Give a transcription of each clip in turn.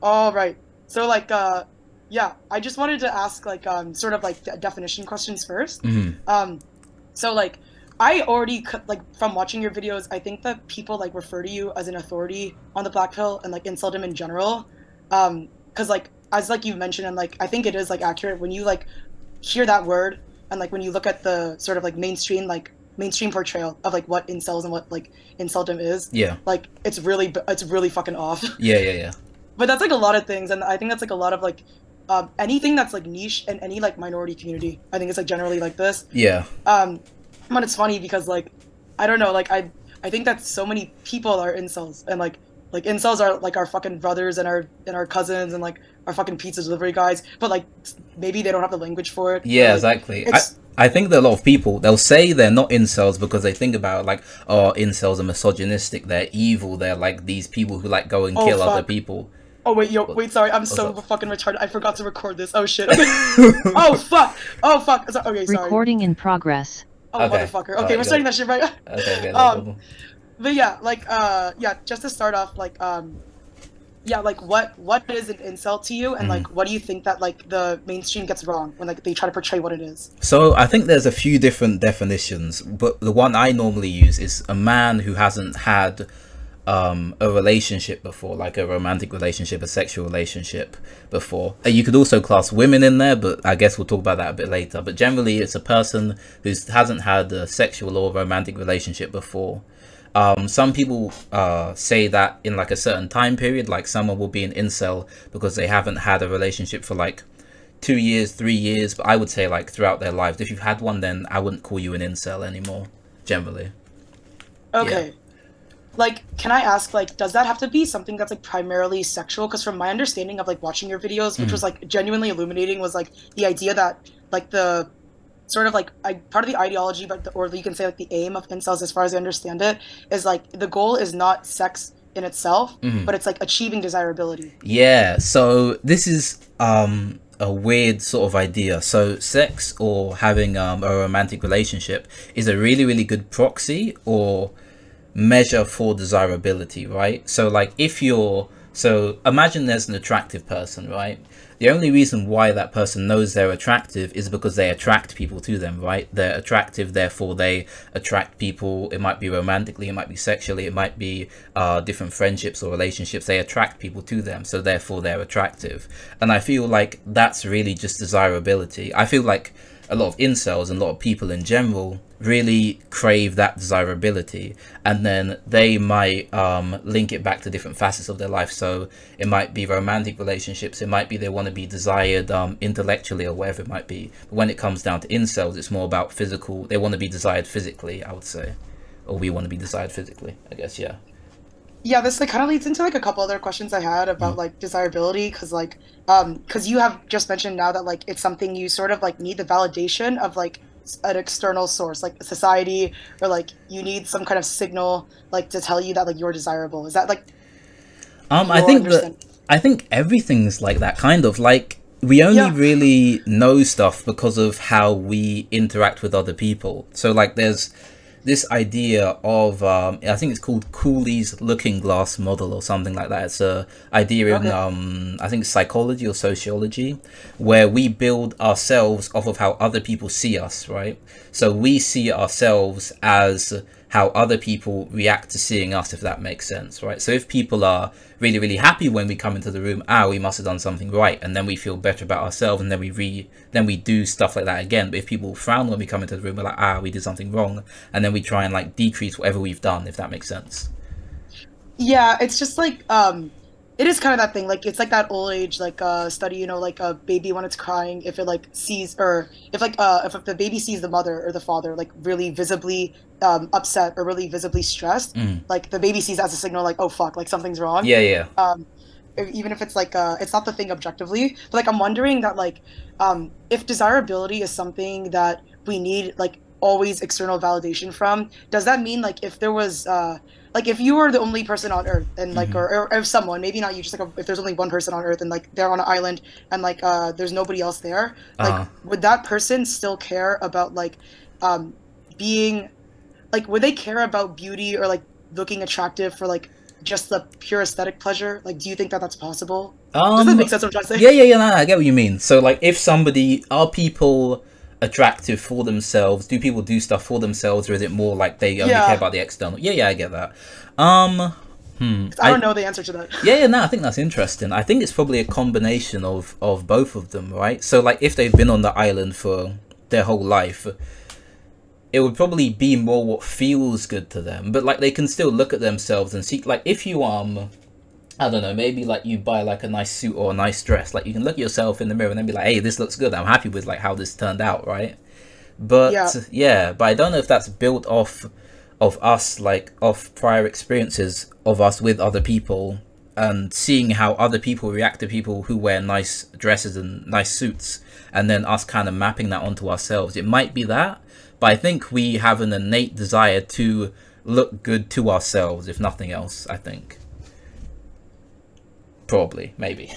All right. So like yeah, I just wanted to ask like sort of like definition questions first. Hmm. So like I already like from watching your videos, I think that people like refer to you as an authority on the black pill and like inceldom in general. Because like as like you mentioned and like I think it is like accurate when you like hear that word and like when you look at the sort of like mainstream portrayal of like what incels and what like inceldom is, Yeah. like it's really fucking off. Yeah, yeah, yeah. But that's like a lot of things, and I think that's like a lot of like anything that's like niche in any like minority community. I think it's like generally like this. Yeah. Um, but it's funny because like I don't know, like I think that so many people are incels, and like incels are like our fucking brothers and our cousins and like our fucking pizza delivery guys. But like maybe they don't have the language for it. Or, Yeah, like, exactly. it's I think that a lot of people, they'll say they're not incels because they think about like, oh, incels are misogynistic, they're evil, they're like these people who like go and oh kill other fuck. people. Oh wait, yo, What- wait, sorry, I'm What's so up? fucking retarded. I forgot to record this. Oh shit. Okay. Oh fuck. Oh fuck. Okay, sorry. Recording in progress. Oh Okay. motherfucker. Okay, we're Alright, starting good. that shit right. Okay, okay, no um, problem. but yeah, like yeah, just to start off, like yeah, like what is an incel to you, and like what do you think that like the mainstream gets wrong when like they try to portray what it is? So I think there's a few different definitions, but the one I normally use is a man who hasn't had a relationship before, like a romantic relationship, a sexual relationship before. You could also class women in there, but I guess we'll talk about that a bit later. But generally it's a person who hasn't had a sexual or romantic relationship before. Some people say that in like a certain time period, like someone will be an incel because they haven't had a relationship for like 2 years, 3 years, but I would say like throughout their lives. If you've had one, then I wouldn't call you an incel anymore, generally. Yeah. Okay. Like, can I ask, like, does that have to be something that's like primarily sexual? Because from my understanding of like watching your videos, which was like genuinely illuminating, was like the idea that like the sort of like part of the ideology, but or you can say like the aim of incels, as far as I understand it, is like the goal is not sex in itself, but it's like achieving desirability. Yeah, so this is a weird sort of idea. So sex or having a romantic relationship is a really, really good proxy or measure for desirability, right? So like if you're, so imagine there's an attractive person, right? The only reason why that person knows they're attractive is because they attract people to them, right? They're attractive, therefore they attract people. It might be romantically, it might be sexually, it might be different friendships or relationships. They attract people to them, so therefore they're attractive. And I feel like that's really just desirability. I feel like a lot of incels and a lot of people in general really crave that desirability, and then they might link it back to different facets of their life. So it might be romantic relationships, it might be they want to be desired intellectually or whatever it might be. But when it comes down to incels, it's more about physical. They want to be desired physically, I would say, or we want to be desired physically, I guess. Yeah. Yeah, this like kind of leads into like a couple other questions I had about like desirability, because like because you have just mentioned now that like it's something you sort of like need the validation of like an external source like society, or like you need some kind of signal like to tell you that like you're desirable. Is that like I your think that understand? I think everything's like that, kind of like we only Yeah. really know stuff because of how we interact with other people. So like there's this idea of I think it's called Cooley's looking glass model or something like that. It's a idea in Okay. I think psychology or sociology, where we build ourselves off of how other people see us, right? So we see ourselves as how other people react to seeing us, if that makes sense, right? So if people are really, really happy when we come into the room, we must have done something right, and then we feel better about ourselves, and then we do stuff like that again. But if people frown when we come into the room, we're like, we did something wrong, and then we try and like decrease whatever we've done, if that makes sense. Yeah, it's just like it is kind of that thing. Like it's like that old age like study, you know, like a baby when it's crying, if it like sees, or if the baby sees the mother or the father like really visibly upset or really visibly stressed, like the baby sees as a signal like, oh fuck, like something's wrong. Yeah, yeah. Even if it's like it's not the thing objectively, but like I'm wondering that like if desirability is something that we need like always external validation from, does that mean like if there was like if you were the only person on earth, and like or if someone, maybe not you, just like if there's only one person on earth and like they're on an island and like there's nobody else there, like would that person still care about like being like, would they care about beauty or like looking attractive for like just the pure aesthetic pleasure? Like, do you think that that's possible? Does that make sense what I'm trying to say? Yeah, no, I get what you mean. So, like, if somebody, are people attractive for themselves? Do people do stuff for themselves, or is it more like they only care about the external? Yeah, I get that. I don't know the answer to that. Yeah, no, I think that's interesting. I think it's probably a combination of both of them, right? So, like, if they've been on the island for their whole life, it would probably be more what feels good to them. But, like, they can still look at themselves and see, like, if you, I don't know, maybe, like, you buy, like, a nice suit or a nice dress, like, you can look at yourself in the mirror and then be like, hey, this looks good. I'm happy with, like, how this turned out, right? But, yeah, but I don't know if that's built off of us, like, off prior experiences of us with other people and seeing how other people react to people who wear nice dresses and nice suits, and then us kind of mapping that onto ourselves. It might be that, but I think we have an innate desire to look good to ourselves, if nothing else, I think. Probably, maybe.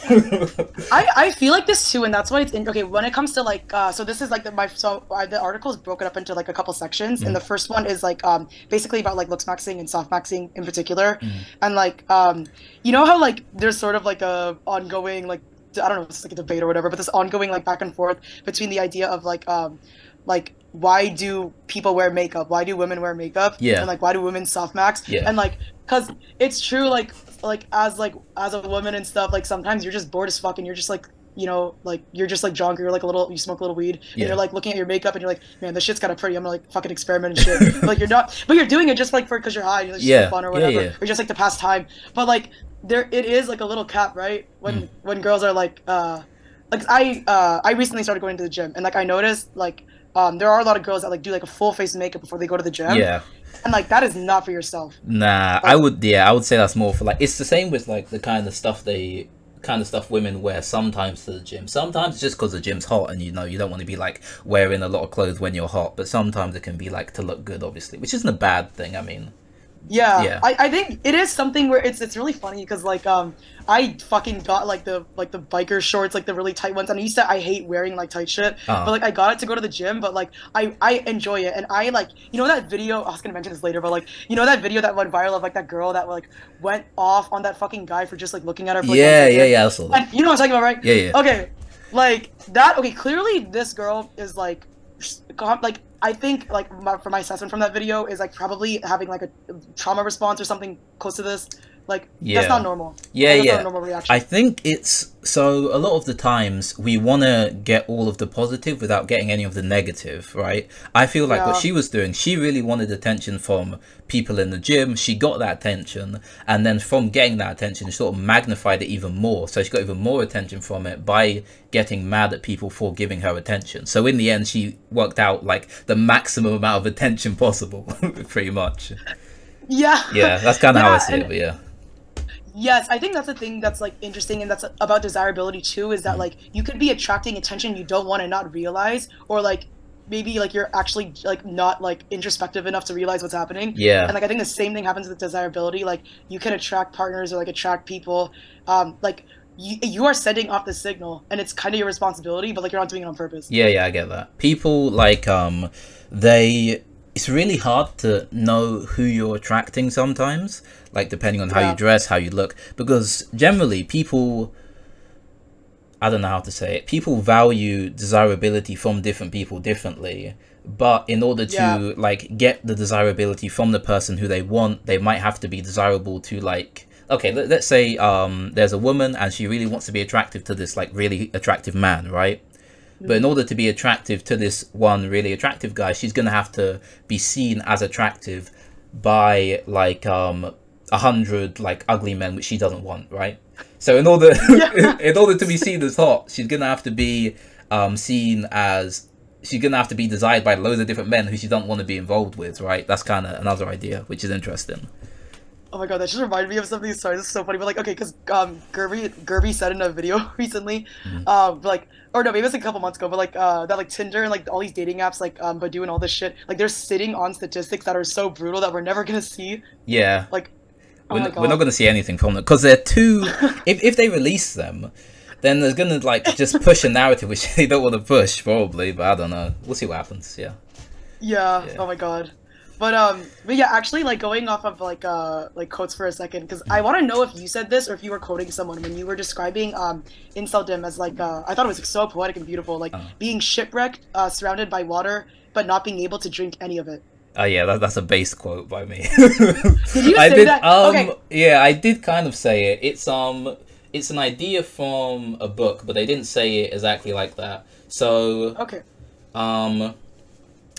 I feel like this too, and that's why it's okay when it comes to like so this is like the article is broken up into like a couple sections, and the first one is like basically about like Lookmaxxing and softmaxing in particular, and like you know how like there's sort of like a ongoing like, I don't know if it's like a debate or whatever, but this ongoing like back and forth between the idea of like why do people wear makeup? Why do women wear makeup? Yeah. And like why do women softmax? Yeah. And like, cause it's true, like as a woman and stuff, like sometimes you're just bored as fuck and you're just like, you know, like you're just like drunk, or you're like you smoke a little weed, and you're like looking at your makeup and you're like, man, this shit's kind of pretty, I'm gonna like fucking experiment and shit. Like you're not, but you're doing it just like because you're high, you're just for fun or whatever, or just like to pass time. But like there, it is like a little cap, right? When girls are like I recently started going to the gym, and like I noticed like there are a lot of girls that like do like a full face of makeup before they go to the gym. Yeah. And like that is not for yourself. Nah, like, I would say that's more for like, it's the same with like the kind of stuff women wear sometimes to the gym. Sometimes it's just because the gym's hot and you know you don't want to be like wearing a lot of clothes when you're hot, but sometimes it can be like to look good, obviously, which isn't a bad thing. I mean, yeah. I think it is something where it's really funny because like I fucking got like the biker shorts, like the really tight ones, and I hate wearing like tight shit, but like I got it to go to the gym, but like I enjoy it, and I like, you know that video, I was gonna mention this later, but like, you know that video that went viral of like that girl that like went off on that fucking guy for just like looking at her for like I saw that. And you know what I'm talking about, right? Yeah. Okay, like that, okay, clearly this girl is like I think like for my assessment from that video is like probably having like a trauma response or something close to this. Like that's not normal. That's not a normal reaction. I think it's, so a lot of the times we want to get all of the positive without getting any of the negative, right? I feel like what she was doing, she really wanted attention from people in the gym. She got that attention, and then from getting that attention, she sort of magnified it even more. So she got even more attention from it by getting mad at people for giving her attention. So in the end, she worked out like the maximum amount of attention possible, pretty much. Yeah, that's kind of how I see it, but yeah. Yes, I think that's the thing that's like interesting, and that's about desirability too, is that like you could be attracting attention you don't want to not realize, or like maybe like you're actually like not like introspective enough to realize what's happening. Yeah. And like I think the same thing happens with desirability. Like you can attract partners or like attract people. Like you are sending off the signal, and it's kind of your responsibility, but like you're not doing it on purpose. Yeah, I get that. People like it's really hard to know who you're attracting sometimes, like depending on how you dress, how you look, because generally people, I don't know how to say it, people value desirability from different people differently, but in order to like get the desirability from the person who they want, they might have to be desirable to like, okay, let's say there's a woman and she really wants to be attractive to this like really attractive man, right? But in order to be attractive to this one really attractive guy, she's going to have to be seen as attractive by like 100 like ugly men, which she doesn't want, right? So in order to be seen as hot, she's going to have to be she's going to have to be desired by loads of different men who she doesn't want to be involved with, right? That's kind of another idea, which is interesting. Oh my god, that just reminded me of something. Sorry, this is so funny. But like, okay, because Gerby said in a video recently, like, or no, maybe it was like a couple months ago, but like that like Tinder and like all these dating apps like Badoo and all this shit, like they're sitting on statistics that are so brutal that we're never gonna see. Yeah. Like, we're not gonna see anything from them because they're too. if they release them, then there's gonna like just push a narrative which they don't want to push probably. But I don't know. We'll see what happens. Yeah. Yeah. Oh my god. but yeah, actually, like going off of like quotes for a second, because I want to know if you said this or if you were quoting someone when you were describing inceldom as like I thought it was like, so poetic and beautiful, like being shipwrecked, surrounded by water, but not being able to drink any of it. Oh yeah, that's a base quote by me. Did you say that? Okay. Yeah, I did kind of say it. It's an idea from a book, but they didn't say it exactly like that. So Okay.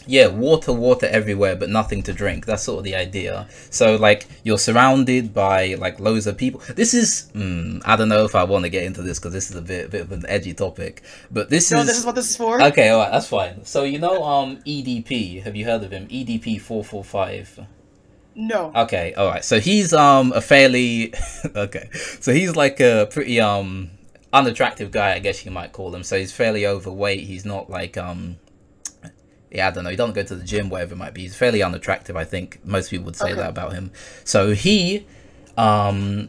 yeah, water everywhere, but nothing to drink. That's sort of the idea. So like you're surrounded by like loads of people. This is I don't know if I want to get into this because this is a bit of an edgy topic. But this is what this is for. Okay, all right, that's fine. So you know EDP. Have you heard of him? EDP 445. No. Okay, all right. So he's a fairly okay. So he's like a pretty unattractive guy, I guess you might call him. So he's fairly overweight. He's not like yeah, I don't know. He doesn't go to the gym, whatever it might be. He's fairly unattractive. I think most people would say that about him. So he, he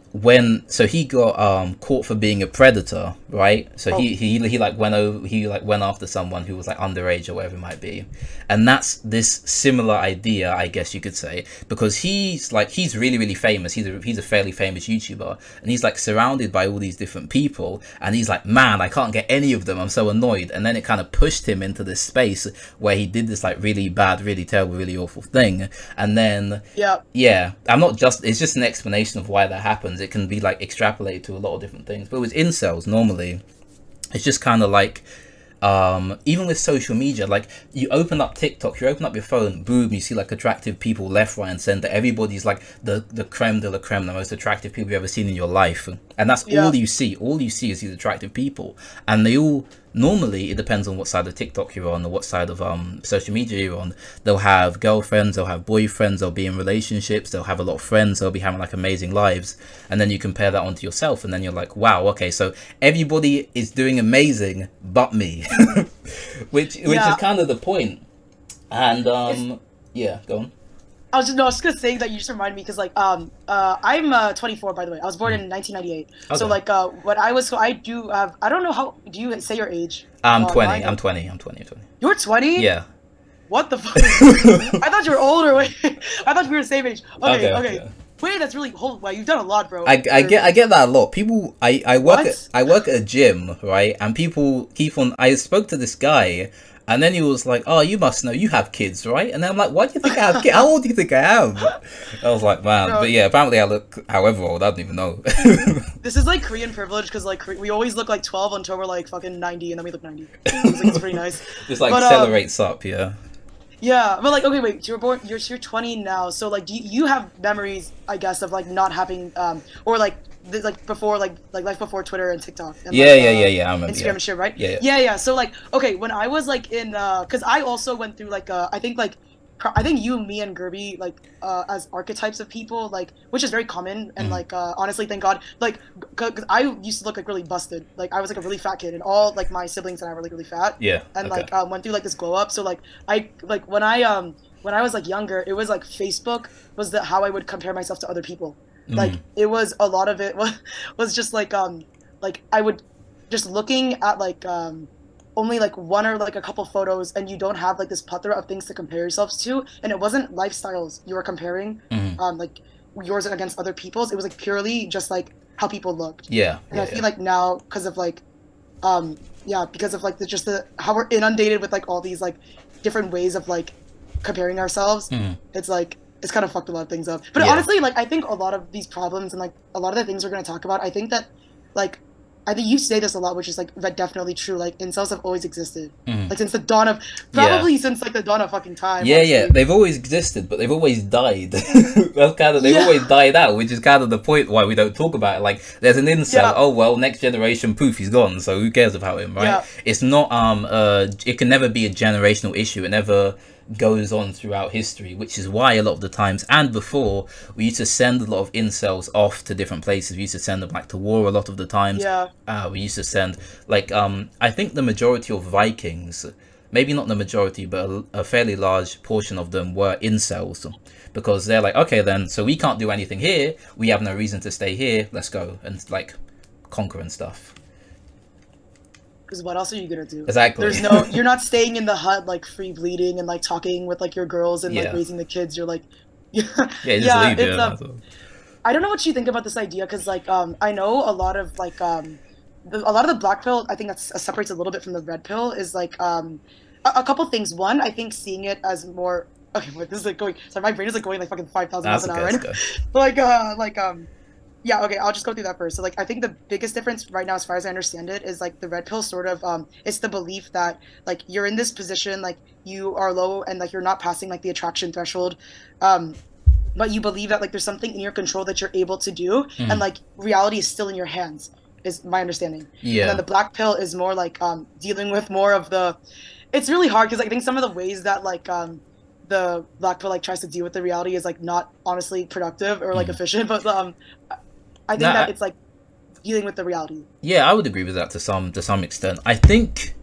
got caught for being a predator, right? So he went after someone who was like underage or whatever it might be, and that's this similar idea, I guess you could say, because he's really famous. He's a fairly famous YouTuber, and he's like surrounded by all these different people, and he's like, man, I can't get any of them. I'm so annoyed. And then it kind of pushed him into this space where he did this like really bad, really terrible, really awful thing. And then yeah, it's just an explanation of why that happens. It can be like extrapolated to a lot of different things. But with incels, normally it's just kind of like even with social media, like you open up TikTok, you open up your phone, boom, you see like attractive people left, right and center. Everybody's like the creme de la creme, the most attractive people you've ever seen in your life, and that's all you see. All you see is these attractive people, and they all, normally it depends on what side of TikTok you're on or what side of social media you're on. They'll have girlfriends, they'll have boyfriends, they'll be in relationships, they'll have a lot of friends, they'll be having like amazing lives, and then you compare that onto yourself, and then you're like, wow, okay, so everybody is doing amazing but me. which is kind of the point. And yeah, go on. I was just gonna say that you just reminded me because like I'm 24, by the way. I was born in 1998. Okay. So like I do have, I don't know, how do you say your age? I'm 20. I'm 20. You're 20? Yeah. What the fuck? I thought you were older. Wait, I thought we were the same age. Okay. Wait, that's really wow. You've done a lot, bro. I get that a lot. People, I work at a gym, right? And people keep on. I spoke to this guy. And then he was like, oh, you must know, you have kids, right? And then I'm like, why do you think I have kids? How old do you think I am? I was like, man. But yeah, apparently I look however old, I don't even know. This is like Korean privilege, because like we always look like 12 until we're like fucking 90, and then we look 90. It's pretty nice. Just like accelerates up, yeah. Yeah, but like, okay, wait, you're 20 now, so like, do you have memories, I guess, of like not having, or like before, like life before Twitter and TikTok and yeah, I remember, Instagram and shit, right? Yeah. So like, okay, when I was like in because I also went through like I think you, me, and Gerby, like as archetypes of people, like, which is very common, and like honestly, thank God, like, cause I used to look like really busted, like I was like a really fat kid, and all like my siblings and I were like really fat, and like went through like this glow up. So like when I was like younger, it was like Facebook was how I would compare myself to other people. Like it was, a lot of it was just like I would just looking at like only like one or like a couple photos, and you don't have like this plethora of things to compare yourselves to, and it wasn't lifestyles you were comparing like yours against other people's. It was like purely just like how people looked. And I feel like now, because of like because of like how we're inundated with like all these like different ways of like comparing ourselves, it's like it's kind of fucked a lot of things up. But honestly, like I think a lot of these problems and like a lot of the things we're going to talk about, I think that like I think you say this a lot, which is like definitely true. Like incels have always existed, like since the dawn of since like the dawn of fucking time. Yeah, they've always existed, but they've always died. That's kind of, they've always died out, which is kind of the point why we don't talk about it. Like there's an incel. Oh well, next generation, poof, he's gone. So who cares about him, right? It's not it can never be a generational issue. It never goes on throughout history, which is why a lot of the times, and before, we used to send a lot of incels off to different places. We used to send them like to war a lot of the times. We used to send like I think the majority of Vikings, maybe not the majority, but a fairly large portion of them were incels, because they're like, okay then, so we can't do anything here, we have no reason to stay here, let's go and like conquer and stuff. Because what else are you gonna do? Exactly. There's no, you're not staying in the hut like free bleeding and like talking with like your girls and like raising the kids. You're like, yeah, Yeah, just yeah. leave It's it. I don't know what you think about this idea because like I know a lot of like a lot of the black pill I think that's separates a little bit from the red pill is like a couple things. One, I think seeing it as more okay. Wait, this is like going. Sorry, my brain is like going like fucking 5,000 miles an hour right now. Yeah, okay, I'll just go through that first. So like I think the biggest difference right now as far as I understand it is like the red pill sort of it's the belief that like you're in this position like you are low and like you're not passing like the attraction threshold but you believe that like there's something in your control that you're able to do and like reality is still in your hands is my understanding. Yeah. And then the black pill is more like dealing with more of the it's really hard because I think some of the ways that like the black pill like tries to deal with the reality is like not honestly productive or like efficient but I think that it's like dealing with the reality. Yeah, I would agree with that to some extent. I think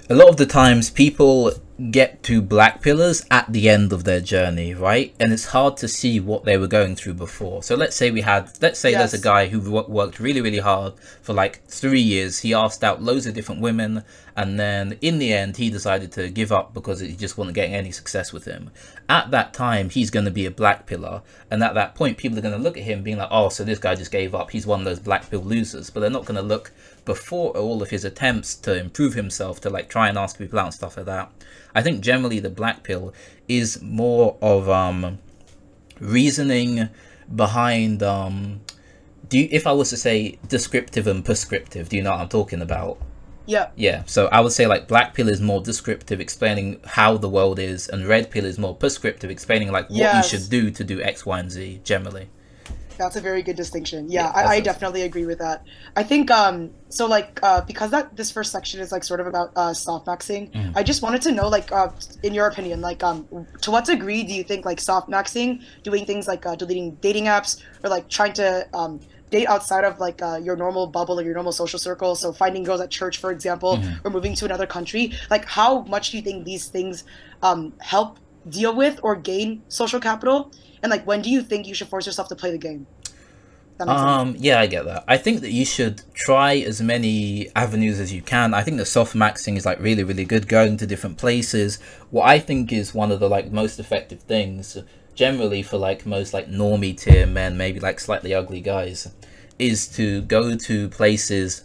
a lot of the times people get to black pillars at the end of their journey, right? And it's hard to see what they were going through before. So let's say there's a guy who worked really, really hard for like 3 years. He asked out loads of different women. And then in the end, he decided to give up because he just wasn't getting any success with him. At that time, he's going to be a black pillar. And at that point, people are going to look at him being like, oh, so this guy just gave up. He's one of those black pill losers. But they're not going to look before all of his attempts to improve himself, to like try and ask people out and stuff like that. I think generally the black pill is more of reasoning behind if I was to say descriptive and prescriptive, do you know what I'm talking about? Yeah, so I would say like black pill is more descriptive, explaining how the world is, and red pill is more prescriptive, explaining like what you should do to do X, Y, and Z generally. That's a very good distinction. Yeah, I definitely agree with that. I think so like because this first section is like sort of about softmaxing. I just wanted to know like in your opinion like to what degree do you think like softmaxing, doing things like deleting dating apps or like trying to date outside of like your normal bubble or your normal social circle, so finding girls at church for example or moving to another country, like how much do you think these things help deal with or gain social capital? And like, when do you think you should force yourself to play the game? Yeah, I get that. I think that you should try as many avenues as you can. I think the soft maxing is like really, really good, going to different places. What I think is one of the like most effective things generally for like most like normie tier men, maybe like slightly ugly guys, is to go to places,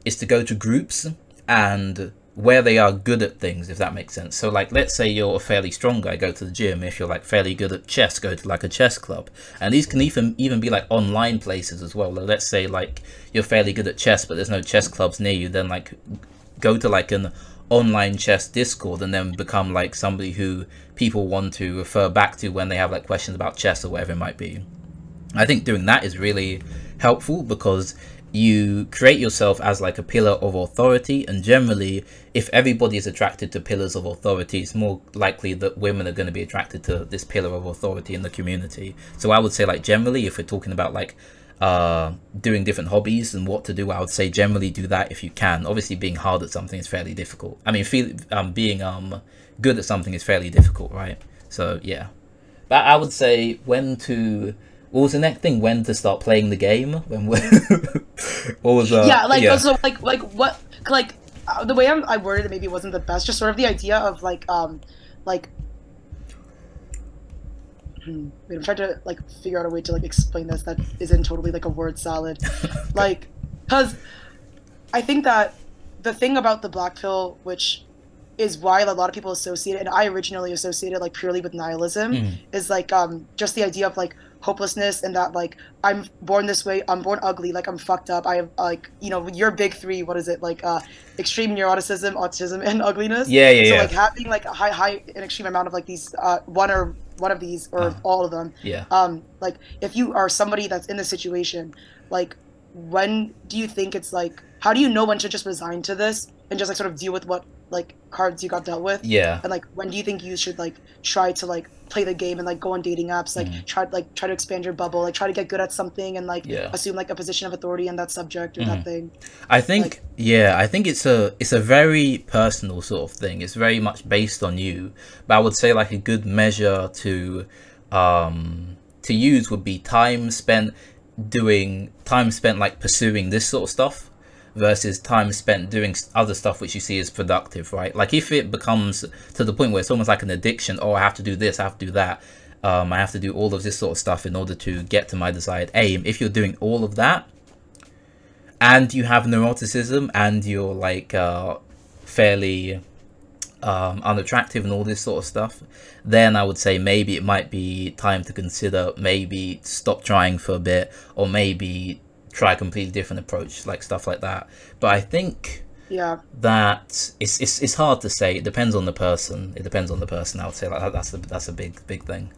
is to go to groups and where they are good at things, if that makes sense. So like, let's say you're a fairly strong guy, go to the gym. If you're like fairly good at chess, go to like a chess club. And these can even be like online places as well. Let's say like you're fairly good at chess but there's no chess clubs near you, then like go to like an online chess Discord and then become like somebody who people want to refer back to when they have like questions about chess or whatever it might be. I think doing that is really helpful because you create yourself as like a pillar of authority, and generally if everybody is attracted to pillars of authority, it's more likely that women are going to be attracted to this pillar of authority in the community. So I would say like generally if we're talking about like doing different hobbies and what to do, I would say generally do that if you can. Obviously being hard at something is fairly difficult. I mean being good at something is fairly difficult, right? So yeah, but I would say when to what was the next thing? When to start playing the game? When? What was yeah, like also like what like the way I worded it maybe wasn't the best. Just sort of the idea of like wait, I'm trying to like figure out a way to like explain this that isn't totally like a word salad, like because I think that the thing about the black pill, which is why a lot of people associate it, and I originally associated like purely with nihilism, is like just the idea of like hopelessness and that like I'm born this way, I'm born ugly, like I'm fucked up, I have like, you know, your big three, what is it, like extreme neuroticism, autism, and ugliness. So like having like a high and extreme amount of like these one of these or all of them, like if you are somebody that's in this situation, like when do you think it's like, how do you know when to just resign to this and just like sort of deal with what like cards you got dealt with? And like when do you think you should like try to like play the game and like go on dating apps, like try to expand your bubble, like try to get good at something and like assume like a position of authority in that subject or that thing? I think like, I think it's a very personal sort of thing. It's very much based on you, but I would say like a good measure to use would be time spent like pursuing this sort of stuff. versus time spent doing other stuff which you see as productive, right? Like if it becomes to the point where it's almost like an addiction, oh, I have to do this, I have to do that, I have to do all of this sort of stuff in order to get to my desired aim. If you're doing all of that and you have neuroticism and you're like fairly unattractive and all this sort of stuff, then I would say maybe it might be time to consider maybe stop trying for a bit, or maybe try a completely different approach, like stuff like that. But I think that it's hard to say. It depends on the person. It depends on the person. I would say like that's a big thing.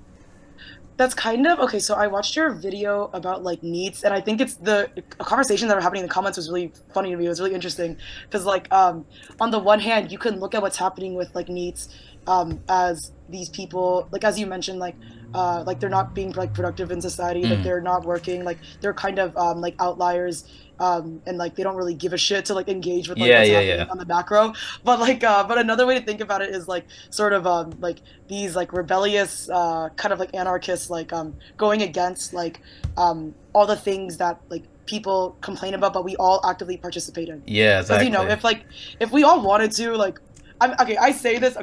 That's kind of okay. So I watched your video about like needs, and I think it's a conversation that were happening in the comments was really funny to me. It was really interesting because like on the one hand, you can look at what's happening with like needs as these people, like as you mentioned, like they're not being like productive in society, like they're not working, like they're kind of like outliers. And like they don't really give a shit to like engage with like what's happening on the macro, but like but another way to think about it is like sort of like these like rebellious kind of like anarchists like going against like all the things that like people complain about but we all actively participate in. Yeah, exactly. Because if we all wanted to, like I say this,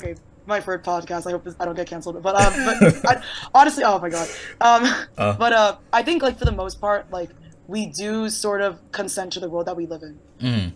my third podcast, I hope I don't get canceled, but honestly, oh my god, but I think like for the most part, like we do sort of consent to the world that we live in.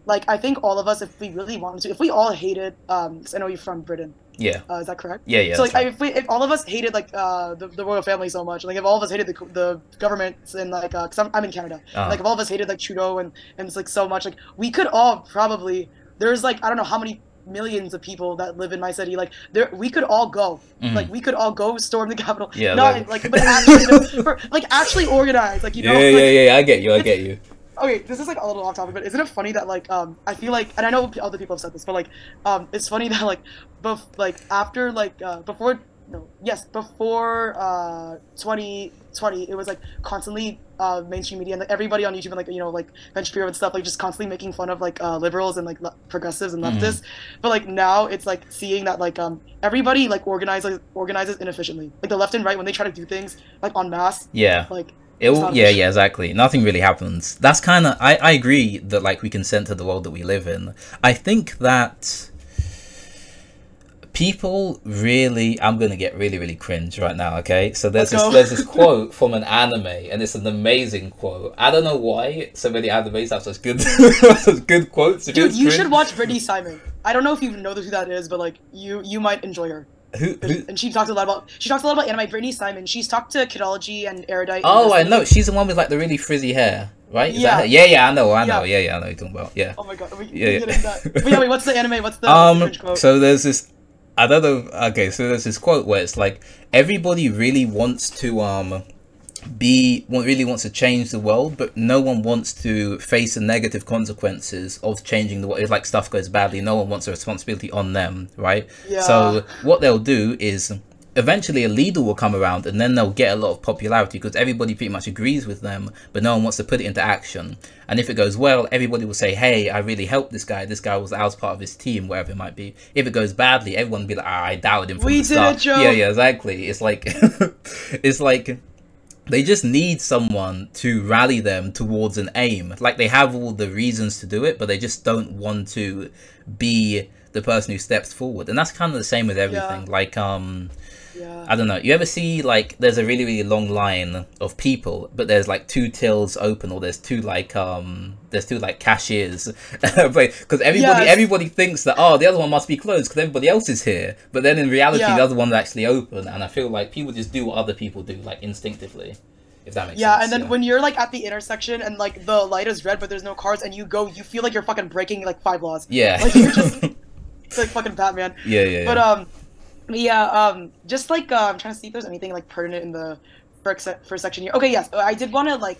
Like I think all of us, if we really wanted to, if we all hated, 'cause I know you're from Britain. Yeah. Is that correct? Yeah. So like, if all of us hated like the royal family so much, like if all of us hated the governments and like, cause I'm in Canada, like if all of us hated like Trudeau and it's like so much, like we could all probably, there's like I don't know how many millions of people that live in my city, like we could all go, like we could all go storm the Capitol, but actually like actually organize, like I get you. Okay, this is like a little off topic, but isn't it funny that like I feel like, and I know other people have said this, but like it's funny that like after like before 2020 it was like constantly mainstream media and like, everybody on YouTube and like like Ben Shapiro and stuff like just constantly making fun of like liberals and like progressives and leftists, but like now it's like seeing that like everybody like organizes inefficiently, like the left and right when they try to do things like en masse, like exactly. Nothing really happens. That's kind of I agree that like we consent to the world that we live in. I think that people really, I'm gonna get really cringe right now, okay? So there's this quote from an anime, and it's an amazing quote. I don't know why so many animes have such good such good quotes. Dude, you should watch Brittany Simon. I don't know if you know who that is, but like you might enjoy her. Who? And she talks a lot about anime. Brittany Simon. She's talked to Kidology and Erudite. Oh, I know. She's the one with like the really frizzy hair, right? Is that her? Yeah, I know. Yeah, I know what you're talking about. Yeah. Oh my god. We get into that. But wait, what's the anime? What's the quote? So there's this. I don't know. Okay, so there's this quote where it's like everybody really wants to really wants to change the world, but no one wants to face the negative consequences of changing the world. It's like stuff goes badly, no one wants a responsibility on them, right? So what they'll do is eventually a leader will come around and then they'll get a lot of popularity because everybody pretty much agrees with them, but no one wants to put it into action. And if it goes well, everybody will say, hey, I really helped this guy I was part of his team, whatever it might be. If it goes badly, everyone will be like, I doubted him from the start. Yeah, exactly. It's like it's like they just need someone to rally them towards an aim. Like they have all the reasons to do it, but they just don't want to be the person who steps forward. And that's kind of the same with everything. Like I don't know, you ever see like there's a really long line of people, but there's like two tills open, or there's two like cashiers, because everybody thinks that the other one must be closed because everybody else is here, but then in reality the other one's actually open. And I feel like people just do what other people do, like instinctively, if that makes sense. And then when you're like at the intersection and like the light is red but there's no cars and you feel like you're fucking breaking like 5 laws. Like you're just it's like fucking Batman. But just like I'm trying to see if there's anything like pertinent in the first section here. Okay, yes, I did want to like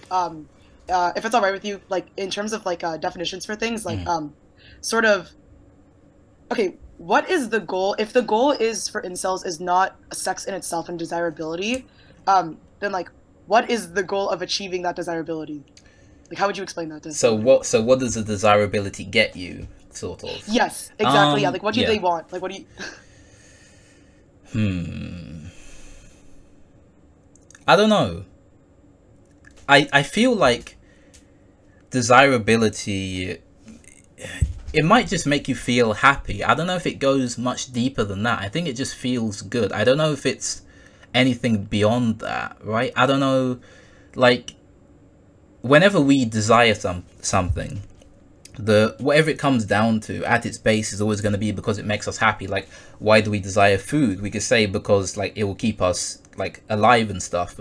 if it's all right with you, like in terms of like definitions for things, like sort of okay, what is the goal? If the goal is for incels is not sex in itself and desirability, then like what is the goal of achieving that desirability? Like how would you explain that to what does the desirability get you, sort of? Yes, exactly. Like what do they want? Like what do you I don't know. I feel like desirability, it might just make you feel happy. I don't know if it goes much deeper than that. I think it just feels good. I don't know if it's anything beyond that, right? I don't know, like, whenever we desire something, whatever it comes down to at its base is always going to be because it makes us happy. Like, why do we desire food? We could say because, like, it will keep us, like, alive and stuff.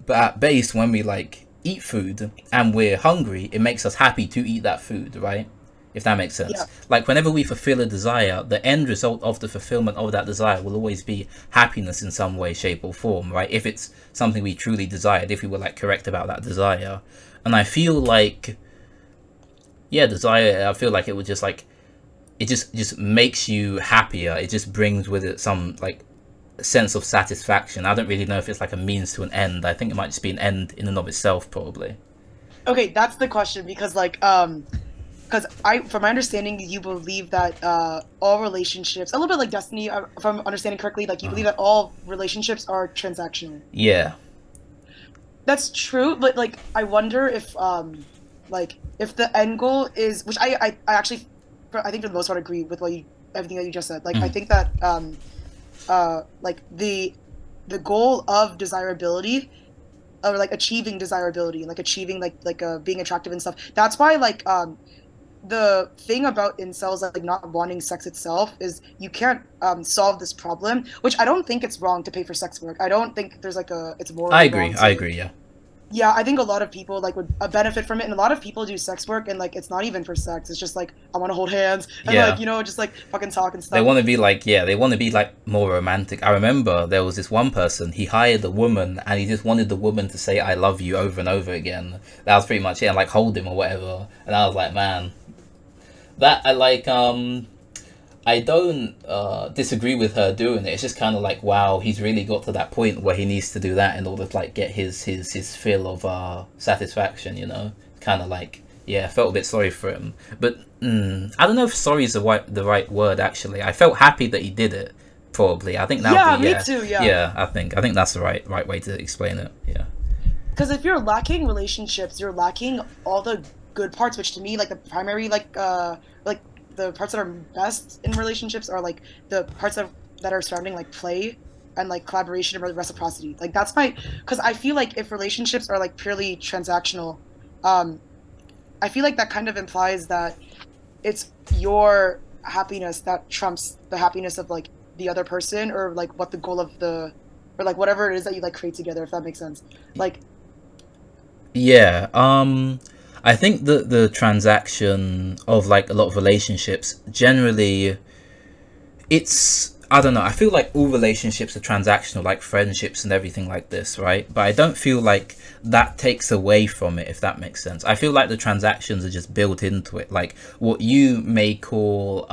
But at base, when we, like, eat food and we're hungry, it makes us happy to eat that food, right? If that makes sense. Yeah. Like, whenever we fulfill a desire, the end result of the fulfillment of that desire will always be happiness in some way, shape, or form, right? If it's something we truly desired, if we were, like, correct about that desire. And I feel like, yeah, desire, I feel like it would just, like, it just makes you happier. It just brings with it some, like, sense of satisfaction. I don't really know if it's, like, a means to an end. I think it might just be an end in and of itself, probably. Okay, that's the question, because, like, because from my understanding, you believe that all relationships, a little bit like Destiny, if I'm understanding correctly, like, you believe that all relationships are transactional. Yeah. That's true, but, like, I wonder if, like, if the end goal is, which I actually, I think for the most part agree with everything that you just said. Like, I think that, like, the goal of desirability, or, like, achieving desirability, and, like, achieving, like being attractive and stuff, that's why, like, the thing about incels, like, not wanting sex itself, is you can't solve this problem, which I don't think it's wrong to pay for sex work. I don't think there's, like, it's morally I agree. wrong I agree. Yeah. Yeah, I think a lot of people, like, would benefit from it, and a lot of people do sex work, and, like, it's not even for sex. It's just like, I want to hold hands, and, Yeah. like, you know, just, like, fucking talk and stuff. They want to be like, yeah, they want to be, like, more romantic. I remember there was this one person, he hired a woman, and he just wanted the woman to say I love you over and over again. That was pretty much it, and, like, hold him or whatever. And I was like, man, that, I don't disagree with her doing it. It's just kind of like, wow, he's really got to that point where he needs to do that in order to, like, get his fill of satisfaction, you know? Kind of like, yeah, I felt a bit sorry for him. But I don't know if sorry is the right word, actually. I felt happy that he did it, probably. I think that would be, me too, yeah. Yeah, I think that's the right way to explain it, yeah. Because if you're lacking relationships, you're lacking all the good parts, which to me, like, the primary, like, the parts that are best in relationships are, like, the parts that are surrounding, like, play and, like, collaboration and reciprocity. Like, that's because I feel like if relationships are, like, purely transactional, I feel like that kind of implies that it's your happiness that trumps the happiness of, like, the other person, or, like, what the goal of or, like, whatever it is that you, like, create together, if that makes sense. Like, yeah, I think that the transaction of, like, a lot of relationships, generally, it's, I don't know, I feel like all relationships are transactional, like friendships and everything like this, right? But I don't feel like that takes away from it, if that makes sense. I feel like the transactions are just built into it. Like, what you may call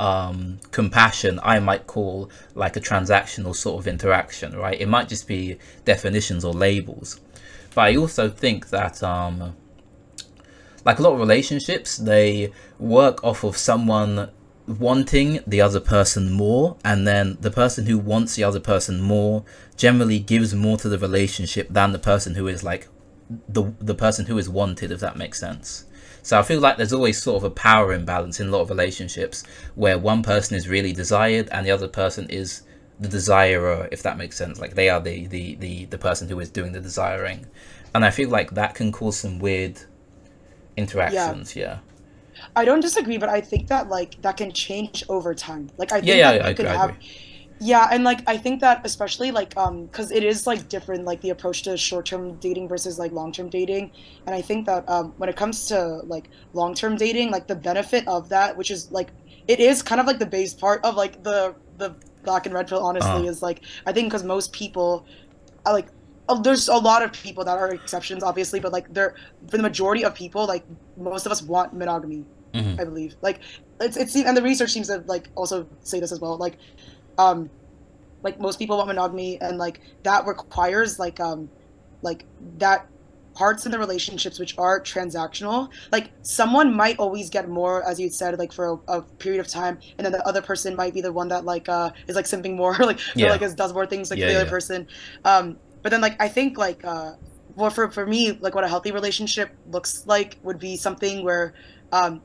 compassion, I might call, like, a transactional sort of interaction, right? It might just be definitions or labels. But I also think that like, a lot of relationships, they work off of someone wanting the other person more, and then the person who wants the other person more generally gives more to the relationship than the person who is, like, the person who is wanted, if that makes sense. So I feel like there's always sort of a power imbalance in a lot of relationships where one person is really desired and the other person is the desirer, if that makes sense. Like, they are the person who is doing the desiring, and I feel like that can cause some weird interactions. Yeah. I don't disagree, but I think that, like, that can change over time. Like, I think that you could have, yeah, and, like, I think that especially, like, because it is, like, different, like, the approach to short-term dating versus, like, long-term dating, and I think that when it comes to, like, long-term dating, like, the benefit of that, which is, like, it is kind of like the base part of, like, the black and red pill, honestly, is, like, I think because most people are, like, there's a lot of people that are exceptions, obviously, but, like, for the majority of people, like, most of us want monogamy. I believe, like, it's and the research seems to, like, also say this as well, like most people want monogamy, and, like, that requires, like that parts in the relationships which are transactional, like, someone might always get more, as you said, like, for a period of time, and then the other person might be the one that, like, is, like, simping more, like, or, like, does more things, like, for the other person, but then, like, I think, like, well, for me, like what a healthy relationship looks like would be something where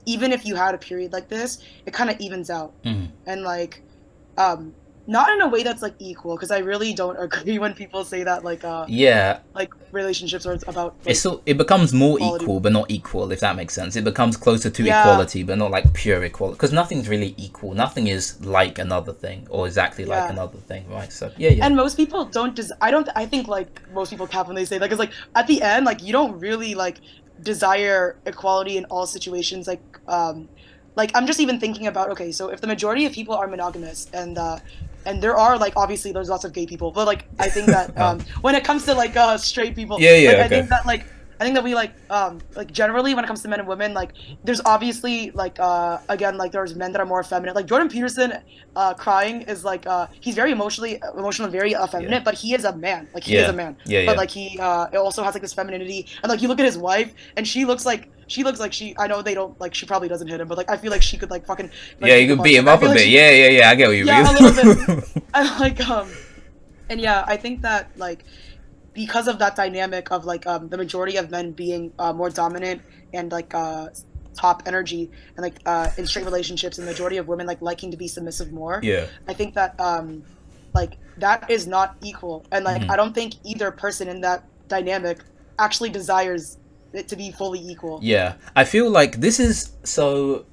even if you had a period like this, it kind of evens out. And like not in a way that's like equal, because I really don't agree when people say that like yeah, like relationships are about like, it's so it becomes more equality. equal but not equal, if that makes sense. It becomes closer to equality but not like pure equality, because nothing's really equal. Nothing is like another thing or exactly like another thing, right? So yeah. And most people don't I think like most people cap when they say that, because like at the end, like you don't really like desire equality in all situations. Like I'm just even thinking about, okay, so if the majority of people are monogamous, and there are like obviously there's lots of gay people, but like I think that when it comes to like straight people, I think that we like generally when it comes to men and women, like there's obviously like again, like there's men that are more effeminate. Like Jordan Peterson crying is like he's very emotional, very effeminate, but he is a man. Like he is a man. But like he also has like this femininity, and like you look at his wife and she looks like she, I know they don't, like she probably doesn't hit him, but like I feel like she could like fucking like, you could beat him up a bit. I get what you mean. A little bit. And like and yeah, I think that like because of that dynamic of like the majority of men being more dominant and like top energy, and like in straight relationships, and the majority of women like liking to be submissive more, I think that like that is not equal, and like I don't think either person in that dynamic actually desires it to be fully equal. I feel like this is so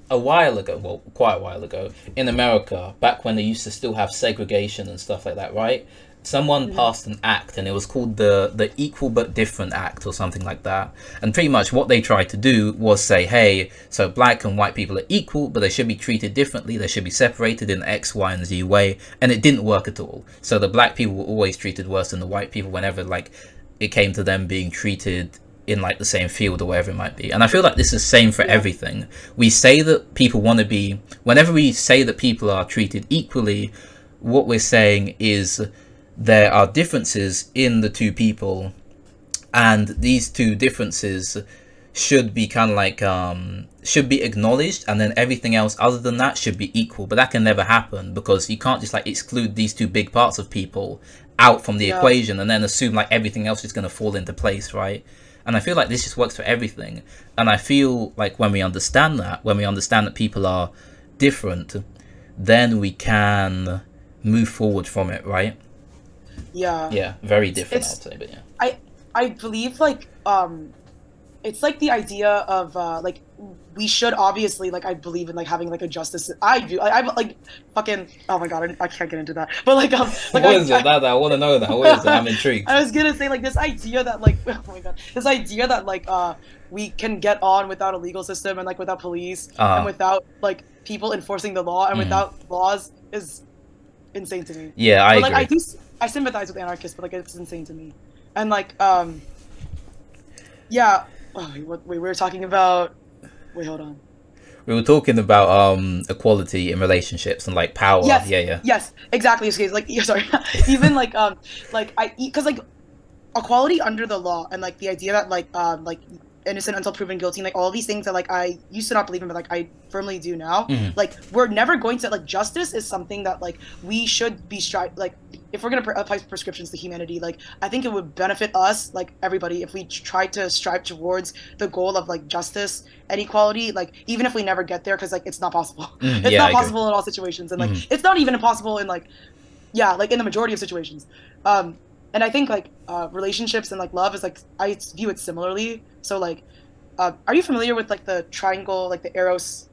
a while ago, well, quite a while ago, in America, back when they used to still have segregation and stuff like that, right? Someone passed an act, and it was called the Equal But Different Act or something like that. And pretty much what they tried to do was say, hey, so black and white people are equal, but they should be treated differently. They should be separated in X, Y, and Z way. And it didn't work at all. So the black people were always treated worse than the white people whenever like it came to them being treated in like the same field or whatever it might be. And I feel like this is the same for everything. We say that people want to be, whenever we say that people are treated equally, what we're saying is there are differences in the two people, and these two differences should be kind of like should be acknowledged, and then everything else other than that should be equal. But that can never happen, because you can't just like exclude these two big parts of people out from the equation and then assume like everything else is going to fall into place, right? And I feel like this just works for everything. And I feel like when we understand that people are different, then we can move forward from it, right? Yeah, very different, I'd say, but yeah. I believe like it's like the idea of like we should obviously, like I believe in like having like a justice. I do. I like fucking, oh my god, I can't get into that. But like like what is it? I want to know that. What is it? I'm intrigued. I was gonna say like this idea that like oh my god, this idea that like we can get on without a legal system, and like without police, and without like people enforcing the law, and without laws is insane to me. Yeah, I agree. Like I sympathize with anarchists, but like it's insane to me. And like yeah. Oh, wait, we were talking about. Wait, hold on. We were talking about equality in relationships and like power. Yes, yeah. Yes, exactly. Like, sorry. Even like because like equality under the law, and like the idea that like innocent until proven guilty, and like all these things that like I used to not believe in, but like I firmly do now. Like we're never going to like justice is something that like we should be like if we're gonna apply prescriptions to humanity, like I think it would benefit us, like everybody, if we try to strive towards the goal of like justice and equality, like even if we never get there, because like it's not possible. It's not possible in all situations, and like it's not even impossible in like like in the majority of situations. And I think like relationships and like love is like I view it similarly. So like are you familiar with like the triangle, like the Eros,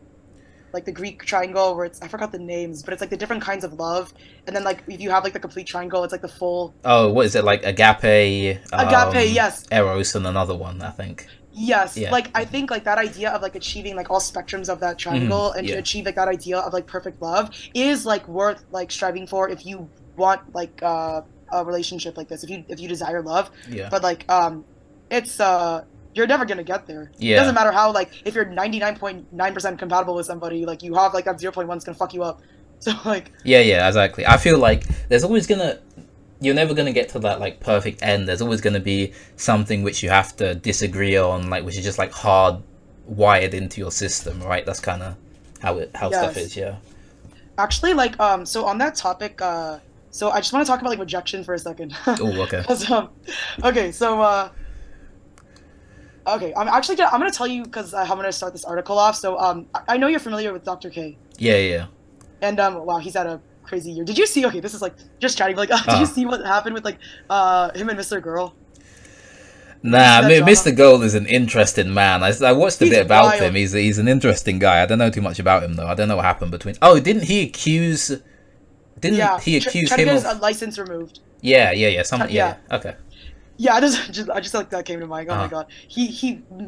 like the Greek triangle, where it's, I forgot the names, but it's like the different kinds of love, and then like if you have like the complete triangle, it's like the full. Oh, what is it, like agape? Agape, yes. Eros and another one, I think. Yes, like I think like that idea of like achieving like all spectrums of that triangle, and to achieve like that idea of like perfect love is like worth like striving for if you want like a relationship like this, if you desire love. But like it's you're never gonna get there. It doesn't matter how, like, if you're 99.9% compatible with somebody, like, you have, like, that 0.1 is gonna fuck you up. So, like... Yeah, exactly. I feel like there's always gonna... You're never gonna get to that, like, perfect end. There's always gonna be something which you have to disagree on, like, which is just, like, hard-wired into your system, right? That's kind of how stuff is, Actually, like, so on that topic, so I just want to talk about, like, rejection for a second. Oh, okay. Okay, so, Okay, I'm gonna tell you because I'm gonna start this article off. So I know you're familiar with Dr. K. Yeah, yeah. And wow, he's had a crazy year. Did you see? Okay, this is like just chatting. Like, did you Ah. see what happened with like him and Mr. Girl? Nah, That drama? Mr. Gold is an interesting man. I watched a He's bit about wild. him. He's an interesting guy. I don't know too much about him though. I don't know what happened between. Oh, didn't he accuse? Didn't Yeah, he accuse try to him get his of? license removed. Yeah, yeah, yeah. Some, yeah, Yeah, yeah. Okay. yeah. I just like that came to mind. Oh my Uh-huh. god,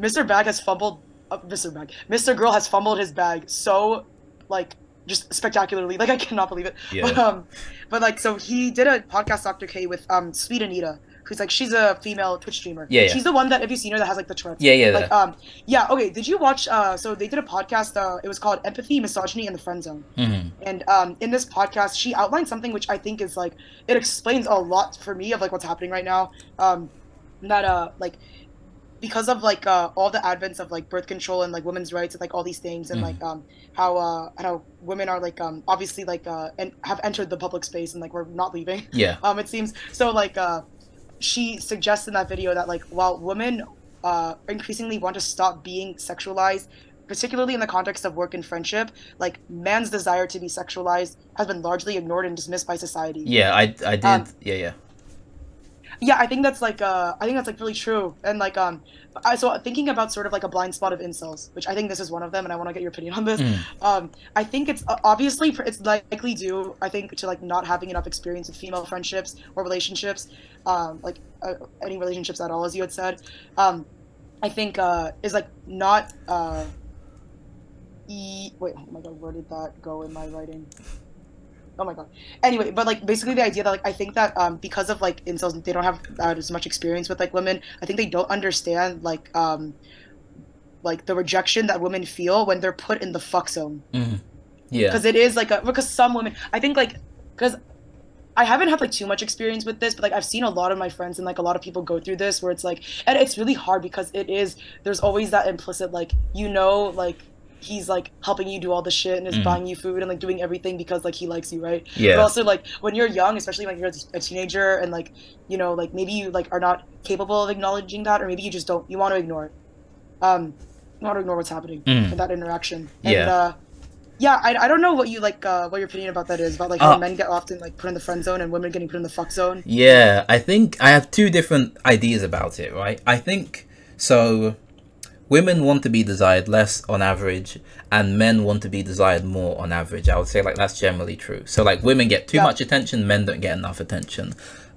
Mr. Bag has fumbled. Mr. Girl has fumbled his bag so like just spectacularly. Like I cannot believe it. Yeah. But like so he did a podcast, Dr. K, with Sweet Anita, who's like she's a female Twitch streamer. Yeah, yeah. She's the one that if you seen her that has like the Tourette's. Yeah, yeah. Like Yeah. yeah. Okay. Did you watch? So they did a podcast. It was called Empathy, Misogyny, and the Friend Zone. Mm-hmm. And in this podcast, she outlined something which I think is like it explains a lot for me of like what's happening right now. That like because of like all the advents of like birth control and like women's rights and like all these things and like how women are like obviously like and have entered the public space and like we're not leaving. Yeah. It seems so like she suggests in that video that like while women increasingly want to stop being sexualized, particularly in the context of work and friendship, like man's desire to be sexualized has been largely ignored and dismissed by society. Yeah, I did. Yeah, yeah. Yeah, I think that's like really true. And like so thinking about sort of like a blind spot of incels, which I think this is one of them, and I want to get your opinion on this. I think it's obviously it's likely due, I think, to like not having enough experience with female friendships or relationships, like any relationships at all, as you had said. I think is like not wait, oh my god, where did that go in my writing? Oh my god. Anyway, but like basically the idea that like I think that because of like incels, they don't have as much experience with like women. I think they don't understand like the rejection that women feel when they're put in the fuck zone. Mm-hmm. Yeah. Because it is like because some women, I think like because I haven't had like too much experience with this, but like I've seen a lot of my friends and like a lot of people go through this where it's like, and it's really hard because there's always that implicit like like he's like helping you do all the shit and is buying you food and like doing everything because like he likes you, right? Yeah. But also like when you're young, especially when you're a teenager and like like maybe you like are not capable of acknowledging that, or maybe you just don't, you want to ignore it. You want to ignore what's happening in that interaction. And yeah, I don't know what you like what your opinion about that is, about like how men get often like put in the friend zone and women getting put in the fuck zone. Yeah, I think I have two different ideas about it, right? I think so. Women want to be desired less on average, and men want to be desired more on average. I would say like that's generally true. So like women get too much attention, men don't get enough attention.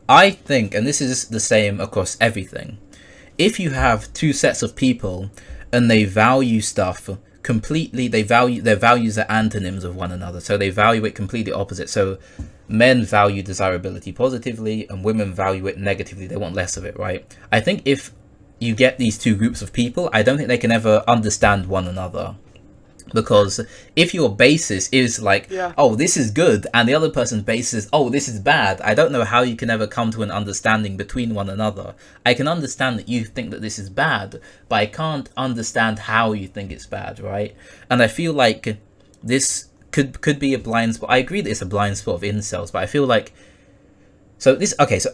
I think, and this is the same across everything, if you have two sets of people and they value stuff completely, their values are antonyms of one another, so they value it completely opposite. So men value desirability positively and women value it negatively. They want less of it, right? I think if you get these two groups of people, I don't think they can ever understand one another, because if your basis is like oh this is good and the other person's basis oh this is bad, I don't know how you can ever come to an understanding between one another. I can understand that you think that this is bad, but I can't understand how you think it's bad, right? And I feel like this could be a blind spot. I agree that it's a blind spot of incels, but I feel like so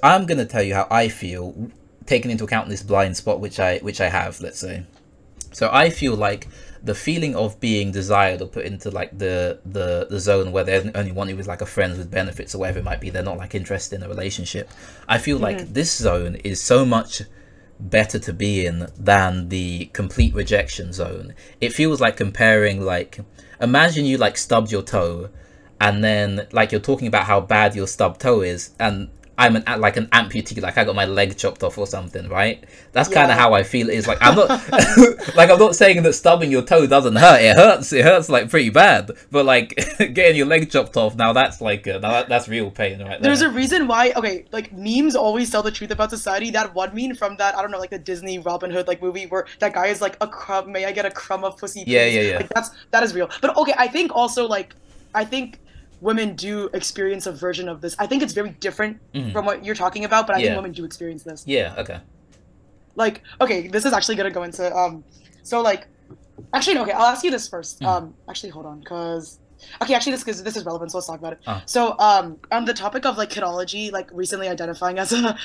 I'm gonna tell you how I feel, taking into account this blind spot which I have, let's say. So I feel like the feeling of being desired or put into like the zone where they only want you with like a friend with benefits or whatever it might be, they're not like interested in a relationship, I feel like this zone is so much better to be in than the complete rejection zone. It feels like comparing, like imagine you like stubbed your toe and then like you're talking about how bad your stubbed toe is, and I'm an amputee, like I got my leg chopped off or something, right? That's kind of how I feel it is. Like I'm not like I'm not saying that stubbing your toe doesn't hurt. It hurts like pretty bad. But like getting your leg chopped off, now that's like that's real pain, right there. There's a reason why. Okay, like memes always tell the truth about society. That one meme from that, I don't know, like the Disney Robin Hood like movie where that guy is like a crumb. May I get a crumb of pussy? Please? Yeah. Like that is real. But okay, I think also like women do experience a version of this. I think it's very different from what you're talking about, but I think women do experience this. Yeah, okay. Like, okay, this is actually gonna go into so like actually no, okay, I'll ask you this first. Actually hold on, cause Okay, actually, this is relevant, so let's talk about it. Ah. So, on the topic of like kidology, like recently identifying as a,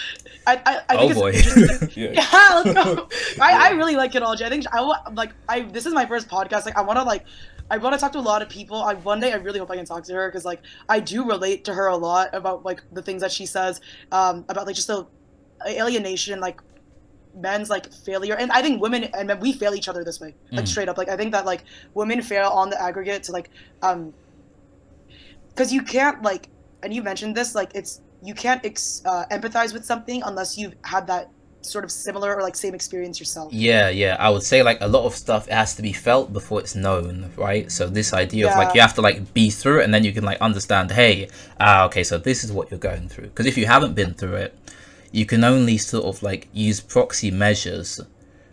I Oh think boy. it's interesting. Yeah. Yeah, let's go. I Yeah. really like kidology. I think this is my first podcast. Like, I want to talk to a lot of people. One day I really hope I can talk to her because like I do relate to her a lot about like the things that she says, about like just the alienation, like men's like failure, and I think women and men, we fail each other this way, like straight up. Like I think that like women fail on the aggregate to like because you can't like, and you mentioned this, like it's you can't empathize with something unless you've had that sort of similar or like same experience yourself. Yeah, yeah. I would say like a lot of stuff it has to be felt before it's known, right? So this idea of like you have to like be through it and then you can like understand, hey, okay, so this is what you're going through. Because if you haven't been through it, you can only sort of like use proxy measures,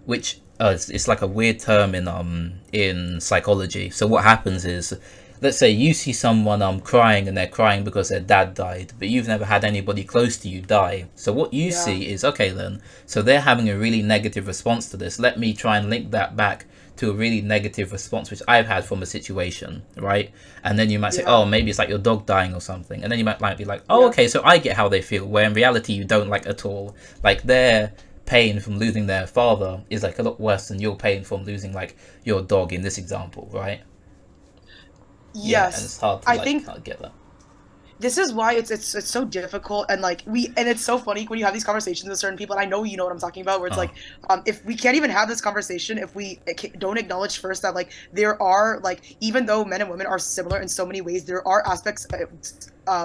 which it's like a weird term in psychology. So what happens is, let's say you see someone crying and they're crying because their dad died, but you've never had anybody close to you die. So what you see is, okay then, so they're having a really negative response to this. Let me try and link that back to a really negative response which I've had from a situation, right? And then you might say, oh, maybe it's like your dog dying or something. And then you might be like, oh, okay, so I get how they feel, where in reality you don't like at all. Like their pain from losing their father is like a lot worse than your pain from losing like your dog in this example, right? Yes, yeah, and it's hard to I think not get that. This is why it's so difficult, and like it's so funny when you have these conversations with certain people, and I know you know what I'm talking about, where it's like if we can't even have this conversation if we don't acknowledge first that like there are like, even though men and women are similar in so many ways, there are aspects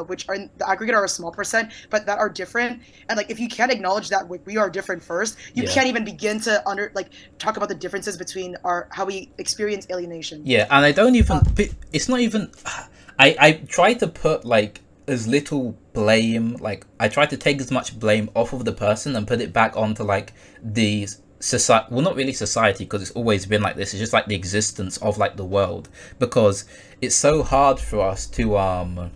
which are in the aggregate are a small percent but that are different, and like if you can't acknowledge that we are different first, you can't even begin to talk about the differences between how we experience alienation. Yeah, and I don't even it's not even I try to put like as little blame, like I try to take as much blame off of the person and put it back onto like the society, well not really society because it's always been like this, it's just like the existence of like the world, because it's so hard for us to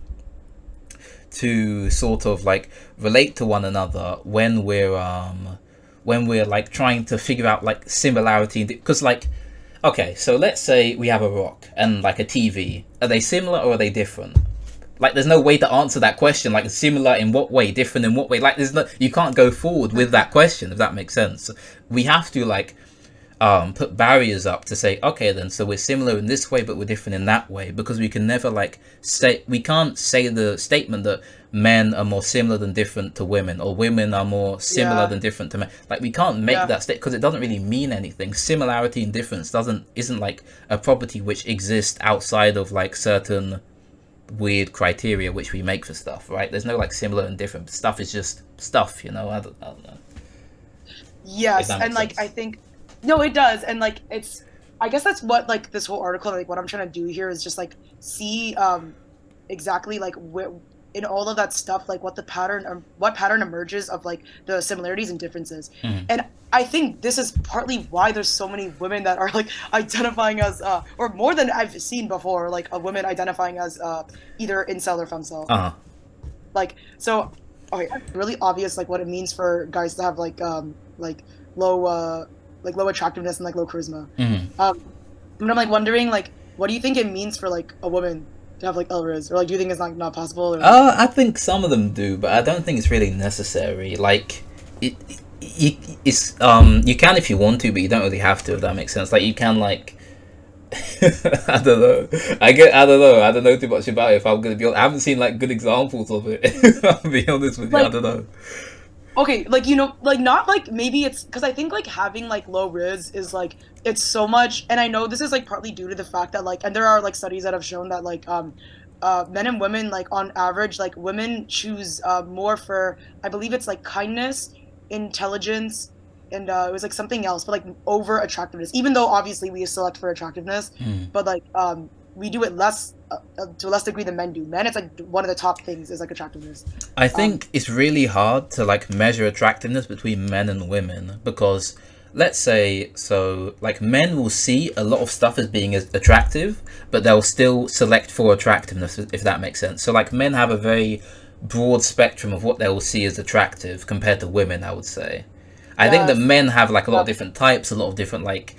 sort of like relate to one another when we're like trying to figure out like similarity, because like, okay, so let's say we have a rock and like a TV, are they similar or are they different? Like there's no way to answer that question, like similar in what way, different in what way, like there's no, you can't go forward with that question, if that makes sense. We have to like put barriers up to say, okay then, so we're similar in this way but we're different in that way, because we can never like say, we can't say the statement that men are more similar than different to women, or women are more similar than different to men. Like we can't make that statement because it doesn't really mean anything. Similarity and difference isn't like a property which exists outside of like certain weird criteria which we make for stuff, right? There's no like similar and different stuff, is just stuff, you know. I don't know. Yes, and like sense. I think no, it does, and like it's, I guess that's what like this whole article, like what I'm trying to do here is just like see exactly like in all of that stuff, like what pattern emerges of like the similarities and differences. And I think this is partly why there's so many women that are like identifying as or more than I've seen before, like a woman identifying as either incel or femcell. Like, so okay, really obvious like what it means for guys to have like low attractiveness and like low charisma. And I'm like wondering like, what do you think it means for like a woman to have like Elriz, or like do you think it's not possible? Or, like... I think some of them do, but I don't think it's really necessary. Like it's you can if you want to, but you don't really have to, if that makes sense. Like you can like I don't know. I don't know too much about it, if I'm gonna be honest. I haven't seen like good examples of it. I'll be honest with you, like, I don't know. Okay, like, you know, like not like maybe it's because I think like having like low riz is like it's so much, and I know this is like partly due to the fact that like, and there are like studies that have shown that like men and women, like on average, like women choose more for, I believe it's like kindness, intelligence, and it was like something else, but like over attractiveness, even though obviously we select for attractiveness, but like we do it less to a less degree than men do. Men, it's like one of the top things is like attractiveness. I think it's really hard to like measure attractiveness between men and women, because let's say, so like men will see a lot of stuff as being as attractive, but they'll still select for attractiveness, if that makes sense. So like men have a very broad spectrum of what they will see as attractive compared to women, I would say. I think that men have like a lot of different types, a lot of different like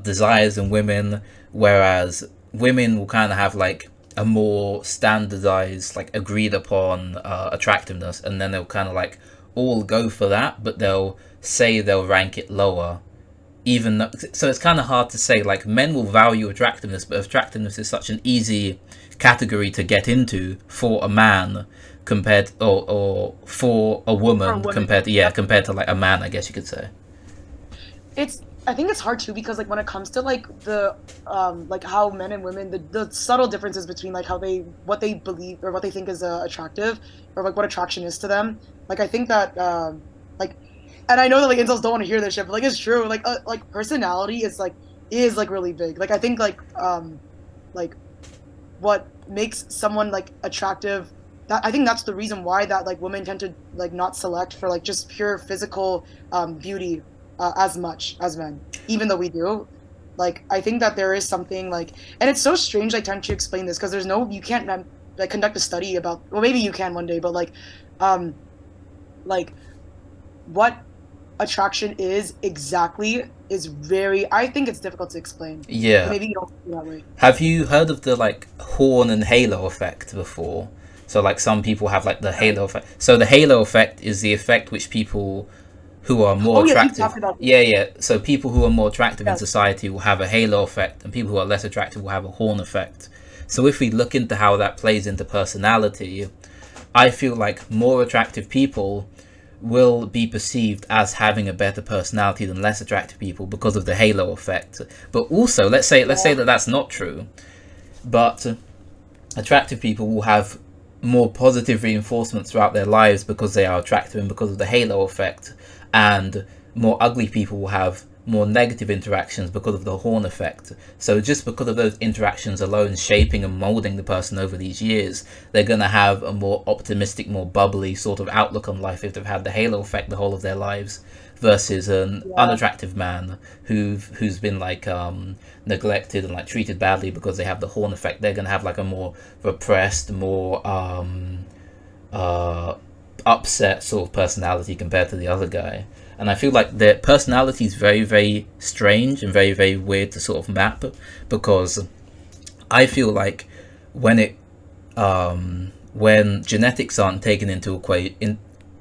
desires in women, whereas women will kind of have like a more standardized, like agreed upon attractiveness, and then they'll kind of like all go for that, but they'll say they'll rank it lower. Even though, so it's kind of hard to say. Like, men will value attractiveness, but attractiveness is such an easy category to get into for a man compared, or for a woman compared to compared to like a man, I guess you could say. I think it's hard too, because like when it comes to like the like how men and women, the subtle differences between like what they believe or what they think is attractive, or like what attraction is to them. Like I think that like, and I know that like incels don't want to hear this shit, but like it's true. Like personality is like really big. Like I think like what makes someone like attractive, I think that's the reason why that like women tend to like not select for like just pure physical beauty as much as men, even though we do. Like I think that there is something like, and it's so strange like trying to explain this, because there's no, you can't like conduct a study about, well maybe you can one day, but like what attraction is exactly is very, I think it's difficult to explain. Yeah, maybe you don't feel that way. Have you heard of the like horn and halo effect before? So like some people have like the halo effect. So the halo effect is the effect which people who are more attractive, so people who are more attractive in society will have a halo effect, and people who are less attractive will have a horn effect. So if we look into how that plays into personality, I feel like more attractive people will be perceived as having a better personality than less attractive people because of the halo effect. But also, let's say that that's not true, but attractive people will have more positive reinforcement throughout their lives because they are attractive and because of the halo effect, and more ugly people will have more negative interactions because of the horn effect. So just because of those interactions alone shaping and molding the person over these years, they're going to have a more optimistic, more bubbly sort of outlook on life if they've had the halo effect the whole of their lives, versus an unattractive man who's been like neglected and like treated badly because they have the horn effect. They're going to have like a more repressed, more upset sort of personality compared to the other guy. And I feel like their personality is very, very strange and very, very weird to sort of map, because I feel like when genetics aren't taken into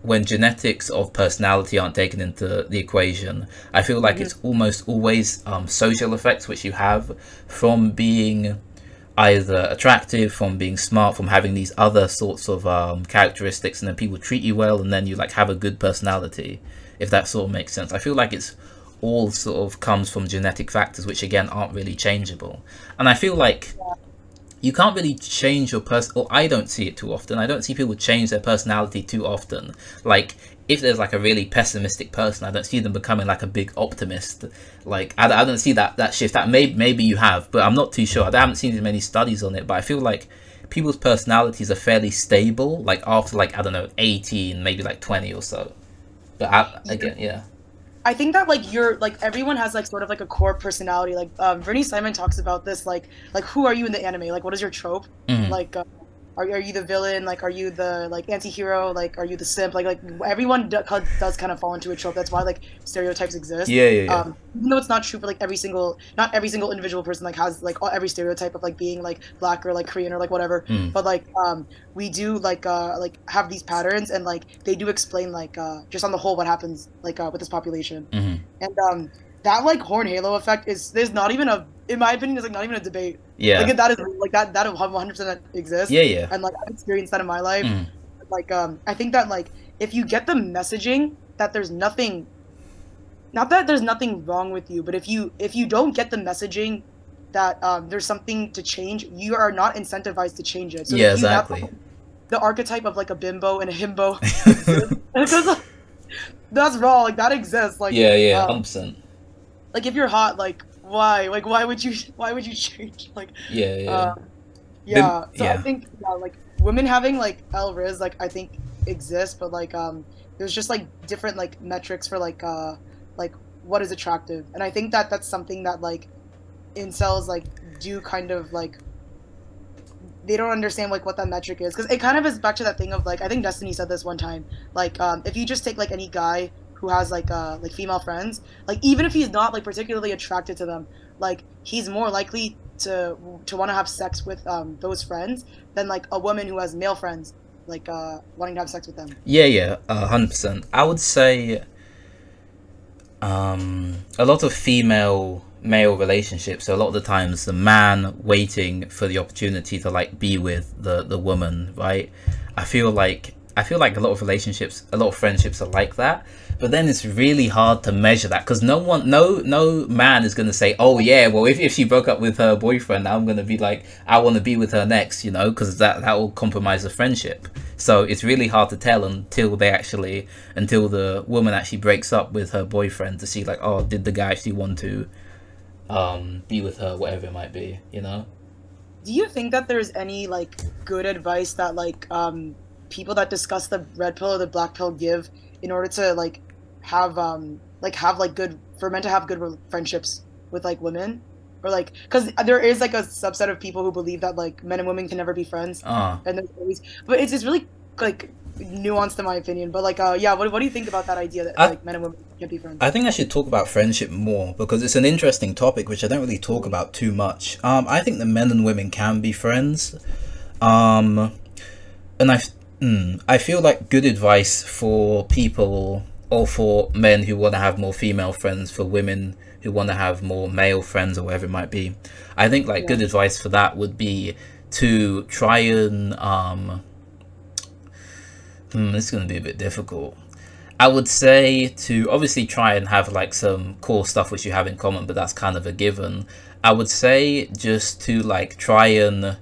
when genetics of personality aren't taken into the equation, I feel like it's almost always social effects which you have from being either attractive, from being smart, from having these other sorts of characteristics, and then people treat you well, and then you like have a good personality, if that sort of makes sense. I feel like it's all sort of comes from genetic factors which again aren't really changeable. And I feel like you can't really change your or I don't see it too often. I don't see people change their personality too often. Like if there's like a really pessimistic person, I don't see them becoming like a big optimist. Like I don't see that shift. That maybe you have, but I'm not too sure. I haven't seen many studies on it, but I feel like people's personalities are fairly stable, like after like, I don't know, 18, maybe like 20 or so. But again, I think that like everyone has like sort of like a core personality. Like Bernie Simon talks about this, like who are you in the anime? Like what is your trope? Like are you the villain? Like are you the like anti-hero? Like are you the simp? Like everyone does kind of fall into a trope. That's why like stereotypes exist. Even though it's not true for like not every single individual person like has like every stereotype of like being like black or like Korean or like whatever. But like we do like have these patterns, and like they do explain like just on the whole what happens like with this population. And that like horn halo effect there's not even in my opinion, is like not even a debate. Like that is like that 100% exists. And like I've experienced that in my life. Like I think that like if you get the messaging that there's nothing, not that there's nothing wrong with you, but if you don't get the messaging that there's something to change, you are not incentivized to change it. So exactly. The archetype of like a bimbo and a himbo, that's wrong. Like that exists. Like 100%. Like if you're hot, like why? Like why would you change? Like So I think like women having like L-Riz like I think exists, but like there's just like different like metrics for like what is attractive, and I think that that's something that like incels like do kind of like, they don't understand like what that metric is, because it kind of is back to that thing of like, I think Destiny said this one time, like if you just take like any guy who has like female friends, like even if he's not like particularly attracted to them, like he's more likely to want to have sex with those friends than like a woman who has male friends like wanting to have sex with them. Yeah, 100%. I would say a lot of female male relationships, so a lot of the times the man waiting for the opportunity to like be with the woman, right? I feel like a lot of relationships, a lot of friendships are like that, but then it's really hard to measure that, because no man is going to say, oh yeah, well if she broke up with her boyfriend, I'm going to be like, I want to be with her next, you know, because that will compromise the friendship. So it's really hard to tell until the woman actually breaks up with her boyfriend to see like, oh, did the guy actually want to be with her, whatever it might be, you know. Do you think that there's any like good advice that like people that discuss the red pill or the black pill give in order to like have good, for men to have good friendships with like women, or like, because there is like a subset of people who believe that like men and women can never be friends, and there's always, but it's just really like nuanced in my opinion. But like yeah, what do you think about that idea that like men and women can't be friends? I think I should talk about friendship more, because it's an interesting topic which I don't really talk about too much. I think that men and women can be friends, and I feel like good advice for people, or for men who want to have more female friends, for women who want to have more male friends, or whatever it might be. I think like good advice for that would be to try and this is going to be a bit difficult. I would say to obviously try and have like some core stuff which you have in common, but that's kind of a given. I would say just to like try and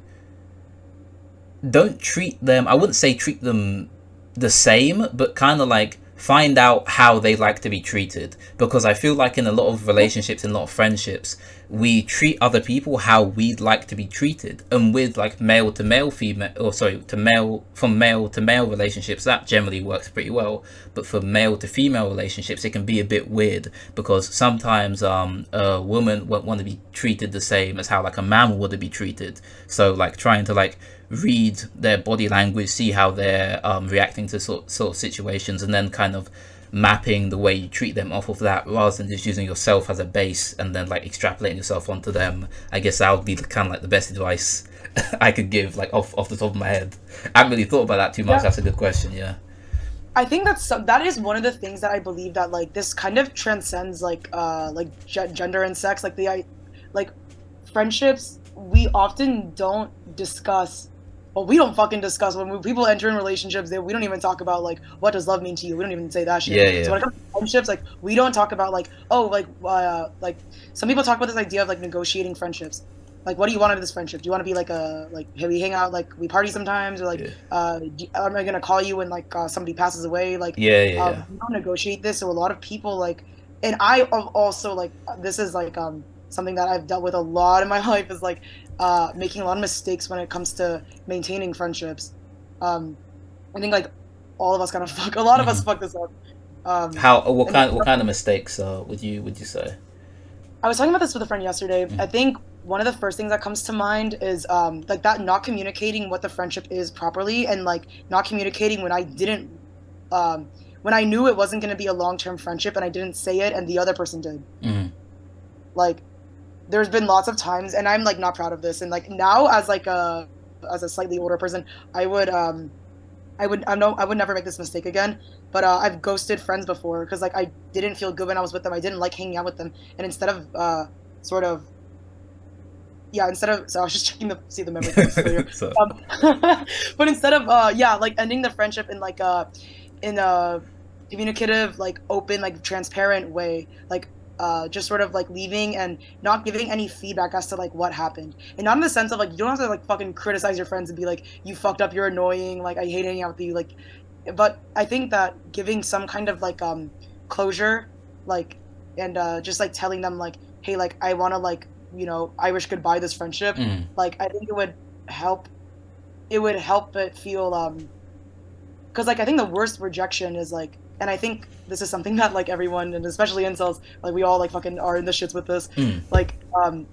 don't treat them, I wouldn't say treat them the same, but kind of like find out how they like to be treated, because I feel like in a lot of relationships and a lot of friendships, we treat other people how we'd like to be treated. And with like male to male female, or sorry, to male, from male to male relationships, that generally works pretty well. But for male to female relationships, it can be a bit weird, because sometimes a woman won't want to be treated the same as how like a man would be treated. So like trying to like read their body language, see how they're reacting to sort of situations, and then kind of mapping the way you treat them off of that, rather than just using yourself as a base and then like extrapolating yourself onto them. I guess that would be kind of like the best advice I could give, like off the top of my head. I haven't really thought about that too much. Yeah. That's a good question. Yeah, I think that is one of the things that I believe that like this kind of transcends like gender and sex. Like like friendships, we often don't discuss. Well, we don't fucking discuss when people enter in relationships. We don't even talk about like, what does love mean to you? We don't even say that shit. Yeah. So when it comes to friendships, like we don't talk about like, oh, like some people talk about this idea of like negotiating friendships. Like, what do you want out of this friendship? Do you want to be like hey, we hang out, like we party sometimes, or like am I gonna call you when like somebody passes away? Like we don't negotiate this. So a lot of people like, and I also like, this is like something that I've dealt with a lot in my life, is like making a lot of mistakes when it comes to maintaining friendships. I think like all of us kind of fuck. A lot of us fuck this up. What kind of mistakes would you say? I was talking about this with a friend yesterday. I think one of the first things that comes to mind is like that not communicating what the friendship is properly, and like not communicating when I didn't when I knew it wasn't going to be a long-term friendship and I didn't say it and the other person did. Like there's been lots of times, and I'm like not proud of this, and like now as a slightly older person, I would never make this mistake again. But I've ghosted friends before because like I didn't feel good when I was with them. I didn't like hanging out with them, and instead of so I was just checking to see the memory. But instead of like ending the friendship in like in a communicative, like open, like transparent way, like just sort of like leaving and not giving any feedback as to like what happened, and not in the sense of like you don't have to like fucking criticize your friends and be like, you fucked up, you're annoying, like I hate hanging out with you, like. But I think that giving some kind of like closure, like, and just like telling them like, hey, like I want to like, you know, Irish goodbye this friendship, like I think it would help it feel because like I think the worst rejection is like, and I think this is something that like everyone, and especially incels, like we all like fucking are in the shits with this, like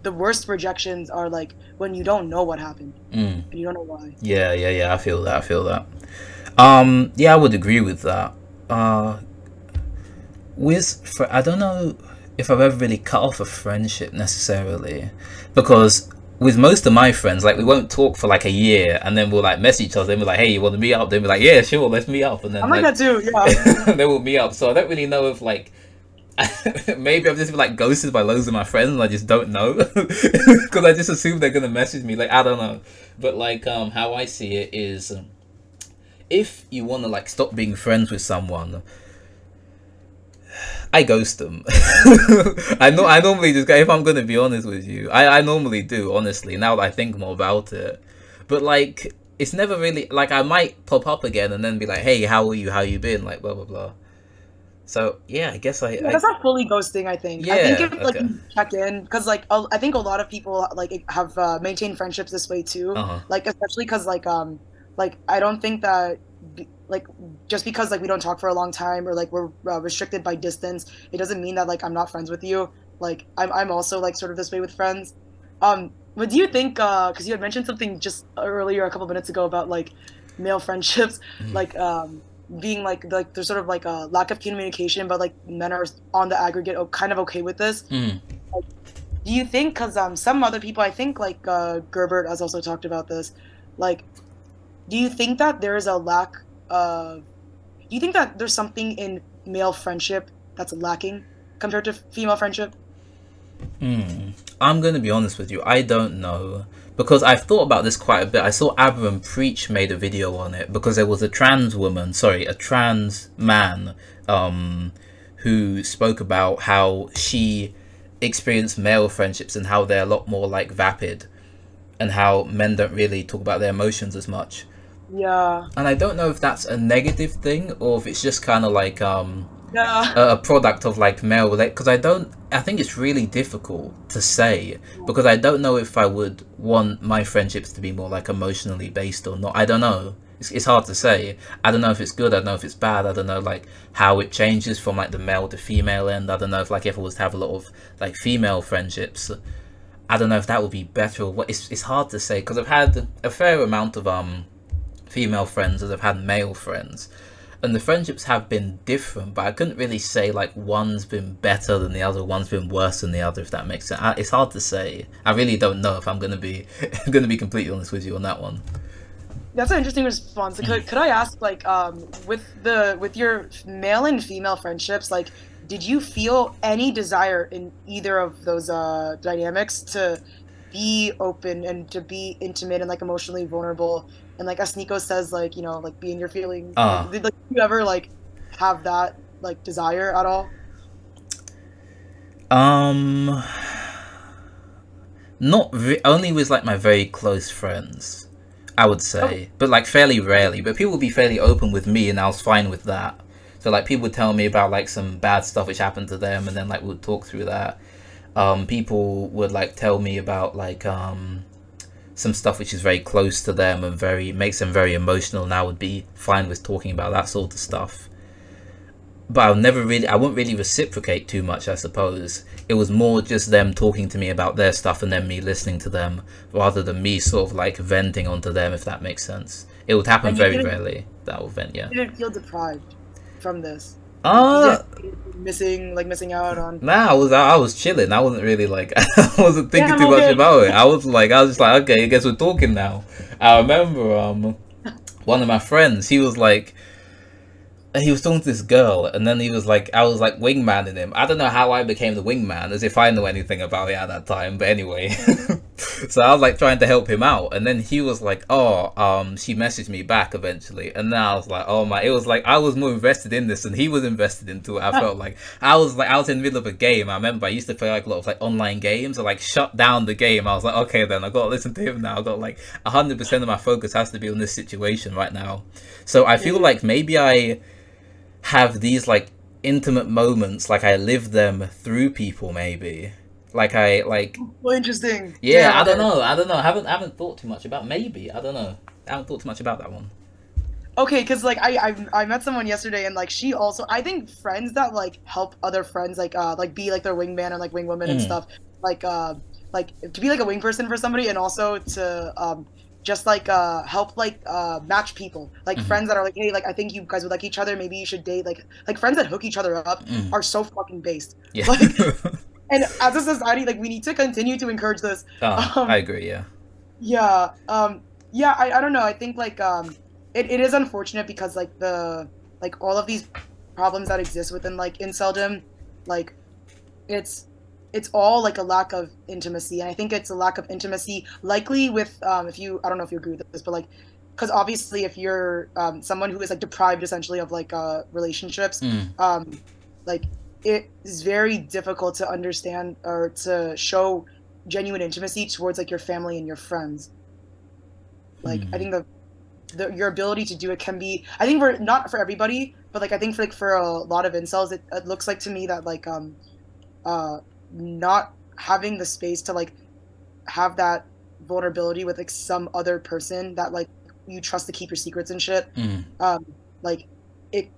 the worst rejections are like when you don't know what happened and you don't know why. Yeah, I feel that. Yeah, I would agree with that. I don't know if I've ever really cut off a friendship necessarily, because with most of my friends, like we won't talk for like a year, and then we'll like mess each other and we're like, hey, you want to meet up? Then we're like, yeah, sure, let's meet up. And then I'm like that too, yeah. then we'll meet up. So I don't really know if like maybe I've just been like ghosted by loads of my friends and I just don't know because I just assume they're gonna message me. Like I don't know, but like how I see it is, if you want to like stop being friends with someone, I ghost them. I normally just go, if I'm gonna be honest with you, I normally do, honestly, now that I think more about it. But like it's never really like, I might pop up again and then be like, hey, how are you, how you been, like blah blah blah. So yeah, I guess that's not fully ghosting. I think. Yeah, I think if like okay. you check in, because like I think a lot of people like have maintained friendships this way too. Like especially because like I don't think that like just because like we don't talk for a long time or like we're restricted by distance, it doesn't mean that like I'm not friends with you. Like I'm also like sort of this way with friends. What do you think? Because you had mentioned something just earlier a couple minutes ago about like male friendships, like being like there's sort of like a lack of communication, but like men are on the aggregate kind of okay with this. Like, do you think? Because some other people, I think like Gerbert has also talked about this. Like, do you think that there is a lack? Do you think that there's something in male friendship that's lacking compared to female friendship? I'm gonna be honest with you, I don't know, because I've thought about this quite a bit. I saw Avelynne Preach made a video on it because there was a trans man who spoke about how she experienced male friendships and how they're a lot more like vapid and how men don't really talk about their emotions as much. Yeah. And I don't know if that's a negative thing or if it's just kind of like Yeah. a product of like male, because I think it's really difficult to say, because I don't know if I would want my friendships to be more like emotionally based or not. I don't know. It's hard to say. I don't know if it's good. I don't know if it's bad. I don't know like how it changes from like the male to female end. I don't know if like if I was to have a lot of like female friendships, I don't know if that would be better or what. It's hard to say because I've had a fair amount of female friends as I've had male friends, and the friendships have been different, but I couldn't really say like one's been better than the other, one's been worse than the other, if that makes sense. It's hard to say. I really don't know if I'm gonna be completely honest with you on that one. That's an interesting response. Could I ask, like, with your male and female friendships, like, did you feel any desire in either of those dynamics to be open and to be intimate and like emotionally vulnerable? And like as Sneako says, like, you know, like be in your feelings. Did like you ever like have that like desire at all? Only with like my very close friends, I would say. Okay. But like fairly rarely. But people would be fairly open with me and I was fine with that. So like people would tell me about like some bad stuff which happened to them, and then like we'd talk through that. People would like tell me about like some stuff which is very close to them and makes them very emotional, and I would be fine with talking about that sort of stuff. But I wouldn't really reciprocate too much, I suppose. It was more just them talking to me about their stuff and then me listening to them, rather than me sort of like venting onto them, if that makes sense. It would happen very rarely that I would vent, yeah. You didn't feel deprived from this? Missing out on. Nah, I was chilling. I wasn't really like I wasn't thinking too much about it. I was just like, okay, I guess we're talking now. I remember one of my friends, he was talking to this girl, and then he was like, I was like wingmanning him. I don't know how I became the wingman, as if I know anything about it at that time, but anyway. So I was like trying to help him out, and then he was like, she messaged me back eventually, and then I was like, oh my, it was like I was more invested in this and he was invested into it. I felt like I was in the middle of a game. I remember I used to play like a lot of like online games. I like shut down the game. I was like, okay then, I gotta listen to him now. I got like 100% of my focus has to be on this situation right now. So I feel like maybe I have these like intimate moments, like I live them through people, maybe. Like I like. Well, interesting. Yeah, I don't know. I haven't thought too much about. Maybe I don't know. I haven't thought too much about that one. Okay, because like I met someone yesterday, and like she also, I think friends that like help other friends like be like their wingman and like wingwoman and stuff, like to be like a wing person for somebody, and also to just like help like match people, like friends that are like, hey, like I think you guys would like each other, maybe you should date, like friends that hook each other up are so fucking based. Yeah. Like And as a society, like we need to continue to encourage this. I agree. Yeah. Yeah. Yeah. I don't know. I think like it is unfortunate because like like all of these problems that exist within like inceldom, like it's all like a lack of intimacy, and I think it's a lack of intimacy likely with if you, I don't know if you agree with this, but like because obviously if you're someone who is like deprived essentially of like relationships, like it is very difficult to understand or to show genuine intimacy towards like your family and your friends. Like I think your ability to do it can be, I think for not for everybody, but like I think for a lot of incels, it looks like to me that like not having the space to like have that vulnerability with like some other person that like you trust to keep your secrets and shit, like it,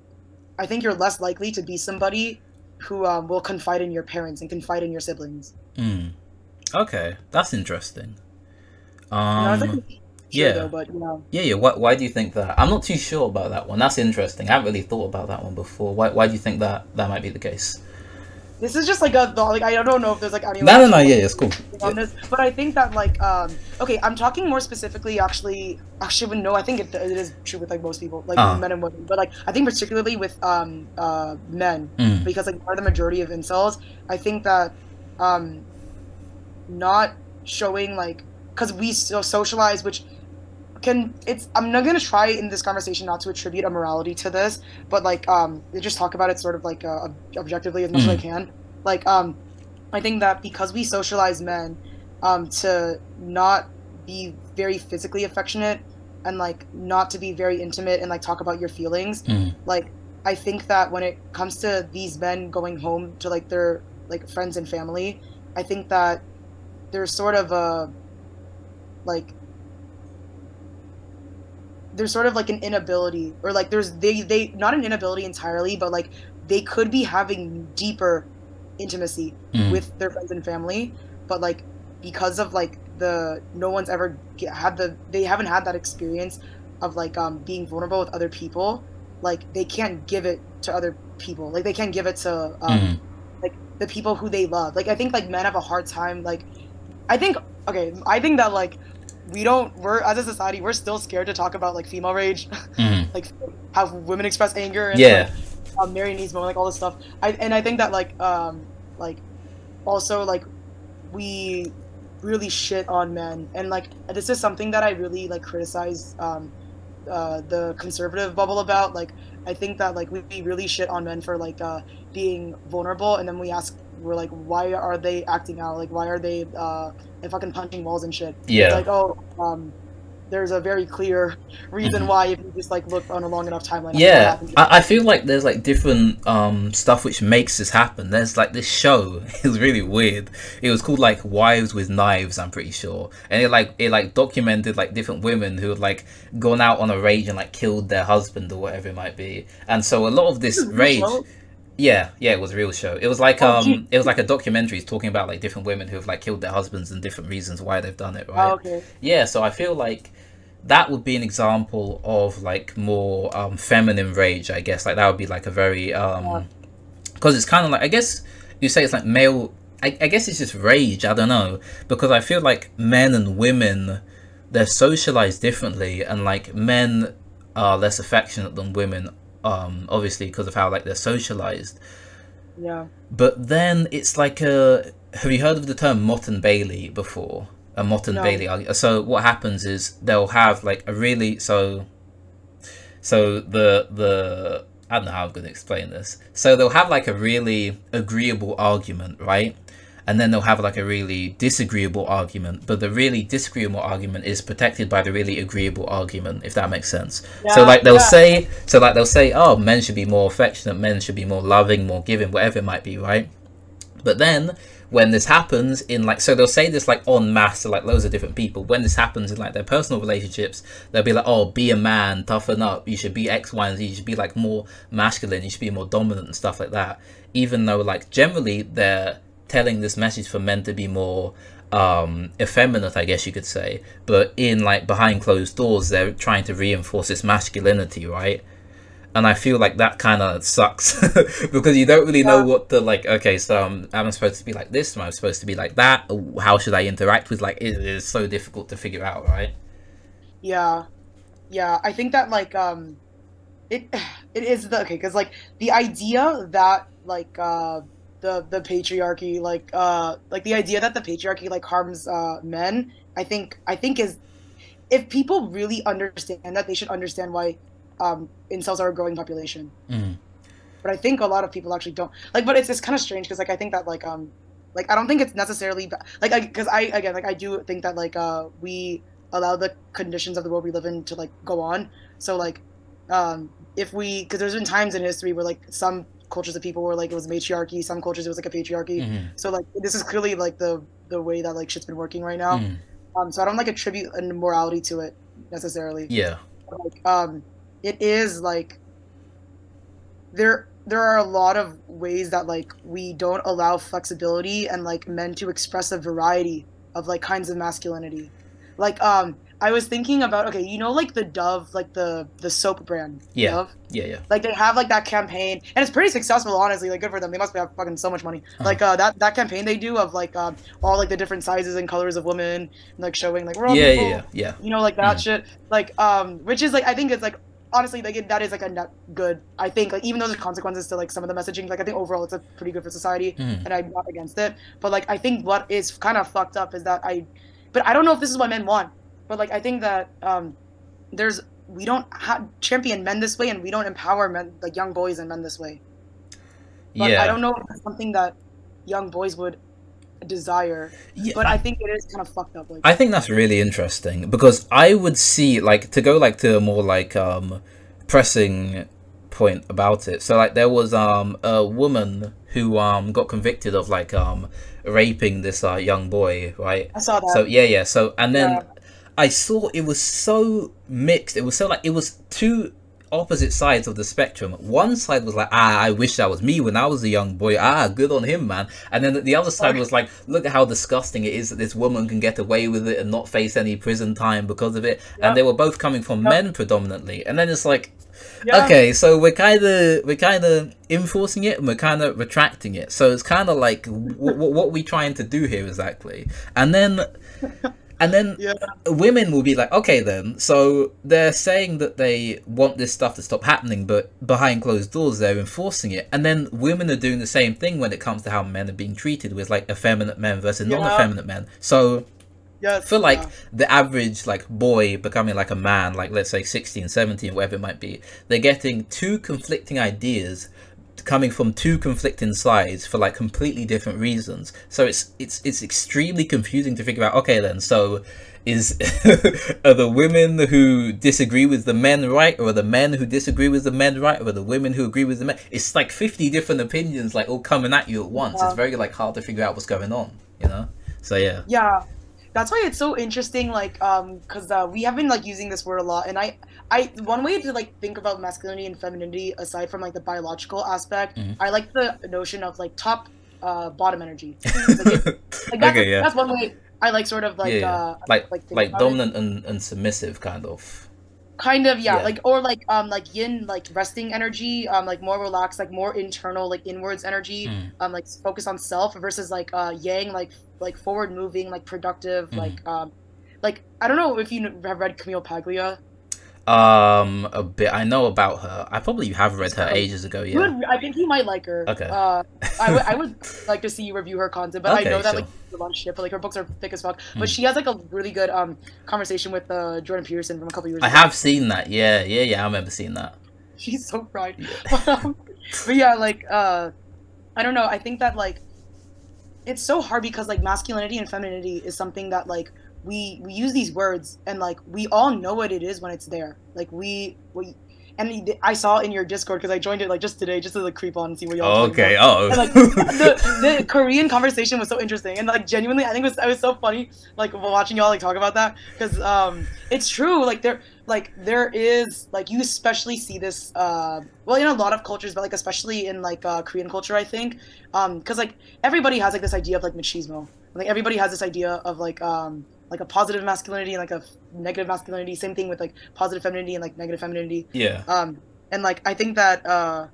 I think you're less likely to be somebody who will confide in your parents and confide in your siblings. Okay, that's interesting. Sure, though, but yeah. Why do you think that? I'm not too sure about that one. That's interesting. I haven't really thought about that one before. Why do you think that might be the case? This is just like a like I don't know if there's like any no, yeah, it's cool on this, but I think that like okay, I'm talking more specifically actually no, I think it is true with like most people, like men and women, but like I think particularly with men, because like are the majority of incels. I think that not showing like, because we still socialize, which I'm not gonna try in this conversation not to attribute a morality to this, but like just talk about it sort of like objectively as much as I can. Like I think that because we socialize men to not be very physically affectionate and like not to be very intimate and like talk about your feelings, like I think that when it comes to these men going home to like their like friends and family, I think that there's sort of a like there's sort of like an inability, or like there's they not an inability entirely, but like they could be having deeper intimacy with their friends and family, but like because of like no one's ever they haven't had that experience of like being vulnerable with other people, like they can't give it to other people, like they can't give it to like the people who they love. Like I think like men have a hard time, like I think that like we're as a society, we're still scared to talk about like female rage, like how women express anger, and like, Mary needs more, like all this stuff. I think that like also like we really shit on men, and like this is something that I really like criticize the conservative bubble about. Like I think that like we really shit on men for like being vulnerable, and then we're like, why are they acting out? Like why are they fucking punching walls and shit? Yeah. It's like there's a very clear reason why if you just like look on a long enough timeline. Yeah, I feel like there's like different stuff which makes this happen. There's like this show, it was really weird. It was called like Wives with Knives, I'm pretty sure, and it documented like different women who had like gone out on a rage and like killed their husband or whatever it might be. And so a lot of this rage. Yeah, it was a real show. It was like it was like a documentary talking about like different women who have like killed their husbands and different reasons why they've done it, right? Okay. Yeah, so I feel like that would be an example of like more feminine rage, I guess. Like that would be like a very because it's kind of like, I guess you say it's like male, I guess it's just rage, I don't know, because I feel like men and women, they're socialized differently, and like men are less affectionate than women, obviously because of how like they're socialized. Yeah. But then it's like have you heard of the term Mott and Bailey before? A Mott and Bailey argument. So what happens is they'll have like a really so the I don't know how I'm going to explain this. So they'll have like a really agreeable argument, right? And then they'll have like a really disagreeable argument, but the really disagreeable argument is protected by the really agreeable argument, if that makes sense. Yeah, so like they'll say, oh, men should be more affectionate, men should be more loving, more giving, whatever it might be, right? But then when this happens in like, so they'll say this like en masse to like loads of different people. When this happens in like their personal relationships, they'll be like, oh, be a man, toughen up, you should be X, Y, and Z, you should be like more masculine, you should be more dominant and stuff like that. Even though like generally they're telling this message for men to be more effeminate, I guess you could say, but in like behind closed doors they're trying to reinforce this masculinity, right? And I feel like that kind of sucks because you don't really know what the like. Okay, so am I supposed to be like this? Am I supposed to be like that? How should I interact with? Like, it is so difficult to figure out, right? Yeah, yeah. I think that like it it is the okay because like the idea that like the patriarchy like the idea that the patriarchy like harms men. I think is if people really understand that, they should understand why incels are a growing population. Mm. But I think a lot of people actually don't like. But it's kind of strange because like I think that like I don't think it's necessarily like because I again like I do think that like we allow the conditions of the world we live in to like go on. So like if we because there's been times in history where like some cultures of people were like it was matriarchy, some cultures it was like a patriarchy. Mm-hmm. So like this is clearly like the way that like shit's been working right now. So I don't like attribute a morality to it necessarily. Yeah. Like it is like there are a lot of ways that like we don't allow flexibility and like men to express a variety of like kinds of masculinity. Like I was thinking about okay, you know like the Dove, like the soap brand. Yeah. Dove? Yeah. Like they have like that campaign and it's pretty successful honestly, like good for them. They must have fucking so much money. Like that campaign they do of like all like the different sizes and colors of women and, like showing like we're all people. Yeah. You know like that shit. Like which is like I think it's like honestly like that is like a net good. I think like even though there's consequences to like some of the messaging, like I think overall it's a pretty good for society and I'm not against it. But like I think what is kind of fucked up is that I don't know if this is what men want. But like I think that we don't champion men this way, and we don't empower men like young boys and men this way. But I don't know if it's something that young boys would desire. Yeah, but I think it is kind of fucked up. Like, I think that's really interesting because I would see like to go like to a more like pressing point about it. So like there was a woman who got convicted of like raping this young boy, right? I saw that. So yeah. So and then I saw it was so mixed. It was so like it was two opposite sides of the spectrum. One side was like, I wish that was me when I was a young boy. Good on him, man. And then the other side was like, look at how disgusting it is that this woman can get away with it and not face any prison time because of it. And they were both coming from men predominantly. And then it's like, okay, so we're kind of enforcing it and we're kind of retracting it. So it's kind of like, what are we trying to do here exactly? And then women will be like, okay then, so they're saying that they want this stuff to stop happening, but behind closed doors they're enforcing it. And then women are doing the same thing when it comes to how men are being treated with like effeminate men versus non-effeminate men. So for like the average like boy becoming like a man, like let's say 16, 17, whatever it might be, they're getting two conflicting ideas coming from two conflicting sides for like completely different reasons. So it's extremely confusing to figure out, okay then, so is are the women who disagree with the men right, or are the men who disagree with the men right, or are the women who agree with the men? It's like 50 different opinions like all coming at you at once. It's very like hard to figure out what's going on, you know? So yeah, that's why it's so interesting, like because we have been like using this word a lot, and I one way to like think about masculinity and femininity aside from like the biological aspect, I like the notion of like top bottom energy. That's one way I like sort of like like dominant and submissive kind of like or like yin, like resting energy, like more relaxed, like more internal, like inwards energy, like focus on self, versus like yang, like forward moving, like productive, like I don't know if you have read Camille Paglia. A bit. I know about her. I probably have read her ages ago. I think you might like her. Okay. I would like to see you review her content, but I know that like a lot of shit. But like her books are thick as fuck. But she has like a really good conversation with Jordan Peterson from a couple years ago. I have seen that. Yeah. I remember seeing that. She's so fried. But yeah, like I don't know. I think that like it's so hard because like masculinity and femininity is something that like we use these words and like we all know what it is when it's there. Like we and I saw in your Discord because I joined it like just today just to like creep on and see what y'all. Okay. And, like the Korean conversation was so interesting and like genuinely I think it was so funny like watching y'all like talk about that because it's true like there is like you especially see this well in a lot of cultures but like especially in like Korean culture I think because like everybody has like this idea of like machismo, like everybody has this idea of like a positive masculinity and like a negative masculinity. Same thing with like positive femininity and like negative femininity. Yeah. And like I think that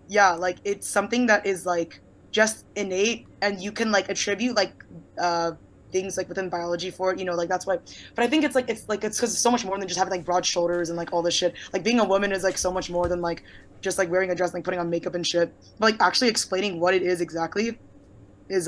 yeah, like it's something that is like just innate, and you can like attribute like uh things like within biology for it, you know, like that's why. But I think it's because it's so much more than just having like broad shoulders and like all this shit. Like being a woman is like so much more than like just like wearing a dress, like putting on makeup and shit. But like actually explaining what it is exactly is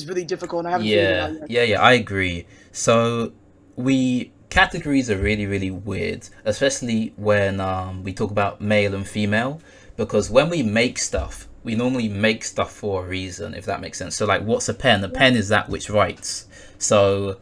really difficult, and I haven't figured it out Yeah, yet. yeah, yeah, I agree. So we categories are really, really weird, especially when we talk about male and female, because when we make stuff, we normally make stuff for a reason, if that makes sense. So like, what's a pen? A Yeah. pen is that which writes. So,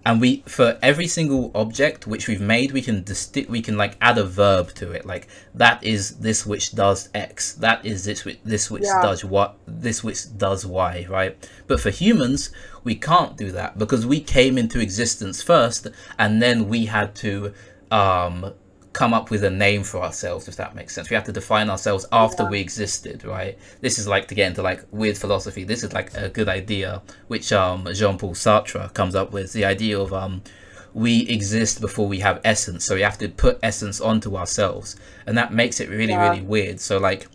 and we for every single object which we've made, we can like add a verb to it. Like that is this which does X. That is this which Yeah. does what. This which does Y. Right. But for humans, we can't do that because we came into existence first, and then we had to um come up with a name for ourselves, if that makes sense. We have to define ourselves after Yeah. we existed, right? This is like, to get into like weird philosophy, this is like a good idea which Jean-Paul Sartre comes up with, the idea of we exist before we have essence, so we have to put essence onto ourselves, and that makes it really, Yeah. really weird. So like,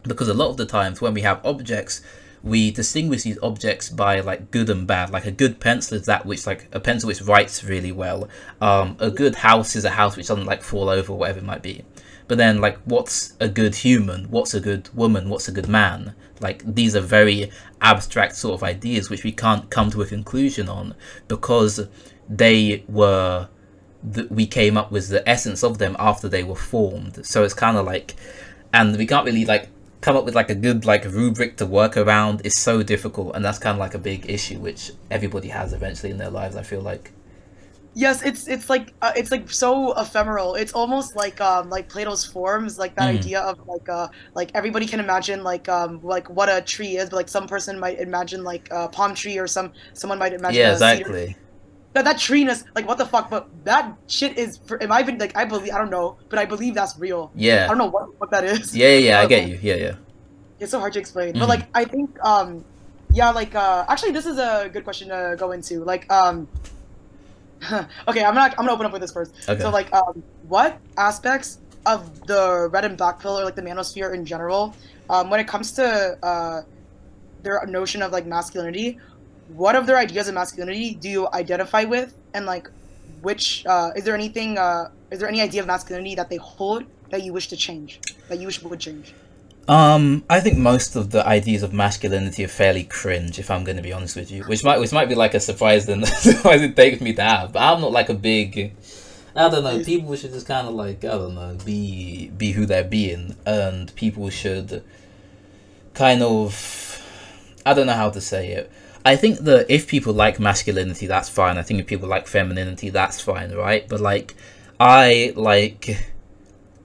because a lot of the times when we have objects, we distinguish these objects by like good and bad. Like a good pencil is that which, like a pencil which writes really well. A good house is a house which doesn't like fall over or whatever it might be. But then like, what's a good human? What's a good woman? What's a good man? Like these are very abstract sort of ideas which we can't come to a conclusion on, because they were we came up with the essence of them after they were formed. So it's kind of like, and we can't really like come up with like a good like rubric to work around. It's so difficult, and that's kind of like a big issue which everybody has eventually in their lives, I feel like. Yes, it's like so ephemeral. It's almost like Plato's forms, like that Mm. idea of like everybody can imagine like what a tree is, but like some person might imagine like a palm tree, or someone might imagine Yeah, a cedar. exactly. That treeness, like what the fuck? But that shit is, in my opinion, like I believe, I don't know, but I believe that's real. I Yeah, don't know what that is. yeah, yeah, yeah, I But get you. Yeah, yeah. it's so hard to explain. But Mm. like I think yeah, like actually this is a good question to go into. Like okay, I'm gonna open up with this first. So Okay. like what aspects of the red and black pill, or like the manosphere in general, when it comes to their notion of like masculinity, what of their ideas of masculinity do you identify with, and like which is there any idea of masculinity that they hold that you wish to change, that you wish would change? I think most of the ideas of masculinity are fairly cringe, if I'm going to be honest with you, which might be like a surprising surprising take for me to have. But I'm not like a big, I don't know. People should just kind of like, I don't know, be who they're being, and people should kind of, I don't know how to say it. I think that if people like masculinity, that's fine. I think if people like femininity, that's fine, right? But like, I like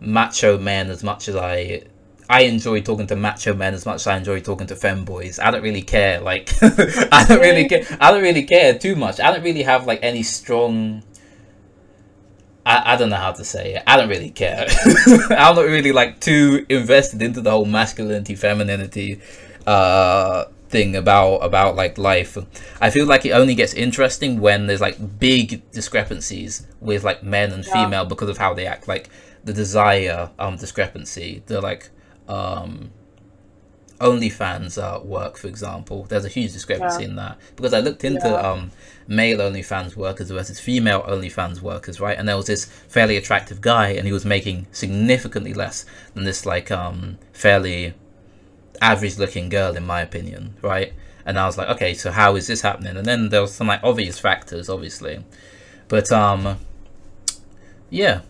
macho men as much as I enjoy talking to macho men as much as I enjoy talking to femboys. I don't really care. Like, I don't really care. I don't really care too much. I don't really have like any strong. I don't know how to say it. I don't really care. I'm not really like too invested into the whole masculinity, femininity thing about like life. I feel like it only gets interesting when there's like big discrepancies with like men and Yeah, female because of how they act. Like the desire discrepancy, the like OnlyFans work, for example. There's a huge yeah, discrepancy in that, because I looked into yeah, male OnlyFans workers versus female OnlyFans workers, right? And there was this fairly attractive guy, and he was making significantly less than this like fairly average looking girl, in my opinion, right? And I was like, okay, so how is this happening? And then there was some like obvious factors, obviously, but yeah.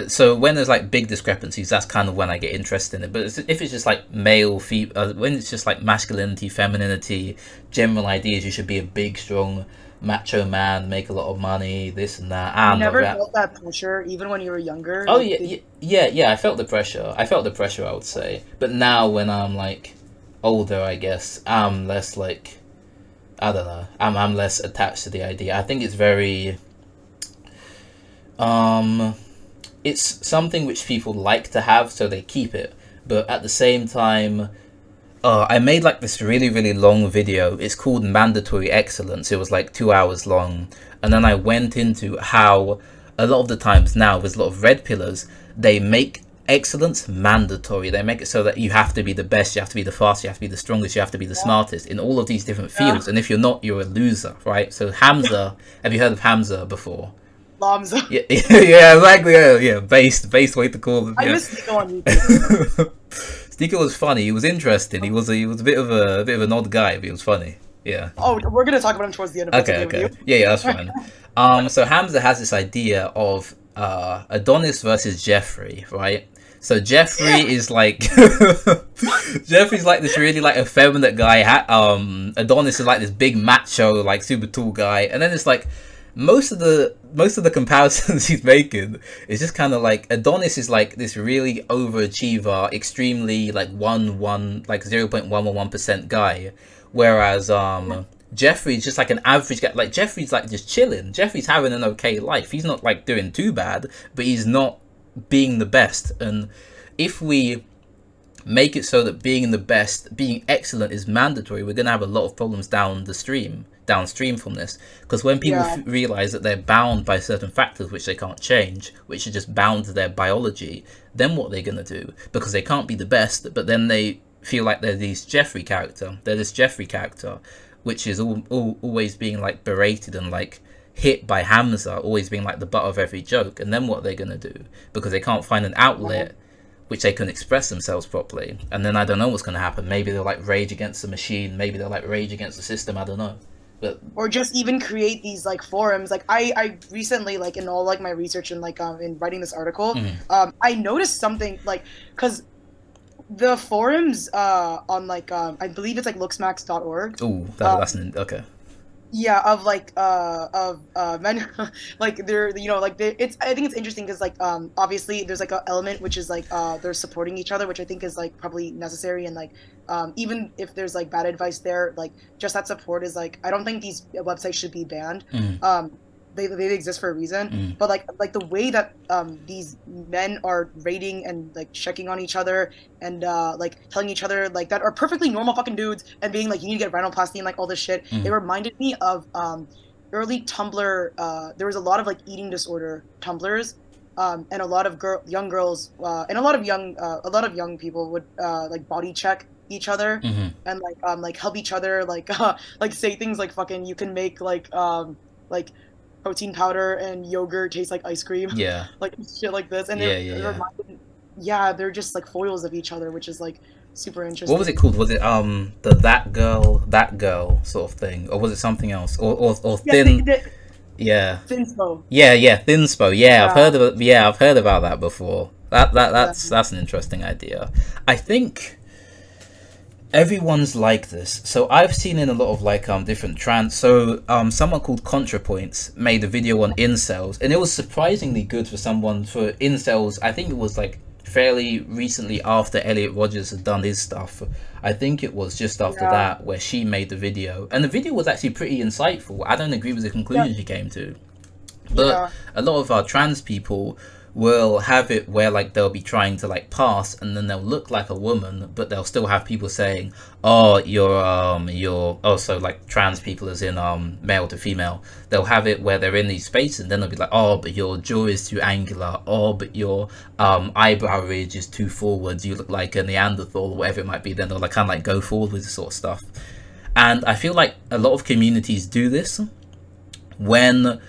So when there's like big discrepancies, that's kind of when I get interested in it. But if it's just like when it's just like masculinity, femininity, general ideas, you should be a big, strong, macho man, make a lot of money, this and that. you I'm not never that. felt that pressure even when you were younger, Oh like yeah, yeah, yeah, yeah. I felt the pressure. I felt the pressure, I would say. But now when I'm like older, I guess I'm less like, I don't know. I'm less attached to the idea. I think it's very um it's something which people like to have, so they keep it. But at the same time, I made like this really, really long video. It's called Mandatory Excellence. It was like 2 hours long. And then I went into how a lot of the times now with a lot of red pillars, they make excellence mandatory. They make it so that you have to be the best, you have to be the fastest, you have to be the strongest, you have to be the smartest in all of these different fields. And if you're not, you're a loser, right? So Hamza, have you heard of Hamza before? Lamza. Yeah, yeah, exactly. Yeah, based way to call them. I Yeah. miss Sneako on YouTube. Sneako was funny. He was interesting. He was a bit of an odd guy, but he was funny. Yeah. Oh, we're gonna talk about him towards the end of Okay. Yeah, that's fine. So Hamza has this idea of Adonis versus Jeffrey, right? So Jeffrey is like Jeffrey's like this really like effeminate guy. Adonis is like this big macho, like super tall guy, and then it's like most of the comparisons he's making is just kind of like Adonis is like this really overachiever, extremely like 0.111% guy, whereas Jeffrey's just like an average guy. Like Jeffrey's like just chilling. Jeffrey's having an okay life. He's not like doing too bad, but he's not being the best. And if we make it so that being the best, being excellent is mandatory, we're gonna have a lot of problems downstream from this, because when people realize that they're bound by certain factors which they can't change, which are just bound to their biology, then what they're gonna do, because they can't be the best, but then they feel like they're this Jeffrey character, which is always being like berated and like hit by Hamza, always being like the butt of every joke. And then what they're gonna do, because they can't find an outlet which they can express themselves properly, and then I don't know what's gonna happen. Maybe they'll like rage against the machine, maybe they'll like rage against the system, I don't know. But or just even create these like forums. Like I recently, like in all like my research and like in writing this article, I noticed something, like, because the forums on like I believe it's like looksmaxx.org. Oh, that's okay. Yeah, of like men, like they're, you know, like it's, I think it's interesting because like obviously there's like an element which is like they're supporting each other, which I think is like probably necessary, and like even if there's like bad advice there, like just that support is like, I don't think these websites should be banned. They exist for a reason, but like the way that these men are rating and like checking on each other and like telling each other like that are perfectly normal fucking dudes and being like, you need to get rhinoplasty and like all this shit, it reminded me of early Tumblr. There was a lot of like eating disorder Tumblrs, and a lot of young girls and a lot of young people would like body check each other and like help each other, like like say things like fucking, you can make like protein powder and yogurt taste like ice cream. Yeah. Like shit like this. And they're just like foils of each other, which is like super interesting. What was it called? Was it the that girl sort of thing, or was it something else? Or thin? Thinspo. Thinspo. Yeah, I've heard about that before. That's an interesting idea. I think everyone's like this. So I've seen in a lot of like different trends. So someone called ContraPoints made a video on incels, and it was surprisingly good for incels. I think it was like fairly recently after Elliot Rodgers had done his stuff. I think it was just after that where she made the video, and the video was actually pretty insightful. I don't agree with the conclusion she came to, but a lot of our trans people will have it where like they'll be trying to like pass, and then they'll look like a woman, but they'll still have people saying, oh, you're also like trans people as in male to female. They'll have it where they're in these spaces, and then they'll be like, oh, but your jaw is too angular, oh, but your eyebrow ridge is too forwards, you look like a Neanderthal, or whatever it might be. Then they'll like kind of like go forward with this sort of stuff. And I feel like a lot of communities do this when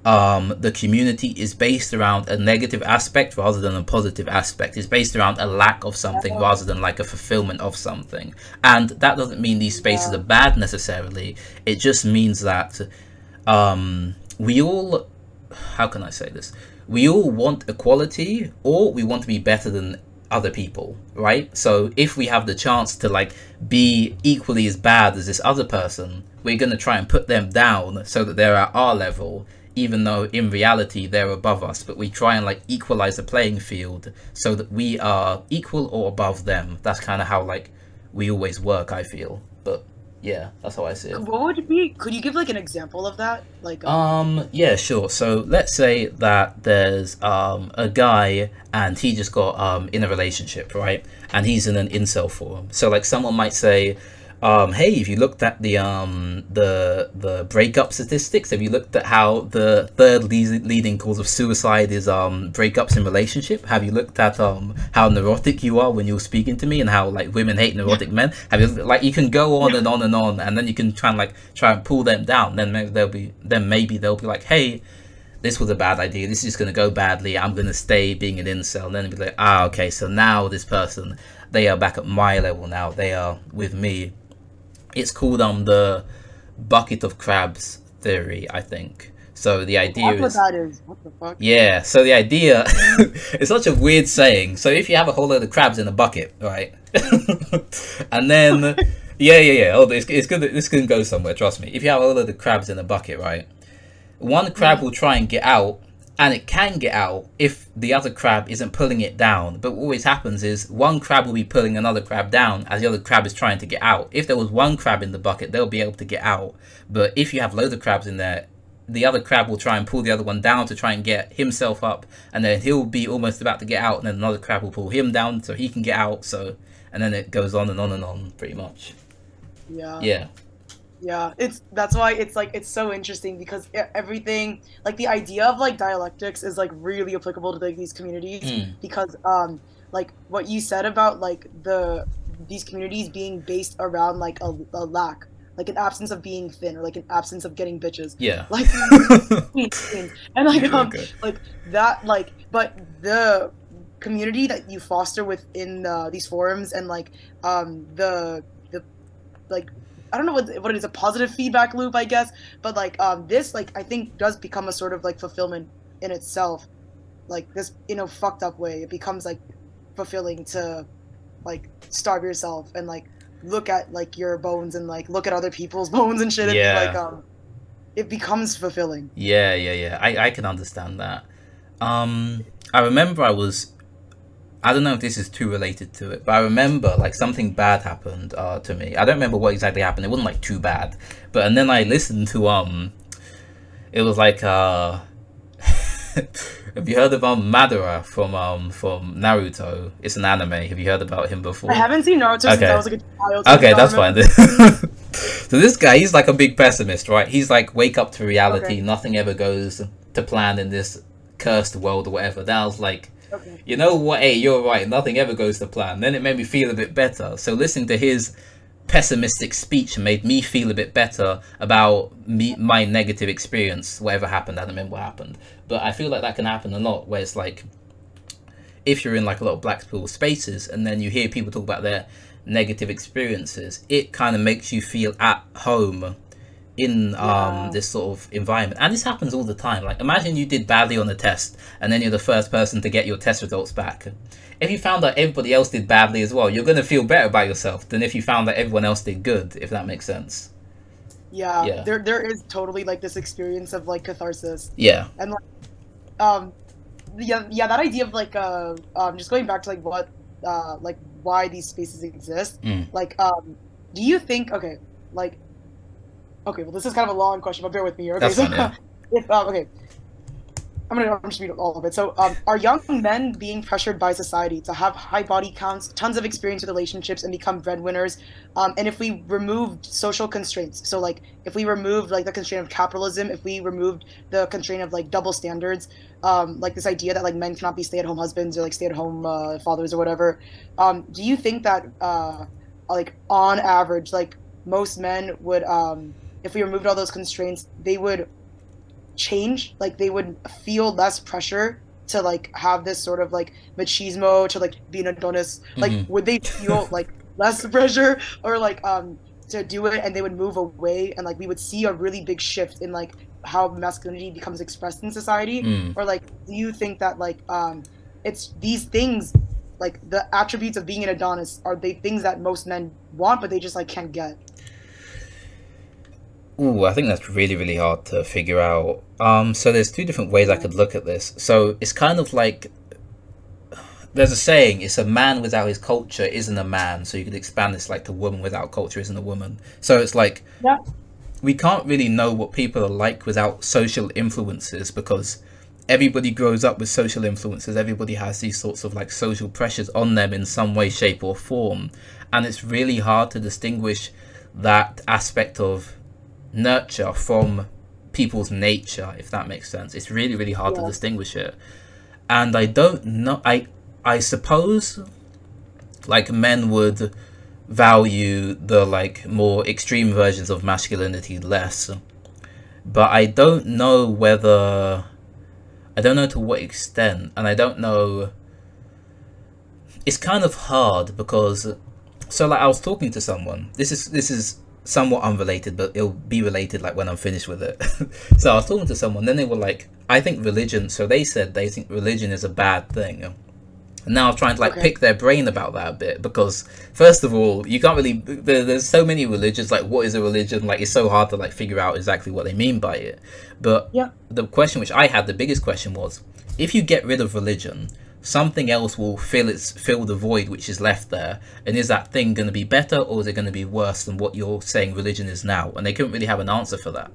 the community is based around a negative aspect rather than a positive aspect. It's based around a lack of something rather than like a fulfillment of something. And that doesn't mean these spaces are bad necessarily. It just means that we all, how can I say this? We all want equality, or we want to be better than other people, right? So if we have the chance to like be equally as bad as this other person, we're going to try and put them down so that they're at our level, even though in reality they're above us. But we try and like equalize the playing field so that we are equal or above them. That's kind of how like we always work, I feel. But yeah, that's how I see it. What would it be? Could you give like an example of that? Like yeah, sure. So let's say that there's a guy and he just got in a relationship, right? And he's in an incel forum. So like someone might say, hey, if you looked at the breakup statistics, have you looked at how the third leading cause of suicide is breakups in relationship? Have you looked at how neurotic you are when you're speaking to me, and how like women hate neurotic men? Have you, like, you can go on and on and on, and then you can try and pull them down. Then maybe they'll be like, hey, this was a bad idea, this is just going to go badly, I'm going to stay being an incel. And then be like, ah, okay, so now this person, they are back at my level now, they are with me. It's called the bucket of crabs theory, I think. So the idea is, what that is. What the fuck? Yeah, so the idea, it's such a weird saying. So if you have a whole load of crabs in a bucket, right? And then, yeah. Oh, it's good. This can go somewhere, trust me. If you have a whole load of crabs in a bucket, right? One crab will try and get out, and it can get out if the other crab isn't pulling it down. But what always happens is one crab will be pulling another crab down as the other crab is trying to get out. If there was one crab in the bucket, they'll be able to get out. But if you have loads of crabs in there, the other crab will try and pull the other one down to try and get himself up, and then he'll be almost about to get out, and then another crab will pull him down so he can get out. So, and then it goes on and on and on, pretty much. Yeah, that's why it's like, it's so interesting, because everything, like the idea of like dialectics is like really applicable to like these communities, because like what you said about like these communities being based around like a lack, like an absence of being thin, or like an absence of getting bitches. Yeah. Like and like like that, like, but the community that you foster within these forums, and like the like, I don't know what it is, a positive feedback loop, I guess, but like this, like, I think does become a sort of like fulfillment in itself, like this, in a fucked up way. It becomes like fulfilling to like starve yourself and like look at like your bones and like look at other people's bones and shit, and like it becomes fulfilling. Yeah. I can understand that. I remember I don't know if this is too related to it, but I remember like something bad happened to me. I don't remember what exactly happened. It wasn't like too bad, but and then I listened to it was like have you heard of Madara from Naruto? It's an anime. Have you heard about him before? I haven't seen Naruto since I was like a child. Okay, that's fine. So this guy, he's like a big pessimist, right? He's like, wake up to reality. Nothing ever goes to plan in this cursed world or whatever. Then I was like, you know what? Hey, you're right. Nothing ever goes to plan. Then it made me feel a bit better. So listening to his pessimistic speech made me feel a bit better about my negative experience. Whatever happened, I don't remember what happened. But I feel like that can happen a lot, where it's like, if you're in like a lot of blackpill spaces, and then you hear people talk about their negative experiences, it kind of makes you feel at home in this sort of environment. And this happens all the time. Like, imagine you did badly on a test, and then you're the first person to get your test results back. If you found that everybody else did badly as well, you're going to feel better about yourself than if you found that everyone else did good, if that makes sense. Yeah. There is totally like this experience of like catharsis. Yeah. And like that idea of like just going back to like what like why these spaces exist. Like do you think, okay, well, this is kind of a long question, but bear with me here. Okay, that's fine, yeah. Okay, I'm just read all of it. So, are young men being pressured by society to have high body counts, tons of experience with relationships, and become breadwinners? And if we removed social constraints, so like if we removed like the constraint of capitalism, if we removed the constraint of like double standards, like this idea that like men cannot be stay-at-home husbands or like stay-at-home fathers or whatever, do you think that like on average, like most men would if we removed all those constraints, they would change, like they would feel less pressure to like have this sort of like machismo to like be an Adonis? Like would they feel like less pressure, or like to do it, and they would move away, and like we would see a really big shift in like how masculinity becomes expressed in society? Or like do you think that like it's these things, like the attributes of being an Adonis, are they things that most men want but they just like can't get? Ooh, I think that's really, really hard to figure out. So there's two different ways I could look at this. So it's kind of like, there's a saying, it's a man without his culture isn't a man. So you could expand this like, a woman without culture isn't a woman. So it's like, we can't really know what people are like without social influences, because everybody grows up with social influences. Everybody has these sorts of like social pressures on them in some way, shape or form. And it's really hard to distinguish that aspect of nurture from people's nature, if that makes sense. It's really, really hard to distinguish it. And I don't know, I suppose like men would value the like more extreme versions of masculinity less, but I don't know to what extent, and I don't know, it's kind of hard because, so like I was talking to someone, this is somewhat unrelated, but it'll be related like when I'm finished with it. So I was talking to someone, then they were like, I think religion, so they said they think religion is a bad thing. And now I'm trying to like pick their brain about that a bit, because first of all, you can't really, there's so many religions, like what is a religion, like it's so hard to like figure out exactly what they mean by it. But the question which I had, the biggest question was, if you get rid of religion, something else will fill the void which is left there, and is that thing going to be better, or is it going to be worse than what you're saying religion is now? And they couldn't really have an answer for that.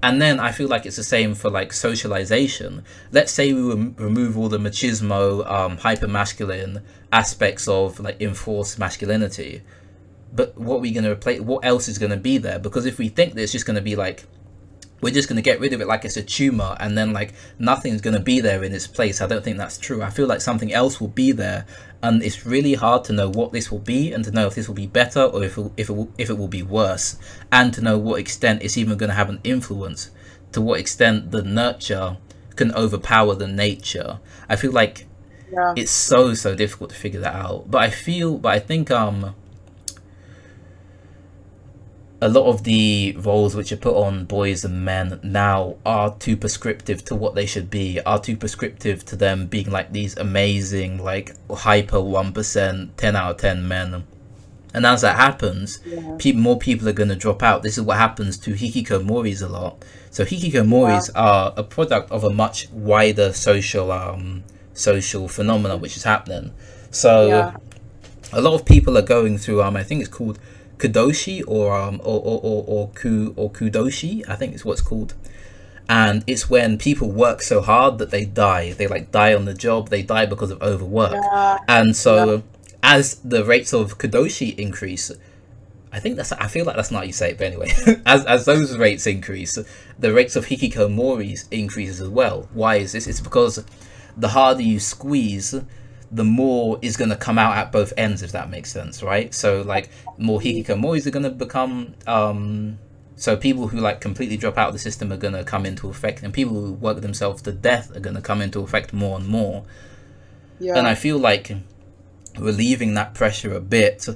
And then I feel like it's the same for like socialization. Let's say we remove all the machismo, hyper masculine aspects of like enforced masculinity, but what are we going to replace? What else is going to be there? Because if we think that it's just going to be like, we're just going to get rid of it like it's a tumor, and then like nothing's going to be there in its place, I don't think that's true. I feel like something else will be there, and it's really hard to know what this will be, and to know if this will be better or if it will be worse, and to know what extent it's even going to have an influence, to what extent the nurture can overpower the nature. I feel like it's so difficult to figure that out. But I think a lot of the roles which are put on boys and men now are too prescriptive to what they should be, are too prescriptive to them being like these amazing, like hyper 1%, 10 out of 10 men. And as that happens, more people are going to drop out. This is what happens to Hikikomoris a lot. So Hikikomoris are a product of a much wider social phenomenon which is happening. So a lot of people are going through, I think it's called Kidology or Kudoshi, I think it's what it's called. And it's when people work so hard that they die. They like die on the job. They die because of overwork. And so as the rates of Kidology increase, I feel like that's not how you say it, but anyway, as those rates increase, the rates of Hikikomoris increases as well. Why is this? It's because the harder you squeeze, the more is going to come out at both ends, if that makes sense, right? So like more Hikikomoris are going to become, so people who like completely drop out of the system are going to come into effect, and people who work themselves to death are going to come into effect more and more. And I feel like relieving that pressure a bit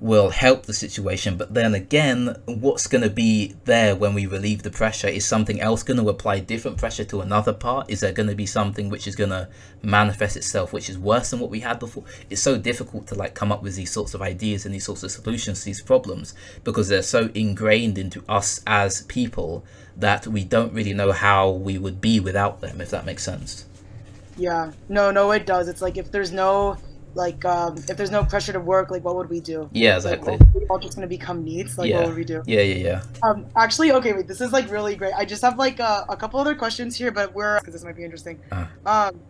will help the situation, but then again, what's going to be there when we relieve the pressure? Is something else going to apply different pressure to another part? Is there going to be something which is going to manifest itself which is worse than what we had before? It's so difficult to like come up with these sorts of ideas and these sorts of solutions to these problems, because they're so ingrained into us as people that we don't really know how we would be without them, if that makes sense. No, it does. It's like if there's no if there's no pressure to work, like what would we do? Exactly. Like, we're all just gonna become neats. Like what would we do? Actually, okay, wait, this is like really great. I just have like a couple other questions here, but because this might be interesting.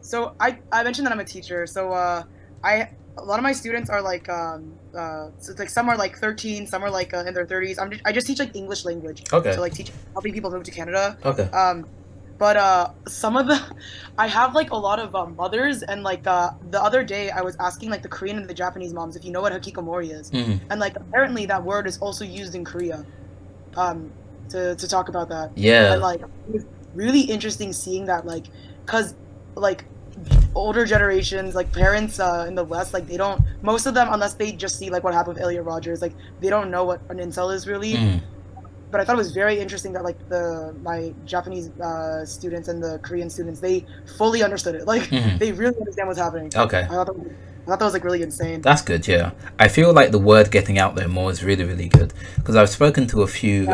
So I mentioned that I'm a teacher, so a lot of my students are like so it's like some are like 13, some are like in their 30s. I just teach like English language. So like helping people move to Canada. But some of I have like a lot of mothers, and like the other day I was asking like the Korean and the Japanese moms if you know what Hikikomori is, and like apparently that word is also used in Korea, to talk about that. And like it was really interesting seeing that, like, cause like older generations, like parents in the West, like they don't, most of them, unless they just see like what happened with Elliot Rodgers, like they don't know what an incel is really. But I thought it was very interesting that like my Japanese students and the Korean students, they fully understood it. Like they really understand what's happening. I thought that was like really insane. That's good. I feel like the word getting out there more is really, really good, because I've spoken to a few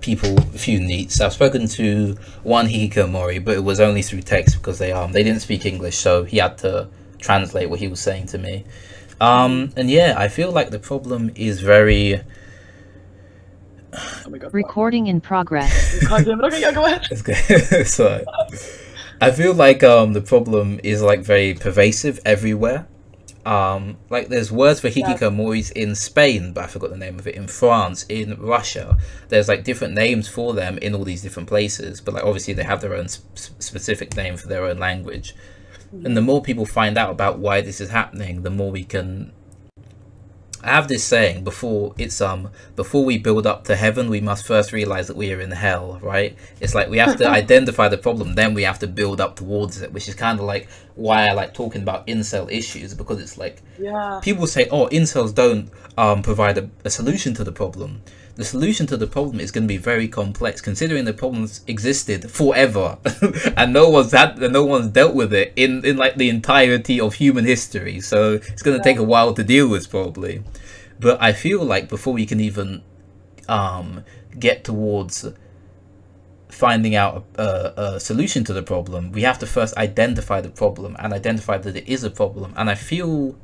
people, a few NEETs. I've spoken to one Hikikomori, but it was only through text because they didn't speak English, so he had to translate what he was saying to me. And I feel like the problem is very. Oh my God. Recording in progress. God damn it. Okay, go ahead. It's good. So, I feel like the problem is like very pervasive everywhere, like there's words for Hikikomoris in Spain, but I forgot the name of it, in France, in Russia. There's like different names for them in all these different places, but like obviously they have their own specific name for their own language. And the more people find out about why this is happening, the more we can. I have this saying, before we build up to heaven, we must first realize that we are in hell, right? It's like we have to identify the problem, then we have to build up towards it, which is kind of like why I like talking about incel issues, because it's like people say, oh, incels don't provide a solution to the problem. The solution to the problem is going to be very complex, considering the problems existed forever and no one's dealt with it in like the entirety of human history. So it's going to take a while to deal with, probably. But I feel like before we can even get towards finding out a solution to the problem, we have to first identify the problem and identify that it is a problem. And I feel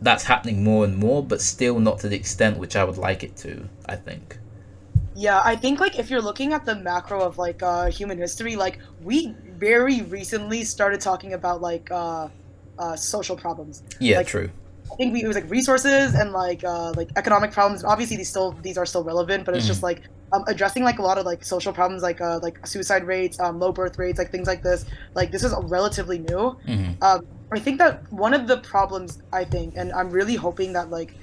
that's happening more and more, but still not to the extent which I would like it to, I think. Yeah, I think like if you're looking at the macro of like human history, like we very recently started talking about like social problems. Yeah, like, true. I think it was like resources and like economic problems. Obviously these are still relevant, but it's just like addressing like a lot of like social problems, like suicide rates, low birth rates, like things like this. Like this is relatively new. I think that one of the problems, I think, and I'm really hoping that like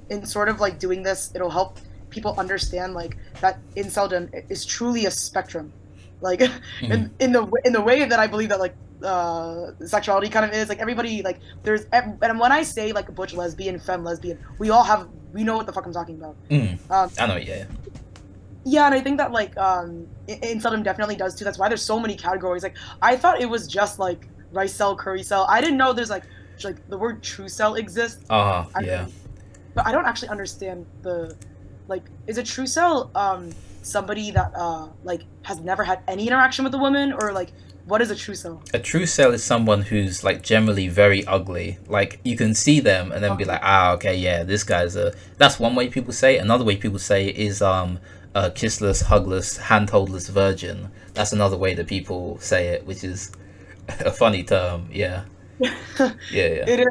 in sort of like doing this, it'll help people understand like that inceldom is truly a spectrum, like in the way that I believe that like sexuality kind of is, like everybody, like there's, and when I say like butch lesbian, femme lesbian, we know what the fuck I'm talking about. I know, yeah, and I think that like inceldom definitely does too. That's why there's so many categories. Like I thought it was just like rice cell, curry cell. I didn't know there's like the word true cell exists. Yeah. But I don't actually understand like, is a true cell somebody that like has never had any interaction with a woman, or like what is a true cell? A true cell is someone who's like generally very ugly. Like you can see them and then be like, okay, yeah, this guy's that's one way people say it. Another way people say it is a kissless, hugless, handholdless virgin. That's another way that people say it, which is a funny term. Yeah. It is.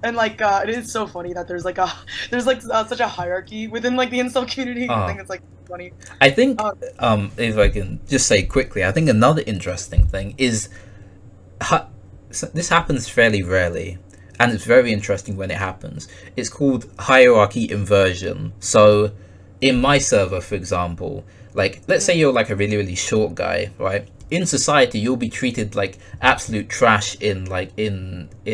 And like it is so funny that there's such a hierarchy within like the incel community. I think it's like funny. I think if I can just say quickly, I think another interesting thing is this happens fairly rarely, and it's very interesting when it happens. It's called hierarchy inversion. So in my server, for example, like let's say you're like a really, really short guy, right? In society, you'll be treated like absolute trash in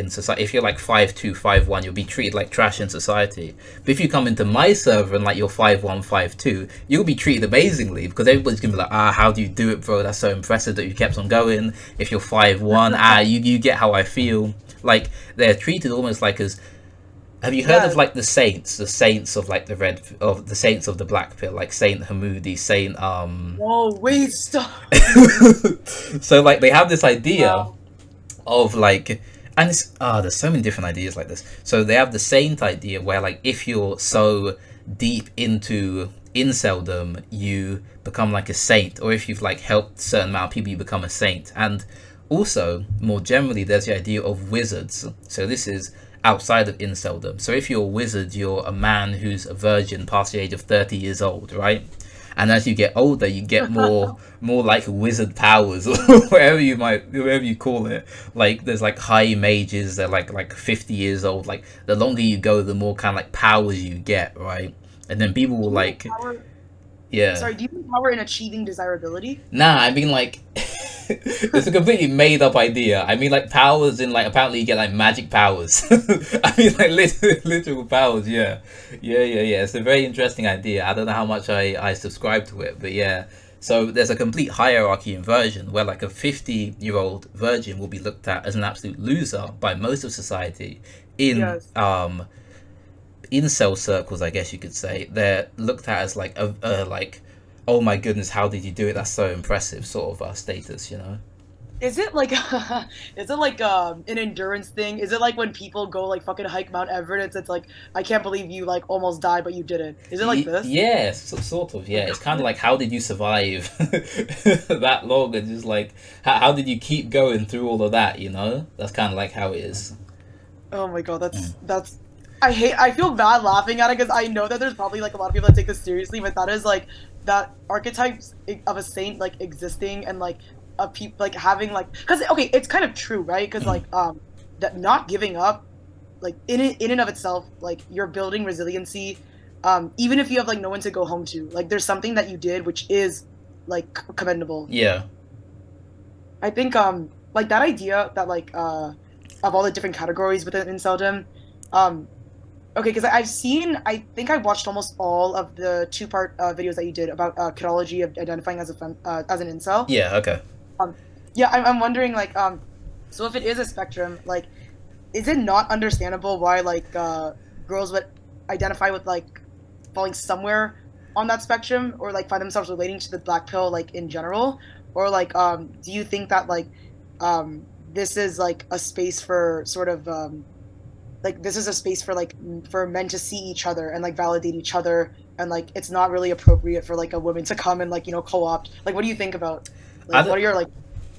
society. If you're like 5'2", 5'1", you'll be treated like trash in society. But if you come into my server and like you're 5'1", 5'2", you'll be treated amazingly, because everybody's gonna be like, how do you do it, bro? That's so impressive that you kept on going. If you're 5'1", you get how I feel. Like they're treated almost like as. Have you heard of like the saints of like the saints of the black pill, like Saint Hamoudi, Saint Whoa, wait, stop. So like they have this idea of like, and it's there's so many different ideas like this. So they have the saint idea where like if you're so deep into inceldom, you become like a saint, or if you've like helped a certain amount of people, you become a saint. And also more generally, there's the idea of wizards. So this is outside of inceldom. So if you're a wizard, you're a man who's a virgin past the age of 30 years old, right? And as you get older, you get more like wizard powers, or whatever you call it. Like there's like high mages, they're like 50 years old. Like the longer you go, the more kind of like powers you get, right? And then people will like Sorry, do you mean power in achieving desirability? Nah, I mean like it's a completely made up idea. I mean like powers in like, apparently you get like magic powers. I mean like literal powers. Yeah. It's a very interesting idea. I don't know how much I subscribe to it, but yeah. So there's a complete hierarchy inversion where like a 50-year-old virgin will be looked at as an absolute loser by most of society. In incel circles, I guess you could say, they're looked at as like a like, oh my goodness, how did you do it? That's so impressive, sort of status, you know? Is it like an endurance thing? Is it like when people go like fucking hike Mount Everest? It's like, I can't believe you like almost died, but you didn't. Is it like this? Yeah, sort of. Yeah, it's kind of like, how did you survive that long, and just like how did you keep going through all of that? You know, that's kind of like how it is. Oh my God, Mm. that's. I feel bad laughing at it because I know that there's probably like a lot of people that take this seriously, but that is like that archetypes of a saint like existing and like a people like having like because okay, it's kind of true, right? Because like that not giving up, like in and of itself, like you're building resiliency, even if you have like no one to go home to, like there's something that you did which is like commendable. Yeah. I think like that idea that like of all the different categories within inceldom, um okay, because I think I watched almost all of the two-part videos that you did about Kidology of identifying as as an incel. Yeah. Okay. Um, yeah, I'm wondering like so if it is a spectrum, like, is it not understandable why like girls would identify with like falling somewhere on that spectrum or like find themselves relating to the black pill like in general, or like do you think that like this is like a space for sort of like this is a space for like for men to see each other and like validate each other, and like it's not really appropriate for like a woman to come and like co-opt, like what do you think about like what are your like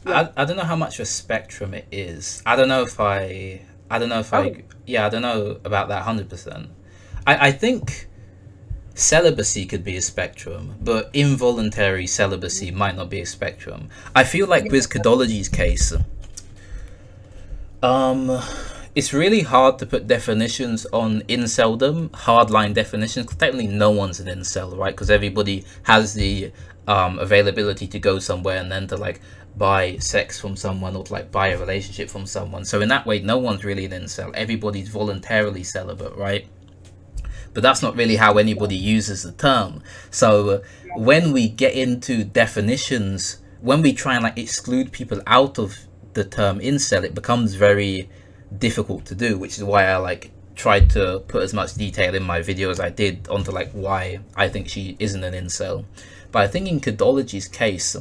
I don't know how much of a spectrum it is. I don't know if oh yeah, I don't know about that 100%. I think celibacy could be a spectrum, but involuntary celibacy might not be a spectrum. I feel like with Kidology's case, it's really hard to put definitions on inceldom, hardline definitions. Technically, no one's an incel, right? Because everybody has the availability to go somewhere and then to like buy sex from someone or to like buy a relationship from someone. So in that way, no one's really an incel. Everybody's voluntarily celibate, right? But that's not really how anybody uses the term. So when we get into definitions, when we try and like exclude people out of the term incel, it becomes very difficult to do, which is why I like tried to put as much detail in my video as I did onto like why I think she isn't an incel. But I think in Kidology's case,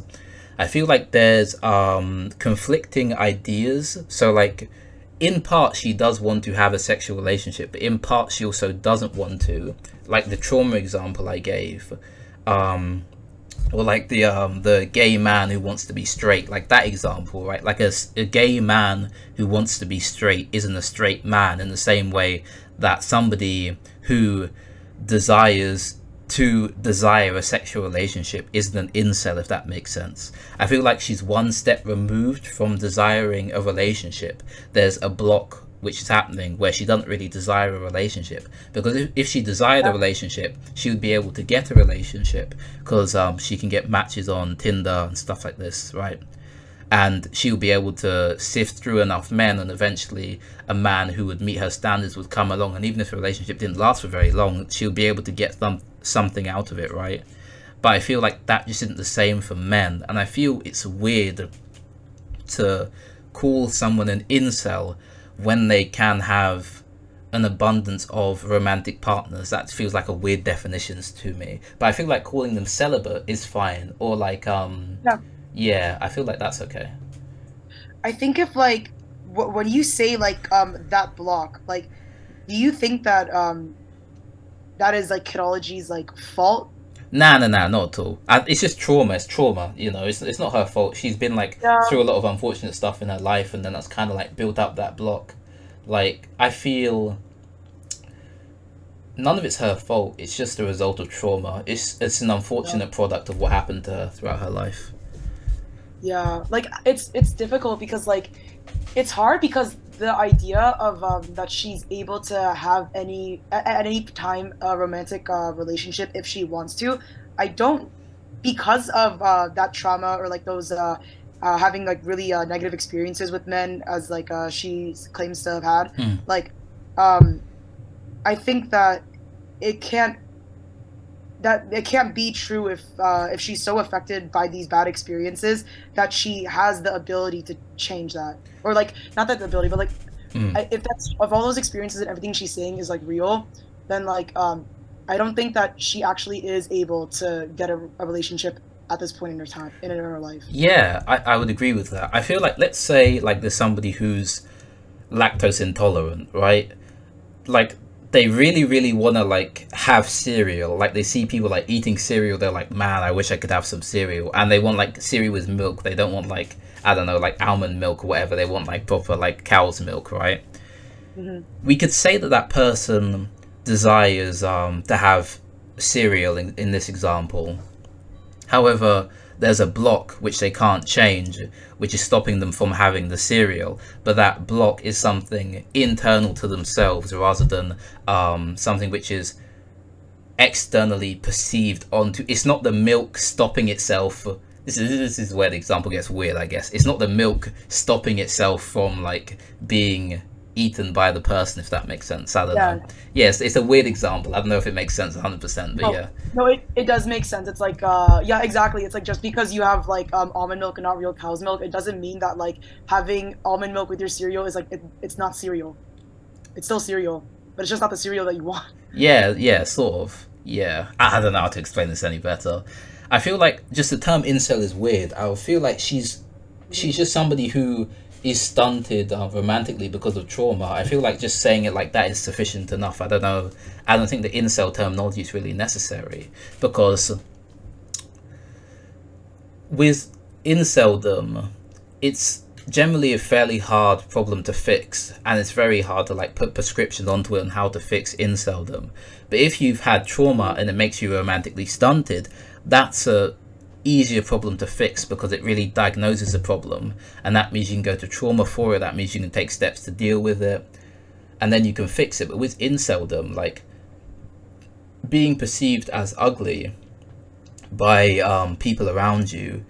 I feel like there's conflicting ideas. So like in part she does want to have a sexual relationship, but in part she also doesn't want to, like the trauma example I gave, or like the gay man who wants to be straight, like that example, right? Like a gay man who wants to be straight isn't a straight man in the same way that somebody who desires a sexual relationship isn't an incel, if that makes sense. I feel like she's one step removed from desiring a relationship. There's a block which is happening where she doesn't really desire a relationship, because if she desired a relationship, she would be able to get a relationship, because she can get matches on Tinder and stuff like this, right? And she would be able to sift through enough men, and eventually a man who would meet her standards would come along, and even if the relationship didn't last for very long, she would be able to get something out of it, right? But I feel like that just isn't the same for men, and I feel it's weird to call someone an incel when they can have an abundance of romantic partners. That feels like a weird definition to me. But I feel like calling them celibate is fine, or like yeah, I feel like that's okay. I think if like when you say like that block, like do you think that that is like Kidology's like fault? Nah, not at all. It's just trauma. It's trauma, you know. It's not her fault. She's been like through a lot of unfortunate stuff in her life, and then that's kind of like built up that block. Like I feel none of it's her fault. It's just a result of trauma. It's an unfortunate product of what happened to her throughout her life. Yeah, like it's difficult because like it's hard because the idea of that she's able to have at any time a romantic relationship if she wants to, I don't, because of that trauma or like those having like really negative experiences with men as like she claims to have had, like I think that it can't be true if she's so affected by these bad experiences that she has the ability to change that, or like not that the ability, but like if all those experiences and everything she's saying is like real, then like I don't think that she actually is able to get a relationship at this point in her life. Yeah, I would agree with that. I feel like, let's say like there's somebody who's lactose intolerant, right? Like they really want to like have cereal, like they see people like eating cereal, they're like, man, I wish I could have some cereal, and they want like cereal with milk. They don't want like, I don't know, like almond milk or whatever. They want like proper like cow's milk, right? we could say that that person desires to have cereal in this example. However, there's a block which they can't change, which is stopping them from having the cereal, but that block is something internal to themselves rather than something which is externally perceived onto. It's not the milk stopping itself. This is where the example gets weird, I guess. It's not the milk stopping itself from like being eaten by the person, if that makes sense. I don't know. Yes, it's a weird example. I don't know if it makes sense 100%, but yeah. No, it does make sense. It's like yeah, exactly. It's like just because you have like almond milk and not real cow's milk, it doesn't mean that like having almond milk with your cereal is like it's not cereal. It's still cereal, but it's just not the cereal that you want. Yeah, sort of. Yeah, I don't know how to explain this any better. I feel like just the term incel is weird. I feel like she's just somebody who is stunted romantically because of trauma. I feel like just saying it like that is sufficient enough. I don't know. I don't think the incel terminology is really necessary, because with inceldom, it's generally a fairly hard problem to fix, and it's very hard to like put prescriptions onto it on how to fix inceldom. But if you've had trauma and it makes you romantically stunted, that's a easier problem to fix, because it really diagnoses the problem, and that means you can go to trauma for it. That means you can take steps to deal with it, and then you can fix it. But with inceldom, like being perceived as ugly by people around you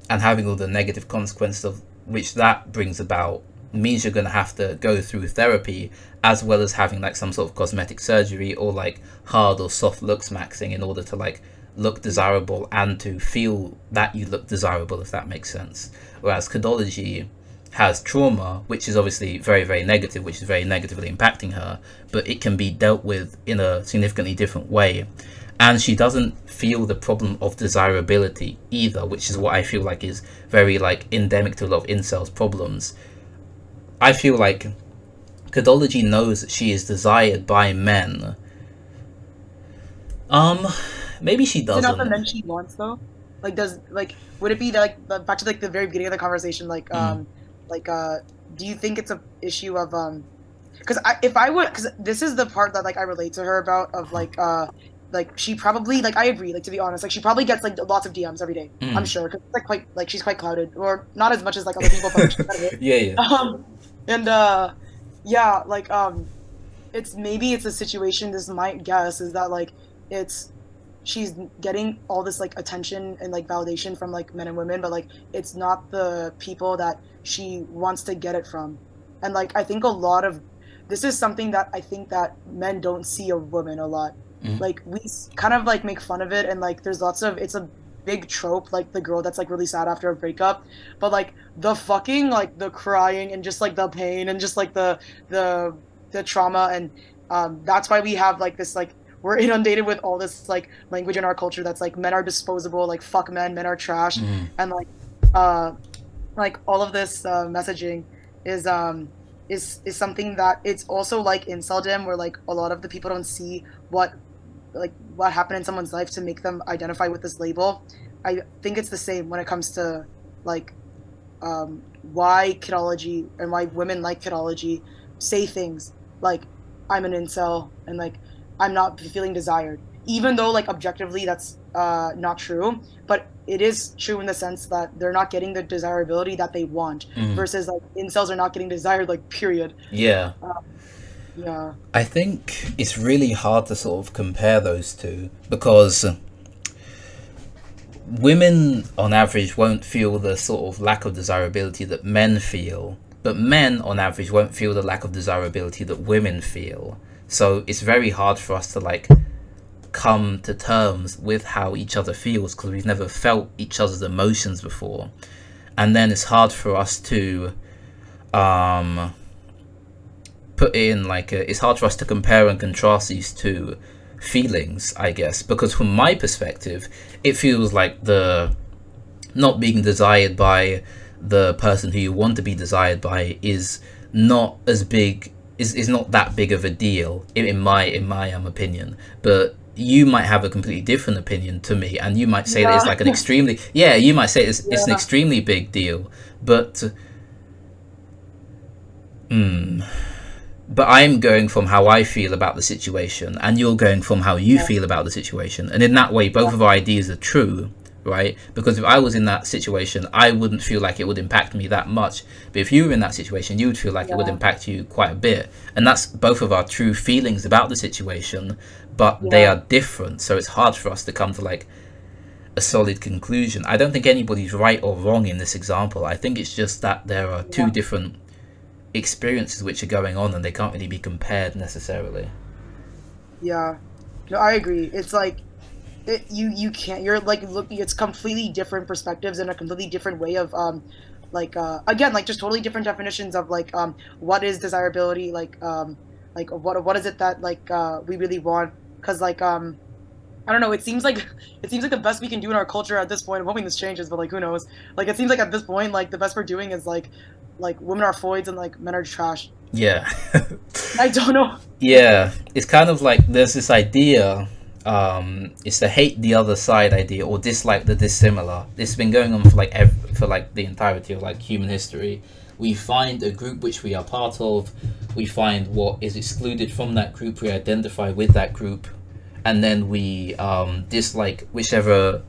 and having all the negative consequences of which that brings about, means you're going to have to go through therapy, as well as having like some sort of cosmetic surgery or like hard or soft Lookmaxxing in order to like look desirable and to feel that you look desirable, if that makes sense. Whereas Kidology has trauma, which is obviously very, very negative, which is very negatively impacting her, but it can be dealt with in a significantly different way. And she doesn't feel the problem of desirability either, which is what I feel like is very like endemic to a lot of incels' problems. I feel like Kidology knows that she is desired by men. Maybe she doesn't. Is it not the men she wants though? Like, would it be like back to like the very beginning of the conversation? Like, do you think it's a issue of because because this is the part that like I relate to her about, of like she probably, like I agree, like to be honest, like she probably gets like lots of DMs every day. I'm sure, because like she's quite clouded, or not as much as like other people, but she's kind of yeah. Yeah, like it's a situation. This might guess is that like she's getting all this like attention and like validation from like men and women, but like it's not the people that she wants to get it from. And like I think a lot of this is something that I think that men don't see of women a lot. Like we kind of like make fun of it, and like there's lots of, it's a big trope, like the girl that's like really sad after a breakup, but like the fucking like the crying and just like the pain and just like the trauma, and that's why we have like this, like we're inundated with all this like language in our culture that's like men are disposable, like fuck men are trash, and like all of this messaging is something that it's also like inceldom, where like a lot of the people don't see what happened in someone's life to make them identify with this label. I think it's the same when it comes to like why Kidology and why women like Kidology say things like I'm an incel and like I'm not feeling desired, even though like objectively that's not true, but it is true in the sense that they're not getting the desirability that they want, versus like incels are not getting desired, like period. Yeah. Yeah. I think it's really hard to sort of compare those two, because women on average won't feel the sort of lack of desirability that men feel, but men on average won't feel the lack of desirability that women feel. So it's very hard for us to like come to terms with how each other feels, because we've never felt each other's emotions before. And then it's hard for us to put in like it's hard for us to compare and contrast these two feelings, I guess, because from my perspective it feels like the not being desired by the person who you want to be desired by is not as big, is not that big of a deal in my opinion. But you might have a completely different opinion to me, and you might say that it's like an extremely you might say it's an extremely big deal. But but I'm going from how I feel about the situation, and you're going from how you feel about the situation, and in that way both of our ideas are true, right? Because if I was in that situation, I wouldn't feel like it would impact me that much, but if you were in that situation, you would feel like it would impact you quite a bit, and that's both of our true feelings about the situation, but they are different, so it's hard for us to come to like a solid conclusion. I don't think anybody's right or wrong in this example. I think it's just that there are two different experiences which are going on, and they can't really be compared necessarily. Yeah, no, I agree. It's like you can't, you're like looking, it's completely different perspectives and a completely different way of again, like just totally different definitions of like what is desirability, like what is it that like we really want, because like I don't know, it seems like the best we can do in our culture at this point. I'm hoping this changes, but like who knows, like it seems like at this point like the best we're doing is like women are foids and like men are trash. Yeah. I don't know. Yeah, it's kind of like there's this idea, it's the hate the other side idea, or dislike the dissimilar. This has been going on for like the entirety of like human history. We find a group which we are part of, we find what is excluded from that group, we identify with that group, and then we dislike whatever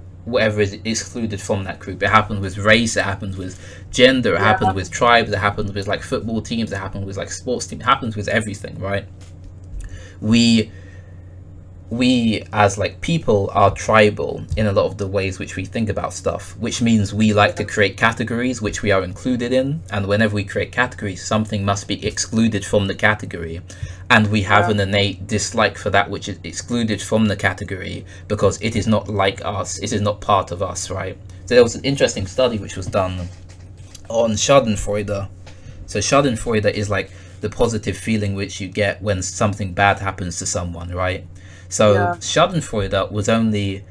is excluded from that group. It happens with race, it happens with gender, it happens with tribes, it happens with like football teams, it happens with like sports teams, it happens with everything, right? We as like people are tribal in a lot of the ways which we think about stuff, which means we like to create categories which we are included in, and whenever we create categories, something must be excluded from the category, and we have an innate dislike for that which is excluded from the category because it is not like us, it is not part of us, right? So there was an interesting study which was done on schadenfreude. So schadenfreude is like the positive feeling which you get when something bad happens to someone, right? So schadenfreude was only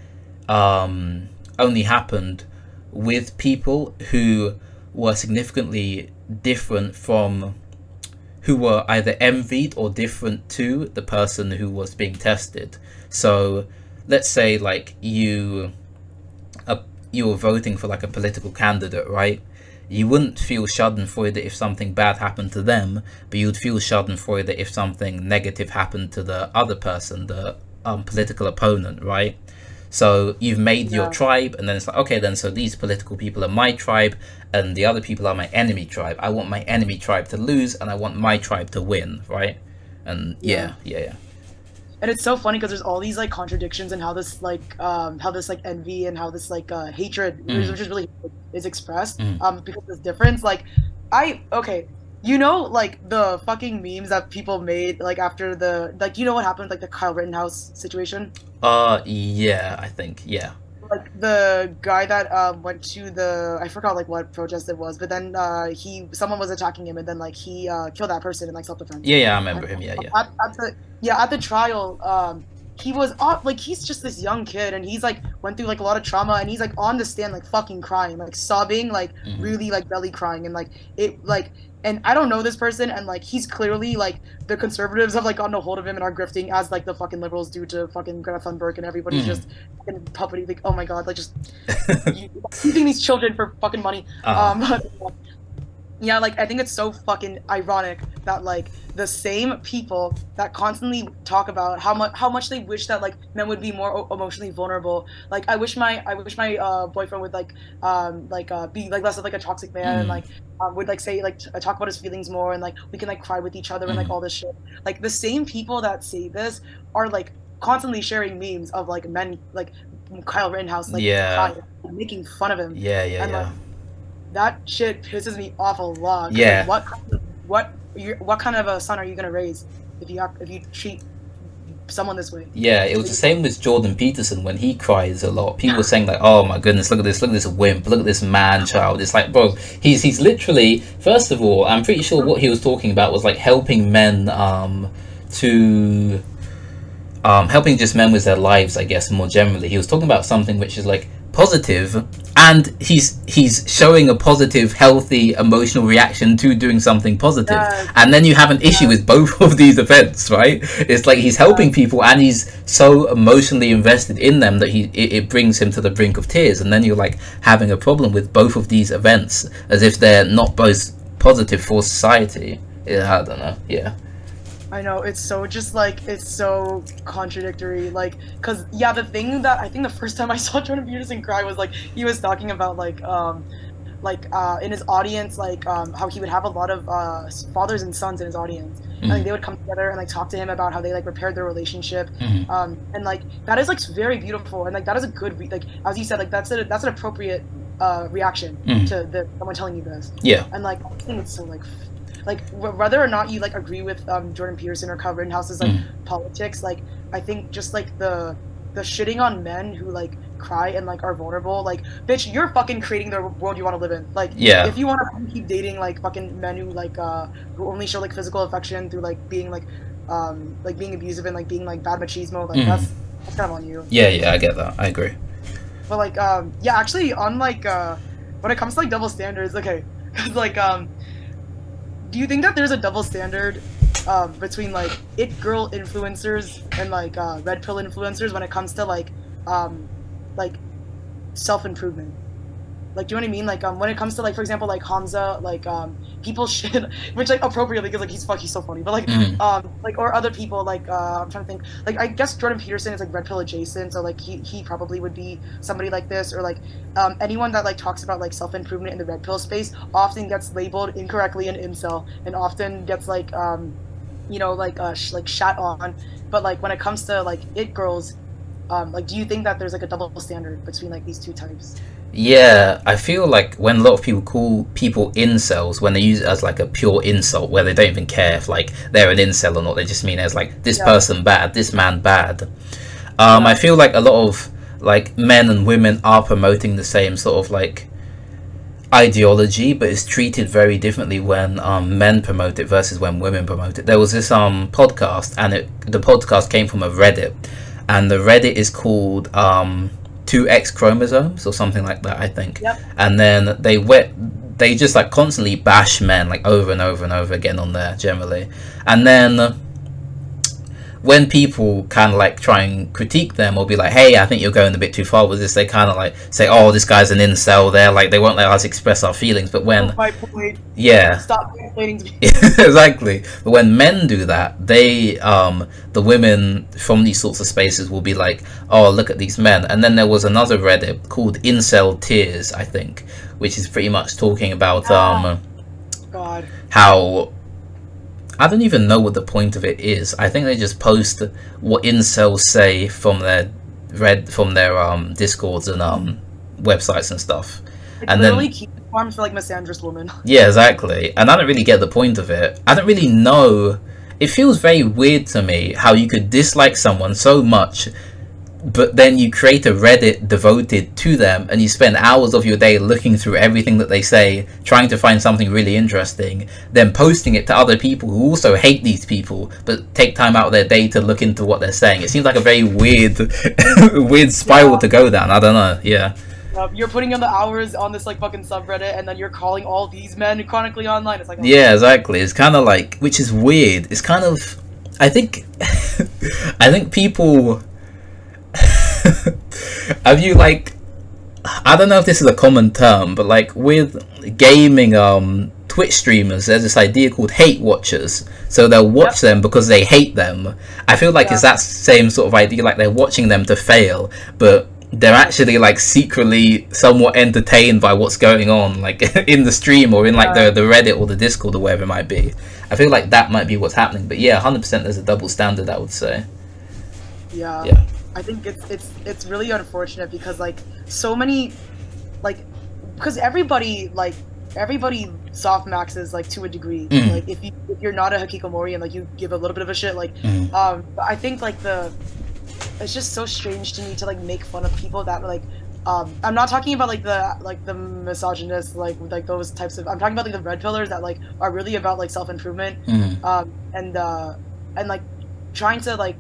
happened with people who were significantly different from, who were either envied or different to the person who was being tested. So let's say like you were voting for like a political candidate, right? You wouldn't feel schadenfreude if something bad happened to them, but you'd feel schadenfreude if something negative happened to the other person, the political opponent, right? So you've made your tribe, and then it's like, okay, then so these political people are my tribe and the other people are my enemy tribe. I want my enemy tribe to lose and I want my tribe to win, right? And yeah. And it's so funny because there's all these like contradictions in how this envy and how this like hatred, which is really is expressed, because this difference, like you know, like the fucking memes that people made like after the, like, you know what happened, like the Kyle Rittenhouse situation? Yeah, I think, yeah. Like the guy that went to the, I forgot like what protest it was, but then someone was attacking him, and then like he killed that person in like self-defense. Yeah, I remember him. Yeah. At the trial, he was like, he's just this young kid, and he's like went through like a lot of trauma, and he's like on the stand like fucking crying, like sobbing, like really like belly crying, and like it like. And I don't know this person, and like he's clearly like, the conservatives have like gotten a hold of him and are grifting as like the fucking liberals do to fucking Greta Thunberg, and everybody's just fucking puppeting, like, oh my god, like just using these children for fucking money. Yeah, like I think it's so fucking ironic that like the same people that constantly talk about how much they wish that like men would be more emotionally vulnerable. Like I wish my boyfriend would be like less of like a toxic man, and like would like say like talk about his feelings more, and like we can like cry with each other and like all this shit. Like the same people that say this are like constantly sharing memes of like men like Kyle Rittenhouse like crying, making fun of him. Like, that shit pisses me off a lot. Yeah. Like, what kind of a son are you gonna raise if you treat someone this way? Yeah, it was the same with Jordan Peterson when he cries a lot. People were saying like, oh my goodness, look at this wimp, look at this man child. It's like, bro, he's literally, first of all, I'm pretty sure what he was talking about was like helping men helping just men with their lives, I guess, more generally. He was talking about something which is like positive, and he's showing a positive, healthy emotional reaction to doing something positive, and then you have an issue with both of these events, right? It's like he's helping people and he's so emotionally invested in them that it brings him to the brink of tears, and then you're like having a problem with both of these events as if they're not both positive for society. I don't know. I know, it's so just like, it's so contradictory, like, cause yeah, the thing that I think the first time I saw Jordan Peterson cry was like, he was talking about like in his audience, like how he would have a lot of fathers and sons in his audience, and like they would come together and like talk to him about how they like repaired their relationship, and like that is like very beautiful, and like that is a good like as you said, like that's an appropriate reaction to someone telling you this. Yeah. And like I think it's so like whether or not you like agree with Jordan Peterson or Rittenhouse's like politics, like I think just like the shitting on men who like cry and like are vulnerable, like bitch, you're fucking creating the world you want to live in. Like if you want to keep dating like fucking men who like who only show like physical affection through like being abusive and like being like bad machismo, like that's kind of on you. Yeah, I get that, I agree. But like yeah, actually on like when it comes to like double standards, okay, because like do you think that there's a double standard between like it girl influencers and like red pill influencers when it comes to like self-improvement? Like, do you know what I mean? Like when it comes to like, for example, like Hamza, like people shit, which like appropriately because like he's so funny, but like or other people like I'm trying to think, like I guess Jordan Peterson is like red pill adjacent, so like he probably would be somebody like this, or like anyone that like talks about like self-improvement in the red pill space often gets labeled incorrectly an incel and often gets like you know, like shat on. But like when it comes to like it girls, like do you think that there's like a double standard between like these two types? Yeah, I feel like when a lot of people call people incels, when they use it as like a pure insult where they don't even care if like they're an incel or not, they just mean it as like this person bad, this man bad. I feel like a lot of like men and women are promoting the same sort of like ideology, but it's treated very differently when men promote it versus when women promote it. There was this podcast, and the podcast came from a Reddit, and the Reddit is called 2X chromosomes or something like that, I think. And then they just like constantly bash men like over and over and over again on there generally, and then when people kind of like try and critique them or be like, hey, I think you're going a bit too far with this, they kind of like say, oh, this guy's an incel, they're like, they won't let us express our feelings. But when stop complaining to me. Exactly. But when men do that, they the women from these sorts of spaces will be like, oh, look at these men. And then there was another Reddit called Incel Tears, I think, which is pretty much talking about how I don't even know what the point of it is. I think they just post what incels say from their discords and websites and stuff. It's and literally then keep farms for like misandrous women. Yeah, exactly. And I don't really get the point of it. I don't really know. It feels very weird to me how you could dislike someone so much, but then you create a Reddit devoted to them and you spend hours of your day looking through everything that they say, trying to find something really interesting, then posting it to other people who also hate these people but take time out of their day to look into what they're saying. It seems like a very weird weird spiral to go down. I don't know. You're putting in the hours on this like fucking subreddit and then you're calling all these men chronically online. It's like, oh, yeah, exactly. It's kind of like, which is weird. It's kind of, I think people have you like, I don't know if this is a common term, but like with gaming Twitch streamers, there's this idea called hate watchers. So they'll watch them because they hate them. I feel like it's that same sort of idea, like they're watching them to fail, but they're actually like secretly somewhat entertained by what's going on like in the stream or in like the Reddit or the Discord or wherever it might be. I feel like that might be what's happening, but yeah, 100% there's a double standard, I would say. Yeah. I think it's really unfortunate because like so many like, because everybody soft maxes like to a degree. Like if you're not a Hikikomori and like you give a little bit of a shit, like but I think like it's just so strange to me to like make fun of people that like I'm not talking about like the misogynists like those types of, I'm talking about like the red pillars that like are really about like self-improvement and like trying to like,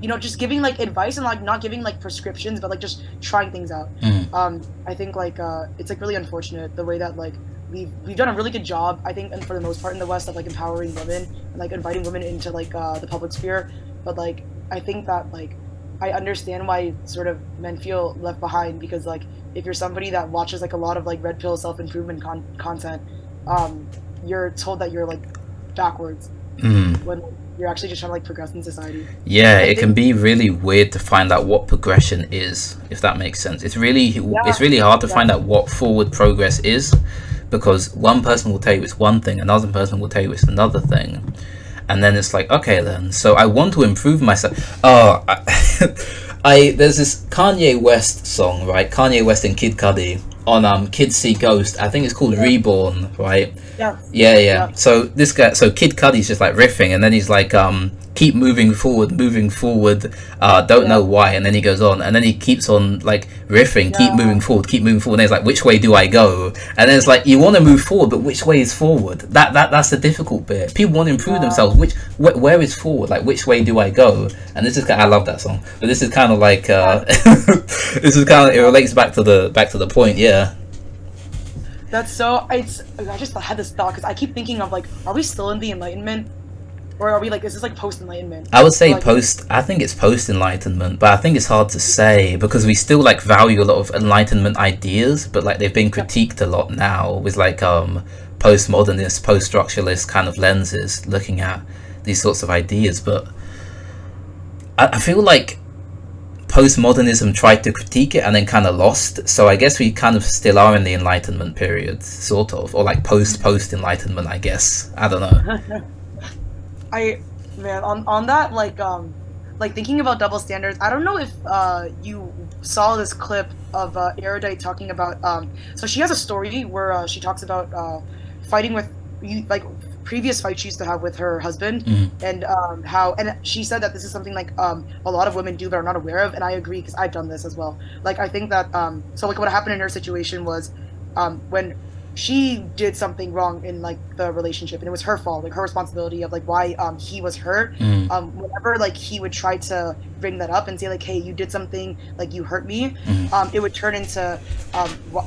you know, just giving like advice and like not giving like prescriptions but like just trying things out. I think like it's like really unfortunate the way that like we've done a really good job, I think, and for the most part in the West, of like empowering women and like inviting women into like the public sphere, but like I think that like I understand why sort of men feel left behind, because like if you're somebody that watches like a lot of like red pill self-improvement content, you're told that you're like backwards when you're actually just trying to like progress in society. Yeah, it can be really weird to find out what progression is, if that makes sense. It's really hard to find out what forward progress is, because one person will tell you it's one thing, another person will tell you it's another thing, and then it's like, okay, then so I want to improve myself. Oh, there's this Kanye West song, right? Kanye West and Kid Cudi on Kids See Ghost. I think it's called Reborn, right? Yeah. So this guy, so Kid Cudi's just like riffing, and then he's like, keep moving forward, don't know why, and then he goes on, and then he keeps on like riffing, keep moving forward, and he's like, which way do I go? And then it's like, you want to move forward, but which way is forward? That's the difficult bit. People want to improve themselves. Where is forward? Like, which way do I go? And this is I love that song, but this is kind of like it relates back to the point. Yeah. That's so. I just had this thought because I keep thinking of like, are we still in the Enlightenment, or are we like, is this like post Enlightenment? I would say post. I think it's post Enlightenment, but I think it's hard to say because we still like value a lot of Enlightenment ideas, but like they've been critiqued a lot now with like postmodernist, post-structuralist kind of lenses looking at these sorts of ideas. But I feel like postmodernism tried to critique it and then kind of lost, so I guess we kind of still are in the Enlightenment period, sort of, or like post Enlightenment, I guess. I don't know. On that, like thinking about double standards, I don't know if you saw this clip of Erudite talking about so she has a story where she talks about fighting with like previous fights she used to have with her husband, and and she said that this is something like a lot of women do but are not aware of, and I agree because I've done this as well. Like I think that so like what happened in her situation was when she did something wrong in like the relationship, and it was her fault, like her responsibility of like why he was hurt. Whenever like he would try to bring that up and say like, hey, you did something, like you hurt me, it would turn into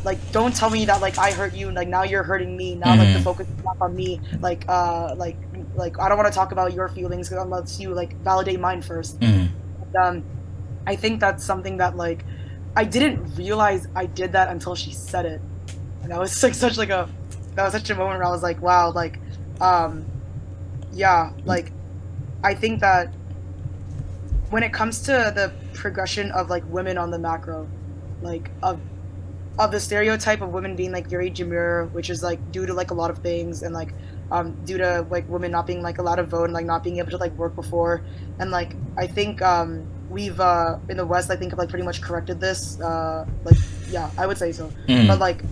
like, don't tell me that like I hurt you, like now you're hurting me, now like the focus is not on me, like I don't want to talk about your feelings unless you like validate mine first. And, I think that's something that like I didn't realize I did that until she said it. And that was like such a moment where I was like, wow, like yeah, like I think that when it comes to the progression of like women on the macro, like of the stereotype of women being like very demure, which is like due to like a lot of things, and like due to like women not being like allowed to vote and like not being able to like work before, and like I think we've in the West, I think, have like pretty much corrected this, like yeah, I would say so. But like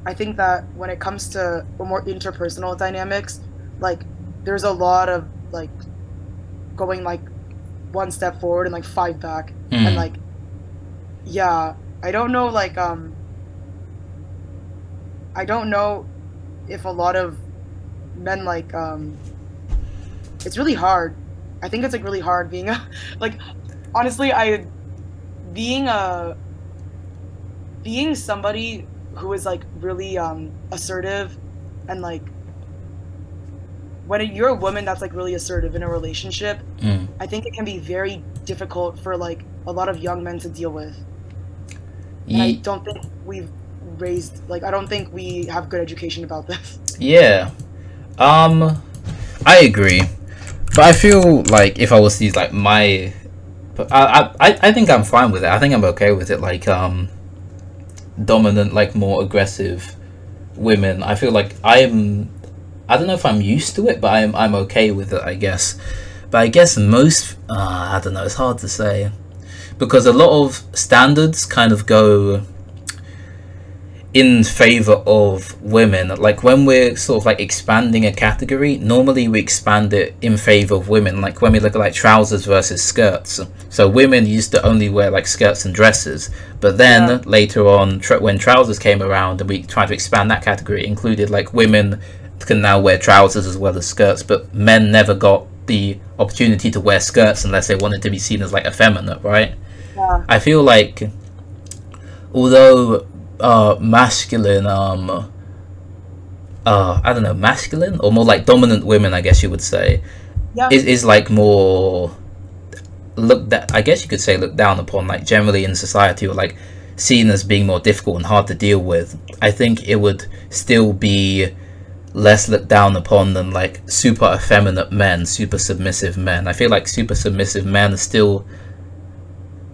I think that when it comes to more interpersonal dynamics, like there's a lot of like going like one step forward and like 5 back, and like yeah, I don't know, like I don't know if a lot of men like it's really hard. I think it's like really hard being a like honestly being somebody who is like really assertive, and like when you're a woman that's like really assertive in a relationship, I think it can be very difficult for like a lot of young men to deal with. And I don't think we've raised, like I don't think we have good education about this. Yeah, I agree, but I feel like if I was to use like my, but I think I'm fine with it. I think I'm okay with it. Like dominant, like more aggressive women. I feel like I don't know if I'm used to it, but I'm okay with it, I guess. But I guess most I don't know, it's hard to say, because a lot of standards kind of go in favor of women. Like when we're sort of like expanding a category, normally we expand it in favor of women. Like when we look at like trousers versus skirts, so women used to only wear like skirts and dresses, but then later on when trousers came around and we tried to expand that category, it included like women can now wear trousers as well as skirts, but men never got the opportunity to wear skirts unless they wanted to be seen as like effeminate, right? I feel like although masculine I don't know, masculine or more like dominant women, I guess you would say, is like more looked at, I guess you could say looked down upon, like generally in society, or like seen as being more difficult and hard to deal with. I think it would still be less looked down upon than like super effeminate men, super submissive men. I feel like super submissive men are still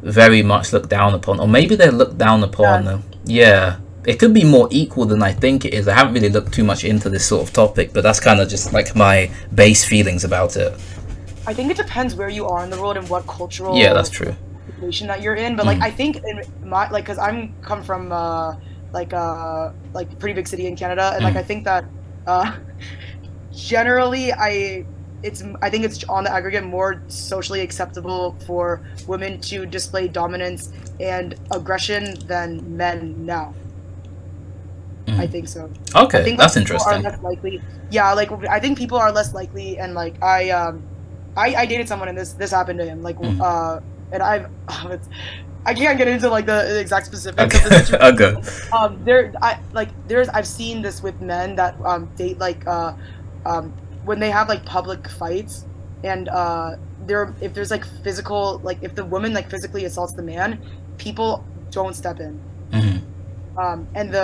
very much looked down upon, or maybe they're looked down upon. Yeah, it could be more equal than I think it is. I haven't really looked too much into this sort of topic, but that's kind of just like my base feelings about it. I think it depends where you are in the world and what cultural that's true situation that you're in. But like I think in my because I'm come from like pretty big city in Canada, and like I think that generally I think it's on the aggregate more socially acceptable for women to display dominance and aggression than men now. I think so. Okay, I think, that's like, people interesting. are less likely. Yeah, like I think people are less likely, and like I dated someone and this happened to him. Like and I can't get into like the exact specifics of the situation. Okay. I've seen this with men that date like when they have like public fights, and if there's like physical, like if the woman like physically assaults the man, people don't step in. And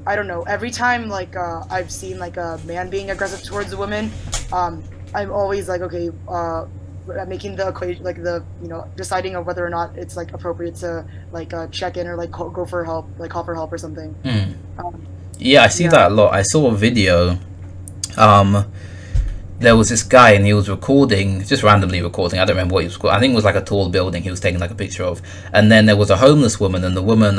I don't know, every time like I've seen like a man being aggressive towards a woman, I'm always like, okay, making the equation, like the, you know, deciding of whether or not it's like appropriate to like check in or like go for help, like call for help or something. Yeah, I see that a lot. I saw a video. There was this guy and he was recording, just randomly recording. I don't remember what he was recording. I think it was like a tall building he was taking like a picture of. And then there was a homeless woman, and the woman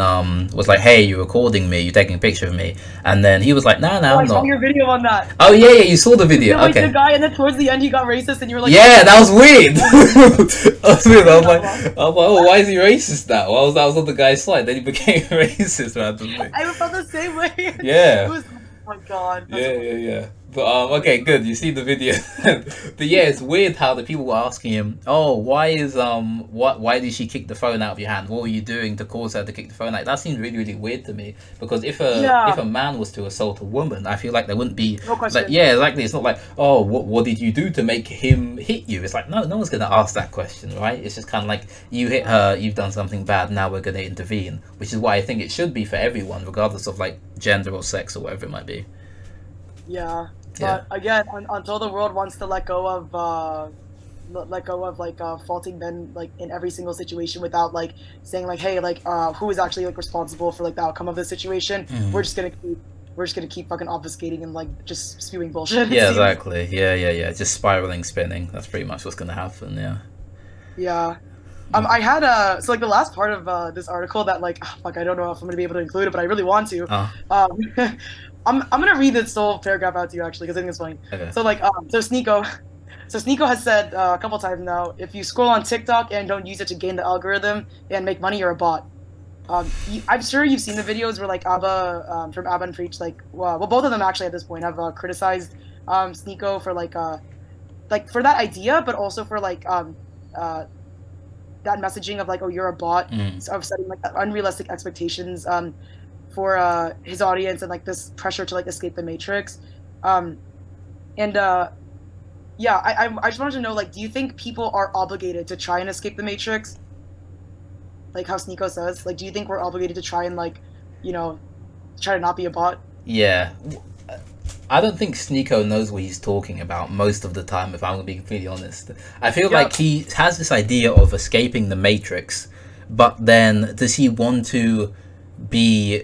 was like, "Hey, you're recording me, you're taking a picture of me." And then he was like, "Nah, I'm not." I saw your video on that. Oh yeah, you saw the video. Like Okay. the guy, and then towards the end he got racist, and you were like, yeah, that was weird. That was weird. I was like, oh, why is he racist now? That was on the guy's side. Then he became racist randomly. I felt the same way. Yeah. It was, oh my god. Yeah. But okay, good. You see the video. But yeah, it's weird how the people were asking him, "Oh, why did she kick the phone out of your hand? What were you doing to cause her to kick the phone out?" That seems really, really weird to me, because if a man was to assault a woman, I feel like there wouldn't be no question. like, yeah, exactly. It's not like, "Oh, what did you do to make him hit you?" It's like, no one's gonna ask that question, right? It's just kind of like, you hit her, you've done something bad, now we're gonna intervene, which is why I think it should be for everyone, regardless of like gender or sex or whatever it might be. Yeah. But again, until the world wants to let go of like faulting men like in every single situation without like saying like, hey, like who is actually like responsible for like the outcome of the situation, we're just gonna keep fucking obfuscating and like just spewing bullshit. Yeah, exactly. Yeah. Just spiraling, spinning. That's pretty much what's gonna happen. Yeah. I had so like the last part of this article that like, fuck, I don't know if I'm gonna be able to include it, but I really want to. I'm gonna read this whole paragraph out to you actually, because I think it's funny. Okay. So like so Sneako has said a couple times now, if you scroll on TikTok and don't use it to gain the algorithm and make money, you're a bot. I'm sure you've seen the videos where like Abba from Abba and Preach, like well both of them actually at this point have criticized Sneako for like for that idea, but also for like that messaging of like, oh, you're a bot, of setting like unrealistic expectations for his audience, and like this pressure to like escape the matrix. I just wanted to know, like, do you think people are obligated to try and escape the matrix, like how Sneako says? Like, do you think we're obligated to try and like, you know, try to not be a bot? Yeah, I don't think Sneako knows what he's talking about most of the time, if I'm gonna be completely honest. I feel like he has this idea of escaping the matrix, but then does he want to be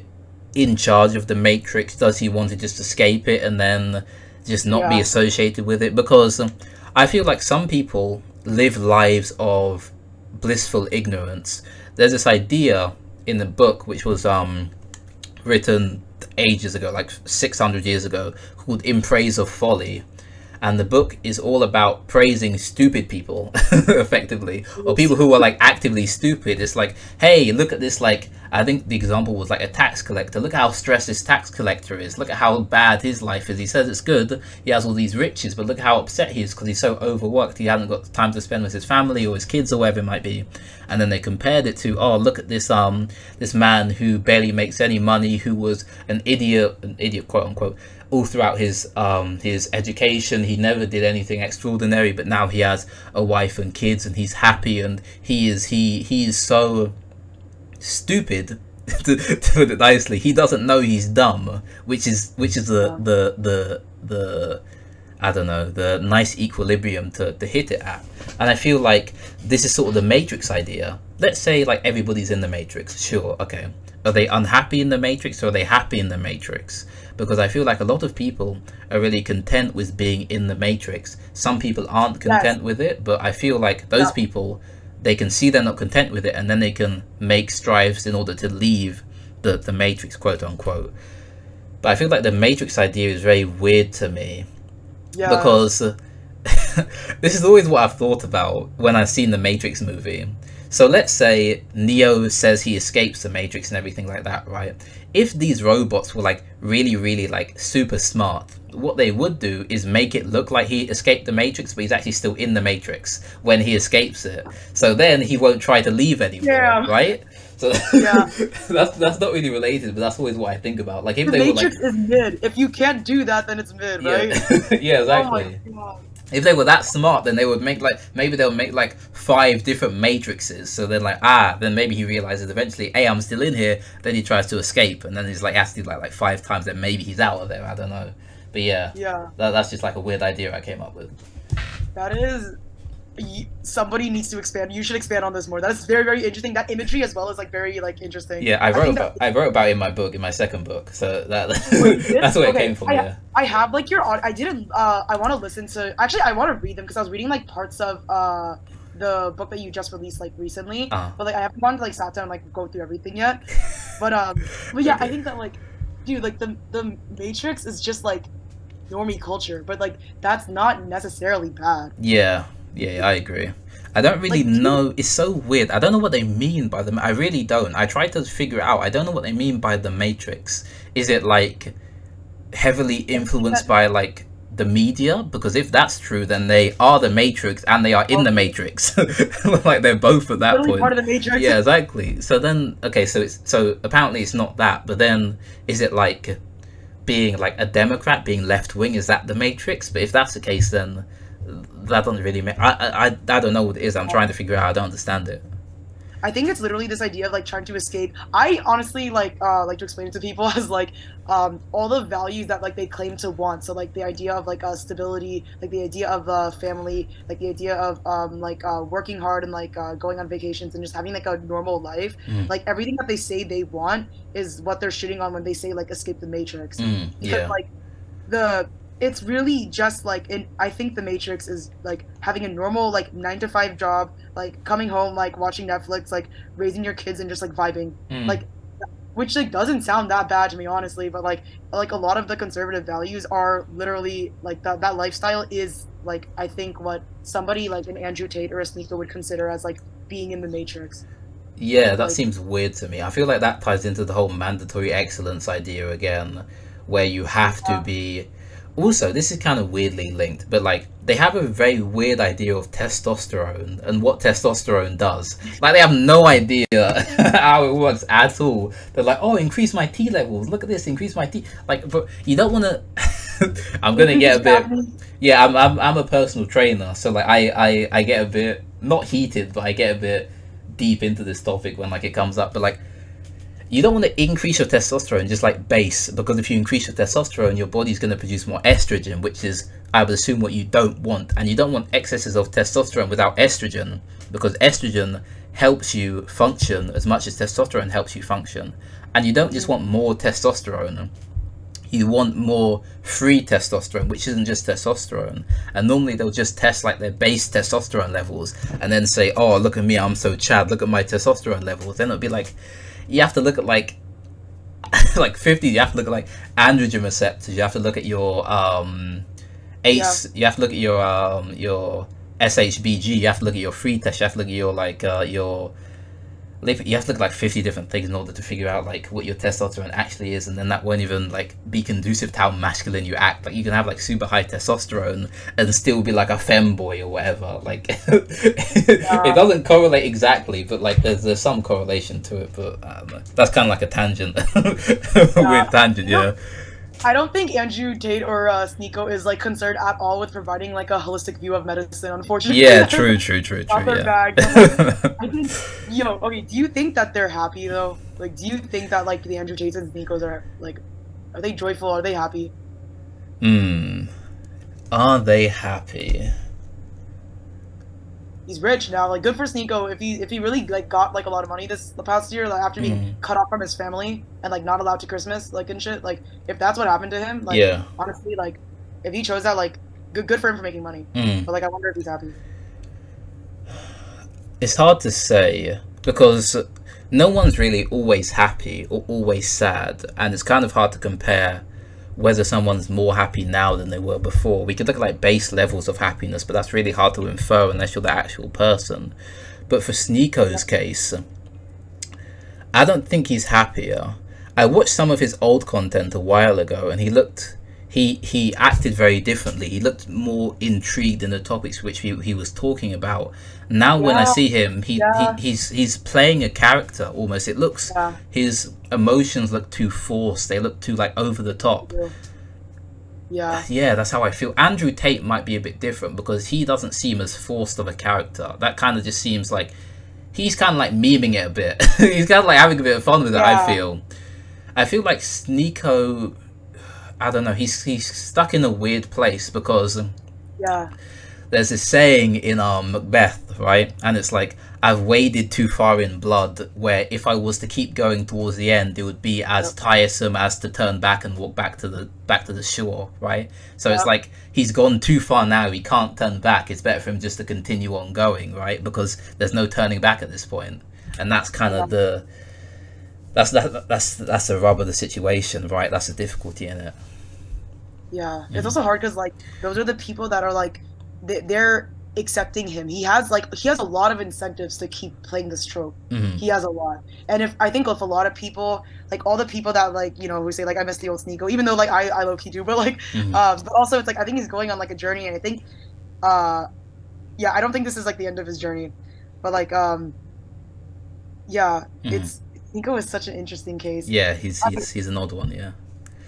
in charge of the matrix? Does he want to just escape it and then just not be associated with it? Because I feel like some people live lives of blissful ignorance. There's this idea in the book which was written ages ago, like 600 years ago, called In Praise of Folly, and the book is all about praising stupid people effectively, or people who are like actively stupid. It's like, hey, look at this, like, I think the example was like a tax collector. Look at how stressed this tax collector is. Look at how bad his life is. He says it's good, he has all these riches, but look how upset he is because he's so overworked, he hasn't got time to spend with his family or his kids or whatever it might be. And then they compared it to, oh, look at this this man who barely makes any money, who was an idiot quote unquote, all throughout his education. He never did anything extraordinary, but now he has a wife and kids and he's happy, and he is so stupid to put it nicely, he doesn't know he's dumb, which is the I don't know, the nice equilibrium to hit it at. And I feel like this is sort of the Matrix idea. Let's say like everybody's in the Matrix, sure, okay. Are they unhappy in the Matrix, or are they happy in the Matrix? Because I feel like a lot of people are really content with being in the Matrix. Some people aren't content with it, but I feel like those people, they can see they're not content with it, and then they can make strives in order to leave the Matrix, quote unquote. But I feel like the Matrix idea is very weird to me. Yeah. Because this is always what I've thought about when I've seen the Matrix movie. So let's say Neo says he escapes the Matrix and everything like that, right? If these robots were like really like super smart, what they would do is make it look like he escaped the Matrix, but he's actually still in the Matrix when he escapes it. So then he won't try to leave anymore, right? So that's not really related, but that's always what I think about. Like if the Matrix is mid. If you can't do that, then it's mid, right? Yeah, exactly. Oh my God. If they were that smart, then they would make like, maybe they'll make like 5 different matrices. So then like, then maybe he realizes eventually, hey, I'm still in here. Then he tries to escape, and then he's like, has to do like 5 times. Then maybe he's out of there. I don't know. But yeah, that's just like a weird idea I came up with. That is, somebody needs to expand. You should expand on this more. That is very, very interesting. That imagery as well is like very like interesting. Yeah, I wrote about it in my book, in my second book. So that's where it came from. I have like I didn't. I want to listen to. Actually, I want to read them because I was reading like parts of the book that you just released like recently. But like I haven't gone to like sat down and like go through everything yet. But yeah, I think that like, dude, like the Matrix is just like normie culture, but like that's not necessarily bad. Yeah, I agree. I don't really know. It's so weird. I don't know what they mean by I really don't. I tried to figure it out. I don't know what they mean by the Matrix. Is it like heavily influenced by like the media? Because if that's true, then they are the Matrix and they are in the Matrix. Like they're both at that point. Part of the Matrix. Yeah, exactly. So then, okay, so apparently it's not that. But then, is it like being like a Democrat, being left wing? Is that the Matrix? But if that's the case, then that doesn't really make. I don't know what it is. I'm trying to figure out. I don't understand it. I think it's literally this idea of like trying to escape. I honestly like to explain it to people as like all the values that like they claim to want. So like the idea of like stability, like the idea of family, like the idea of working hard and like going on vacations and just having like a normal life. Like everything that they say they want is what they're shitting on when they say like escape the Matrix. Because like it's really just like I think the Matrix is like having a normal like 9-to-5 job, like coming home, like watching Netflix, like raising your kids and just like vibing, like, which like doesn't sound that bad to me honestly, but like a lot of the conservative values are literally like that lifestyle is like I think what somebody like an Andrew Tate or a Sneako would consider as like being in the Matrix. Yeah, that seems weird to me. I feel like that ties into the whole mandatory excellence idea again, where you have to be. Also, this is kind of weirdly linked, but like they have a very weird idea of testosterone and what testosterone does. Like they have no idea how it works at all. They're like, oh, increase my T levels. Look at this, increase my T. Like, but you don't want to. I'm gonna get a bit. Yeah, I'm a personal trainer, so like I get a bit not heated, but I get a bit deep into this topic when like it comes up. But like, you don't want to increase your testosterone just like base, because if you increase your testosterone, your body's going to produce more estrogen, which is, I would assume, what you don't want. And you don't want excesses of testosterone without estrogen, because estrogen helps you function as much as testosterone helps you function. And you don't just want more testosterone, you want more free testosterone, which isn't just testosterone. And normally they'll just test like their base testosterone levels and then say, oh, look at me, I'm so Chad, look at my testosterone levels. Then it'll be like, you have to look at like 50, you have to look at like androgen receptors, you have to look at your ACE, you have to look at your SHBG, you have to look at your free test, you have to look at your like you have to look at like 50 different things in order to figure out like what your testosterone actually is, and then that won't even like be conducive to how masculine you act. Like you can have like super high testosterone and still be like a femboy or whatever. Like it doesn't correlate exactly, but like there's some correlation to it. But that's kind of like a tangent, weird tangent, yeah. I don't think Andrew Tate or Sneako is like concerned at all with providing like a holistic view of medicine, unfortunately. Yeah, true. Yeah. I think, okay, do you think that they're happy though? Like, do you think that like the Andrew Tates and Sneakos are they joyful? Are they happy? Are they happy? He's rich now. Like, good for Sneako. If he really like got like a lot of money the past year, like after being cut off from his family and like not allowed to Christmas, like and shit. Like, if that's what happened to him, like honestly, like if he chose that, like good for him for making money. But like, I wonder if he's happy. It's hard to say because no one's really always happy or always sad, and it's kind of hard to compare whether someone's more happy now than they were before. We could look at like base levels of happiness, but that's really hard to infer unless you're the actual person. But for Sneako's case, I don't think he's happier. I watched some of his old content a while ago, and he acted very differently. He looked more intrigued in the topics which he was talking about. Now when I see him, he's playing a character almost. It looks his emotions look too forced. They look too like over the top. Yeah, that's how I feel. Andrew Tate might be a bit different because he doesn't seem as forced of a character. That kind of just seems like he's kind of like memeing it a bit. He's kind of like having a bit of fun with it. I feel like Sneako, I don't know, he's stuck in a weird place because there's this saying in Macbeth, right? And it's like, I've waded too far in blood, where if I was to keep going towards the end, it would be as tiresome as to turn back and walk back to the shore, right? So it's like he's gone too far now, he can't turn back. It's better for him just to continue on going, right? Because there's no turning back at this point. And that's kind of that's the rub of the situation, right? That's the difficulty in it. It's also hard because like those are the people that are like they're accepting him. He has a lot of incentives to keep playing this trope. He has a lot. And if a lot of people, like all the people that like, you know, who say like I miss the old Sneako, even though like I low-key do, but like but also it's like I think he's going on like a journey, and I think I don't think this is like the end of his journey. But like it's Sneako is such an interesting case. Yeah, he's an odd one, yeah.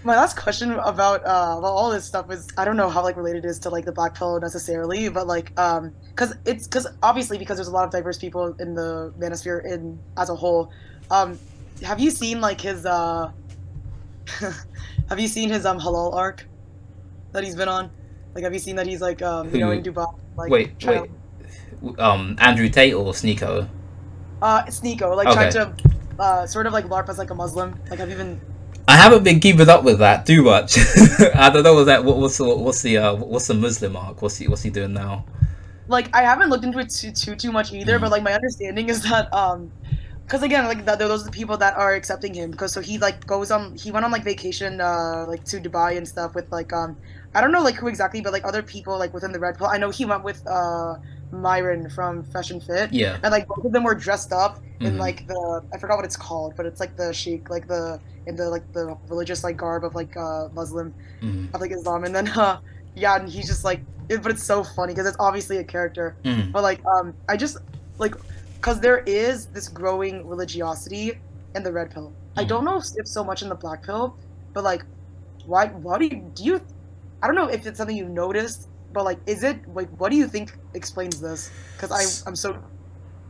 My last question about all this stuff is, I don't know how like related it is to like the black pill necessarily, but like because obviously there's a lot of diverse people in the manosphere as a whole. Have you seen like his have you seen his halal arc that he's been on? Like, have you seen that he's like you know, in Dubai? Like, wait, Andrew Tate or Sneako? Sneako, like trying to sort of like LARP as like a Muslim. Like, have you been? I haven't been keeping up with that too much. I don't know what's the Muslim arc? What's he doing now? Like, I haven't looked into it too much either, but like my understanding is that because again, like those are the people that are accepting him, because so he like he went on like vacation like to Dubai and stuff with like I don't know like who exactly, but like other people like within the red pill. I know he went with Myron from Fashion Fit. Yeah. And like both of them were dressed up in like I forgot what it's called, but it's like the sheikh, like in the religious like garb of like Muslim of like Islam, and then and he's just like but it's so funny because it's obviously a character. But like I just like, because there is this growing religiosity in the red pill. I don't know if so much in the black pill, but like why do you I don't know if it's something you noticed, but like is it like, what do you think explains this? Because I'm so, I don't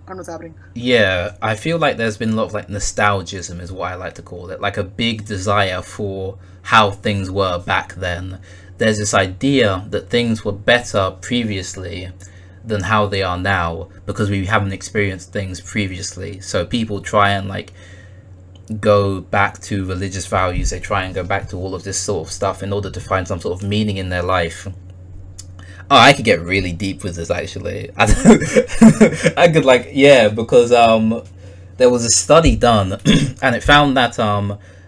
know what's happening. Yeah, I feel like there's been a lot of like nostalgism is what I like to call it, like a big desire for how things were back then. There's this idea that things were better previously than how they are now because we haven't experienced things previously. So people try and like go back to religious values, they try and go back to all of this sort of stuff in order to find some sort of meaning in their life. Oh, I could get really deep with this actually. I could like, yeah, because there was a study done and it found that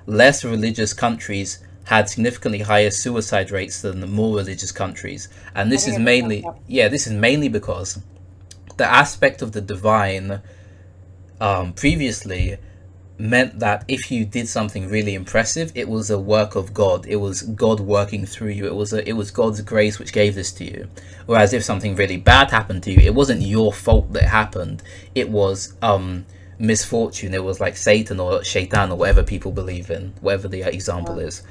less religious countries had significantly higher suicide rates than the more religious countries, and this is mainly because the aspect of the divine previously meant that if you did something really impressive, it was a work of God. It was God working through you. It was God's grace which gave this to you. Whereas if something really bad happened to you, it wasn't your fault that it happened. It was misfortune. It was like Satan or Shaitan or whatever people believe in, whatever the example is.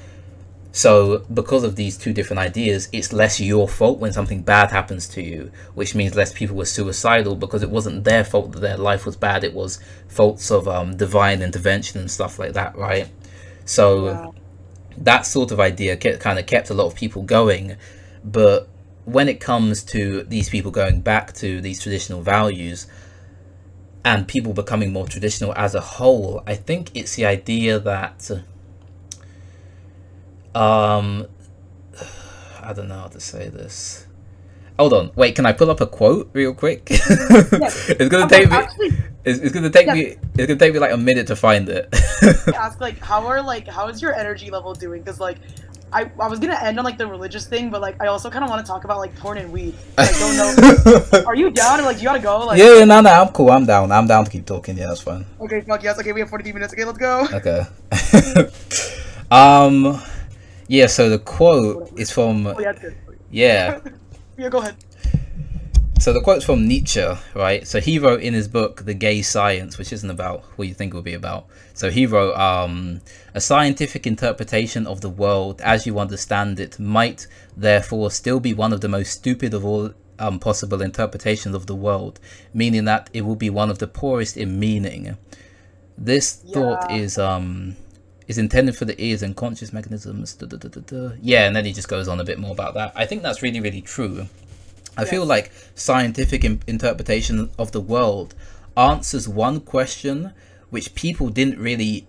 So because of these two different ideas, it's less your fault when something bad happens to you, which means less people were suicidal because it wasn't their fault that their life was bad. It was faults of divine intervention and stuff like that, right? So that sort of idea kind of kept a lot of people going. But when it comes to these people going back to these traditional values and people becoming more traditional as a whole, I think it's the idea that I don't know how to say this. Hold on, wait, can I pull up a quote real quick? Yes. It's gonna take me it's gonna take me like a minute to find it. Ask like how is your energy level doing? Because like I was gonna end on like the religious thing, but like I also kind of want to talk about like porn and weed. I don't know. Are you down or like you gotta go? Like yeah, no, I'm cool. I'm down to keep talking. Yeah, that's fine. Okay, fuck yes. Okay, we have 42 minutes. Okay, let's go. Okay. Yeah, so the quote is from yeah. Yeah, go ahead. So the quote's from Nietzsche, right? So he wrote in his book The Gay Science, which isn't about what you think it will be about. So he wrote, a scientific interpretation of the world as you understand it might therefore still be one of the most stupid of all possible interpretations of the world, meaning that it will be one of the poorest in meaning. This thought is intended for the ears and conscious mechanisms. Yeah, and then he just goes on a bit more about that. I think that's really, really true. I feel like scientific interpretation of the world answers one question which people didn't really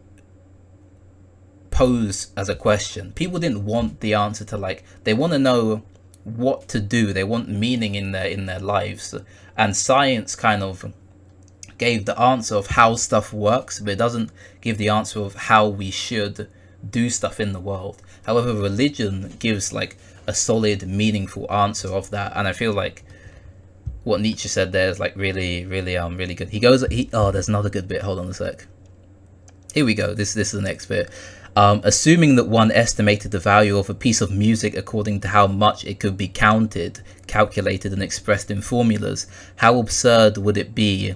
pose as a question. People didn't want the answer to, like, they want to know what to do. They want meaning in their lives, and science kind of gave the answer of how stuff works, but it doesn't give the answer of how we should do stuff in the world. However, religion gives like a solid, meaningful answer of that, and I feel like what Nietzsche said there is like really good. He goes, there's another good bit. Hold on a sec. Here we go. This is the next bit. Assuming that one estimated the value of a piece of music according to how much it could be counted, calculated, and expressed in formulas, how absurd would it be?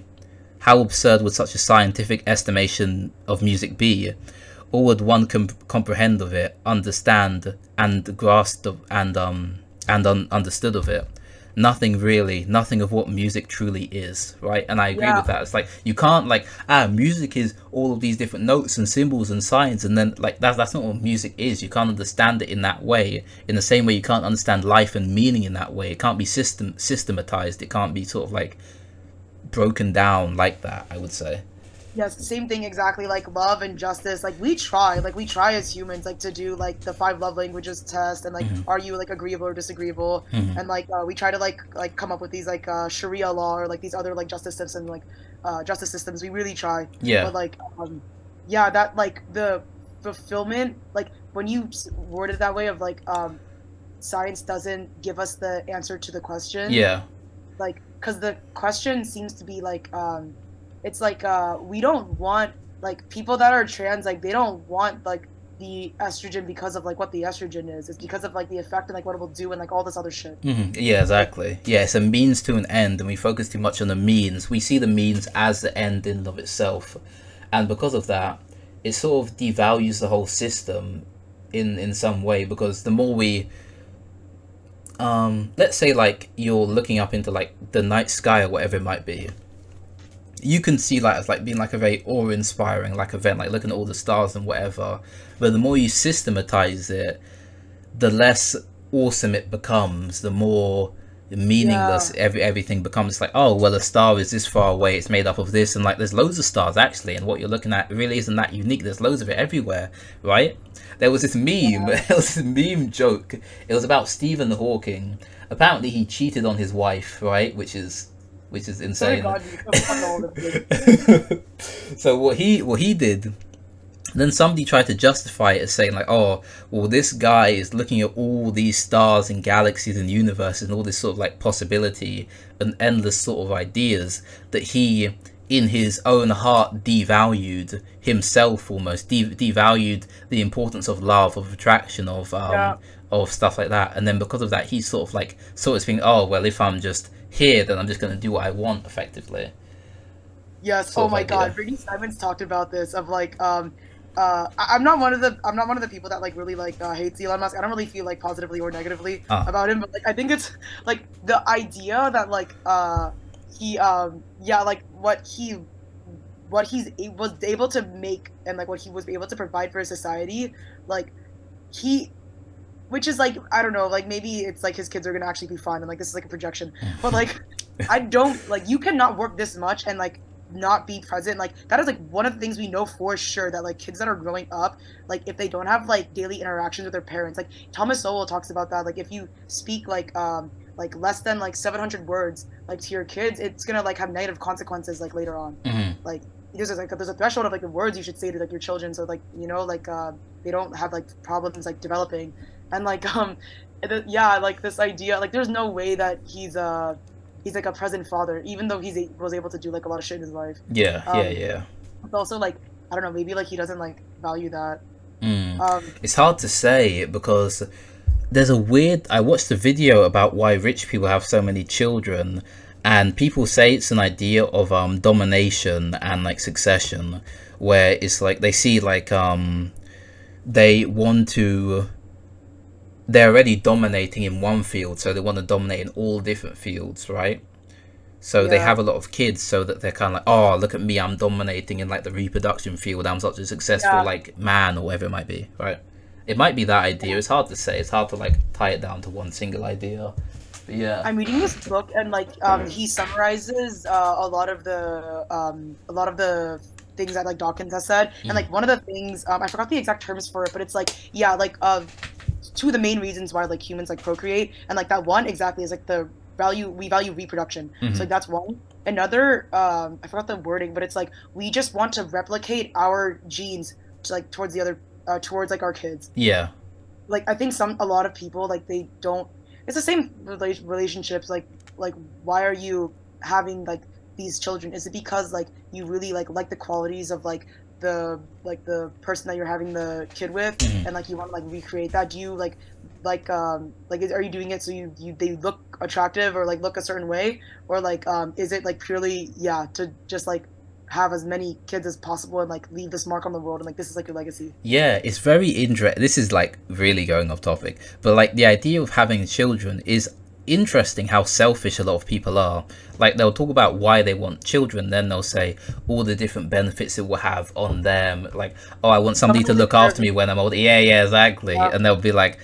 How absurd would such a scientific estimation of music be? Or would one comprehend of it, understand, and grasp and understood of it? Nothing really, nothing of what music truly is, right? And I agree with that. It's like you can't like music is all of these different notes and symbols and signs, and then like that's not what music is. You can't understand it in that way. In the same way you can't understand life and meaning in that way. It can't be systematized. It can't be sort of like broken down like that, I would say. Yes, same thing exactly. Like love and justice, like we try as humans like to do like the 5 love languages test and like are you like agreeable or disagreeable, and like we try to like come up with these like Sharia law or like these other like justice systems, like justice systems. We really try. But like that like the fulfillment, like when you word it that way of like science doesn't give us the answer to the question. Like because the question seems to be like it's like we don't want like people that are trans, like they don't want like the estrogen because of like what the estrogen is. It's because of like the effect and like what it will do and like all this other shit. Yeah, exactly. Yeah, it's a means to an end, and we focus too much on the means. We see the means as the end in and of itself, and because of that, it sort of devalues the whole system in some way. Because the more we let's say like you're looking up into like the night sky or whatever it might be, you can see like as like being like a very awe-inspiring like event, like looking at all the stars and whatever. But the more you systematize it, the less awesome it becomes, the more meaningless everything becomes. Like, oh well, a star is this far away, it's made up of this, and like there's loads of stars actually, and what you're looking at really isn't that unique. There's loads of it everywhere, right? There was this meme, there was this meme joke. It was about Stephen Hawking. Apparently he cheated on his wife, right? Which is insane. So what he did, then somebody tried to justify it as saying like, oh well, this guy is looking at all these stars and galaxies and universes and all this sort of like possibility and endless sort of ideas, that he in his own heart devalued himself, almost devalued the importance of love, of attraction, of stuff like that. And then because of that, he sort of thinking, oh well, if I'm just here, then I'm just going to do what I want, effectively. Yes. Oh my God, Brittany Simons talked about this of like I'm not one of the people that like really like hates Elon Musk. I don't really feel like positively or negatively about him, but like I think it's like the idea that like he yeah, like what he was able to make and like what he was able to provide for his society, like he, which is like, I don't know, like maybe it's like his kids are gonna actually be fine and like this is like a projection, but like I don't, like, you cannot work this much and like not be present. Like that is like one of the things we know for sure, that like kids that are growing up, like if they don't have like daily interactions with their parents, like Thomas Sowell talks about that, like if you speak like less than like 700 words like to your kids, it's gonna like have negative consequences like later on. Like there's a threshold of like the words you should say to like your children, so like, you know, like they don't have like problems like developing. And like yeah, like this idea, like there's no way that he's like a present father, even though was able to do like a lot of shit in his life. Yeah. It's also like, I don't know, maybe like he doesn't like value that. It's hard to say because there's a weird, I watched a video about why rich people have so many children, and people say it's an idea of domination and like succession, where it's like they see like they're already dominating in one field, so they want to dominate in all different fields, right? So they have a lot of kids so that they're kind of like, oh, look at me, I'm dominating in like the reproduction field, I'm such a successful like man, or whatever it might be, right? It might be that idea. It's hard to say. It's hard to like tie it down to one single idea. But yeah, I'm reading this book and like he summarizes a lot of the things that like Dawkins has said, and like one of the things I forgot the exact terms for it, but it's like, yeah, like two of the main reasons why like humans like procreate, and like that one exactly is like we value reproduction. So like that's one. Another I forgot the wording, but it's like we just want to replicate our genes to, like towards the other towards like our kids. Yeah, like I think a lot of people like they don't, it's the same relationships, like why are you having like these children? Is it because like you really like the qualities of like the person that you're having the kid with, and like you want to like recreate that? Do you are you doing it so they look attractive or like look a certain way, or like is it like purely to just like have as many kids as possible and like leave this mark on the world, and like this is like your legacy? Yeah, it's very interesting. This is like really going off topic, but like the idea of having children is interesting, how selfish a lot of people are. Like they'll talk about why they want children, then they'll say all the different benefits it will have on them, like, oh, I want somebody to look after me when I'm old. Yeah, exactly. And they'll be like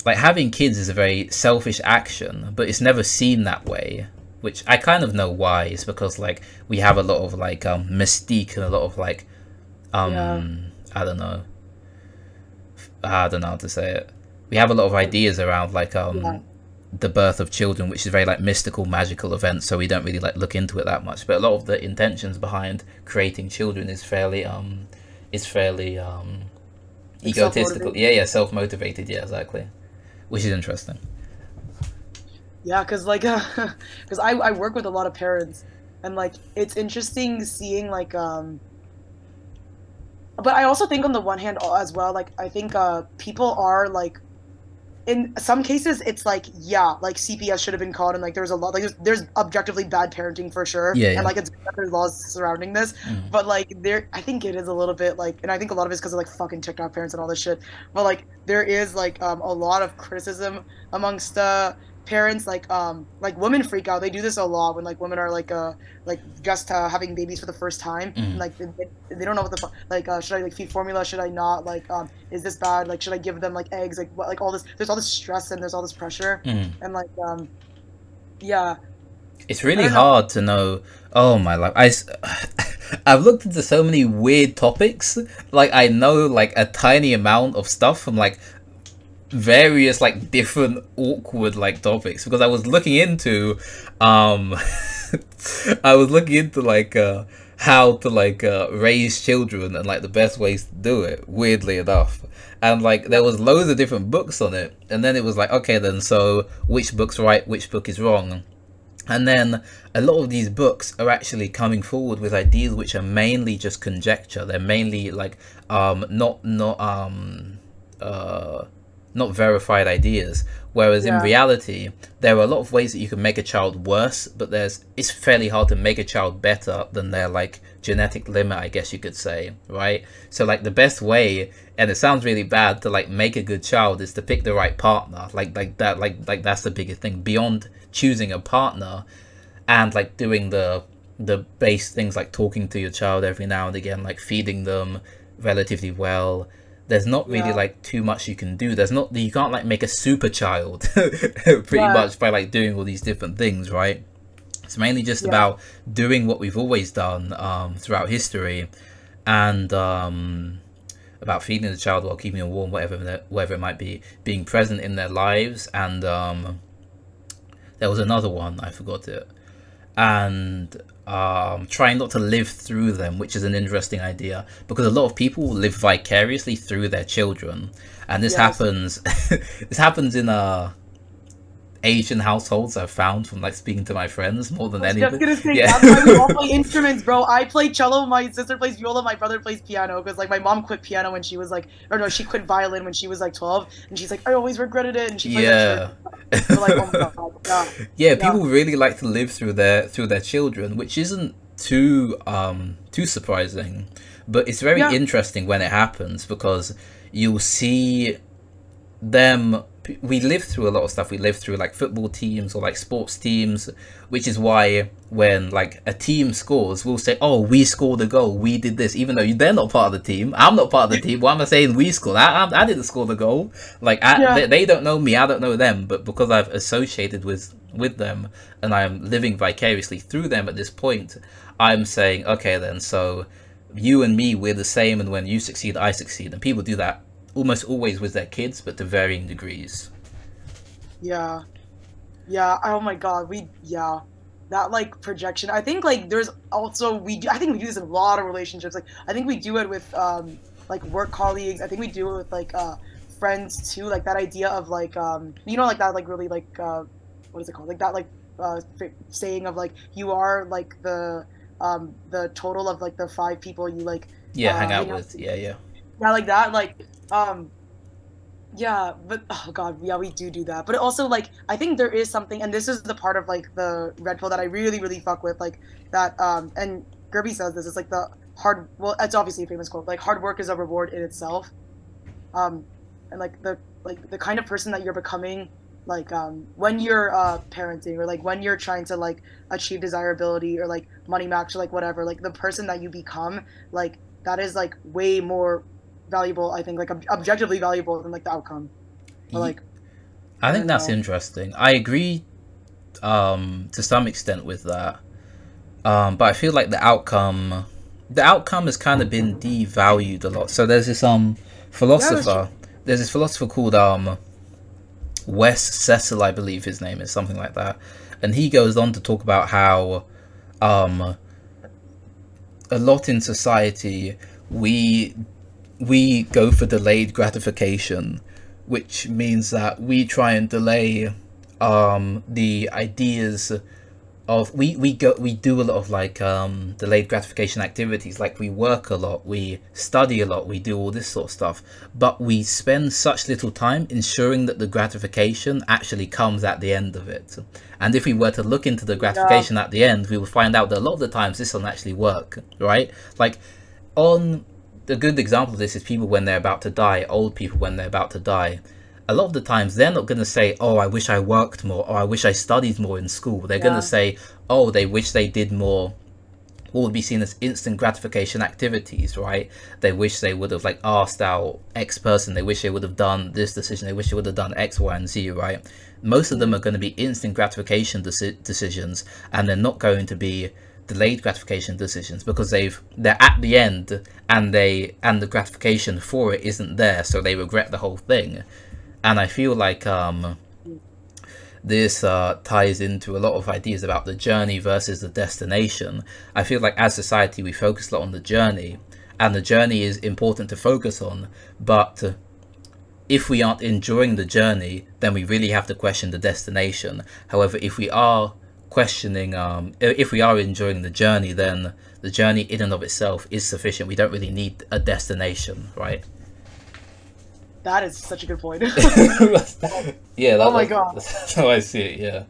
having kids is a very selfish action, but it's never seen that way, which I kind of know why. It's because like we have a lot of like mystique and a lot of like I don't know how to say it. We have a lot of ideas around like the birth of children, which is very like mystical, magical event, so we don't really like look into it that much. But a lot of the intentions behind creating children is fairly egotistical. Self-motivated. Yeah, exactly. Which is interesting. Yeah, because like because I work with a lot of parents, and like it's interesting seeing like but I also think on the one hand as well, like I think people are like, in some cases it's like, like CPS should have been called, and like there's a lot, like there's objectively bad parenting for sure, and like there's laws surrounding this, but like I think it is a little bit like, and I think a lot of it's because of like fucking TikTok parents and all this shit, but like there is like a lot of criticism amongst parents, like women freak out. They do this a lot when like women are like just having babies for the first time, and like they don't know what the fuck, like should I like feed formula, should I not, like is this bad, like should I give them like eggs, like what, like all this, there's all this stress and there's all this pressure, and like it's really hard to know. Oh my life, I've looked into so many weird topics, like I know like a tiny amount of stuff from like various like different awkward like topics, because I was looking into like how to like raise children and like the best ways to do it, weirdly enough, and like there was loads of different books on it, and then it was like, okay then, so which book's right, which book is wrong? And then a lot of these books are actually coming forward with ideas which are mainly just conjecture. They're mainly like not not verified ideas. Whereas in reality, there are a lot of ways that you can make a child worse, but it's fairly hard to make a child better than their like genetic limit, I guess you could say, right? So like the best way, and it sounds really bad, to like make a good child is to pick the right partner. Like that's the biggest thing beyond choosing a partner, and like doing the base things like talking to your child every now and again, like feeding them relatively well. There's not really like too much you can do. You can't like make a super child pretty much by like doing all these different things, right? It's mainly just about doing what we've always done throughout history, and about feeding the child while keeping them warm, whatever it might be, being present in their lives. And there was another one, I forgot it, and trying not to live through them, which is an interesting idea, because a lot of people live vicariously through their children, and this happens this happens in Asian households, I've found from like speaking to my friends more than anything. I was just gonna say, that's why we all play instruments, bro. I play cello, my sister plays viola, my brother plays piano, because like my mom quit piano when she was like, or no, she quit violin when she was like 12, and she's like, I always regretted it, and she played so like, oh my God. People really like to live through their children, which isn't too surprising, but it's very interesting when it happens, because you'll see them. We live through a lot of stuff. We live through like football teams or like sports teams, which is why when like a team scores, we'll say, oh, we scored a goal, we did this, even though they're not part of the team. I'm not part of the team. Why am I saying we scored? I didn't score the goal. Like they don't know me, I don't know them, but because I've associated with them and I'm living vicariously through them at this point, I'm saying, okay then, so you and me, we're the same, and when you succeed, I succeed. And people do that almost always with their kids, but to varying degrees. Oh my God, that like projection. I think like there's also I think we do this in a lot of relationships. Like I think we do it with like work colleagues. I think we do it with like friends too. Like that idea of like you know, like that like really like what is it called? Like that like saying of like you are like the total of like the 5 people you like hang out with. Like that, like but oh God, we do that. But it also like I think there is something, and this is the part of like the red pill that I really fuck with, like that and Gerby says this, it's like the hard, well, it's obviously a famous quote, like hard work is a reward in itself, and like the kind of person that you're becoming, like when you're parenting, or like when you're trying to like achieve desirability or like money match or like whatever, like the person that you become, like that is like way more valuable, I think, like objectively valuable than like the outcome. But, like I think that's interesting. I agree to some extent with that, but I feel like the outcome has kind of been devalued a lot. So there's this philosopher called Wes Cecil, I believe his name is, something like that, and he goes on to talk about how a lot in society we go for delayed gratification, which means that we try and delay the ideas of we do a lot of like delayed gratification activities, like we work a lot, we study a lot, we do all this sort of stuff, but we spend such little time ensuring that the gratification actually comes at the end of it. And if we were to look into the gratification at the end, we will find out that a lot of the times this doesn't actually work, right? Like the good example of this is people when they're about to die, old people when they're about to die. A lot of the times they're not going to say, oh, I wish I worked more, or I wish I studied more in school. They're going to say, oh, they wish they did more, what would be seen as instant gratification activities, right? They wish they would have like asked out X person, they wish they would have done this decision, they wish they would have done X, Y, and Z, right? Most of them are going to be instant gratification decisions, and they're not going to be delayed gratification decisions, because they're at the end and the gratification for it isn't there, so they regret the whole thing. And I feel like this ties into a lot of ideas about the journey versus the destination. I feel like as society we focus a lot on the journey, and the journey is important to focus on, but if we aren't enjoying the journey, then we really have to question the destination. However, if we are if we are enjoying the journey, then the journey in and of itself is sufficient. We don't really need a destination, right? That is such a good point. Yeah. Oh my God. That's how I see it. Yeah.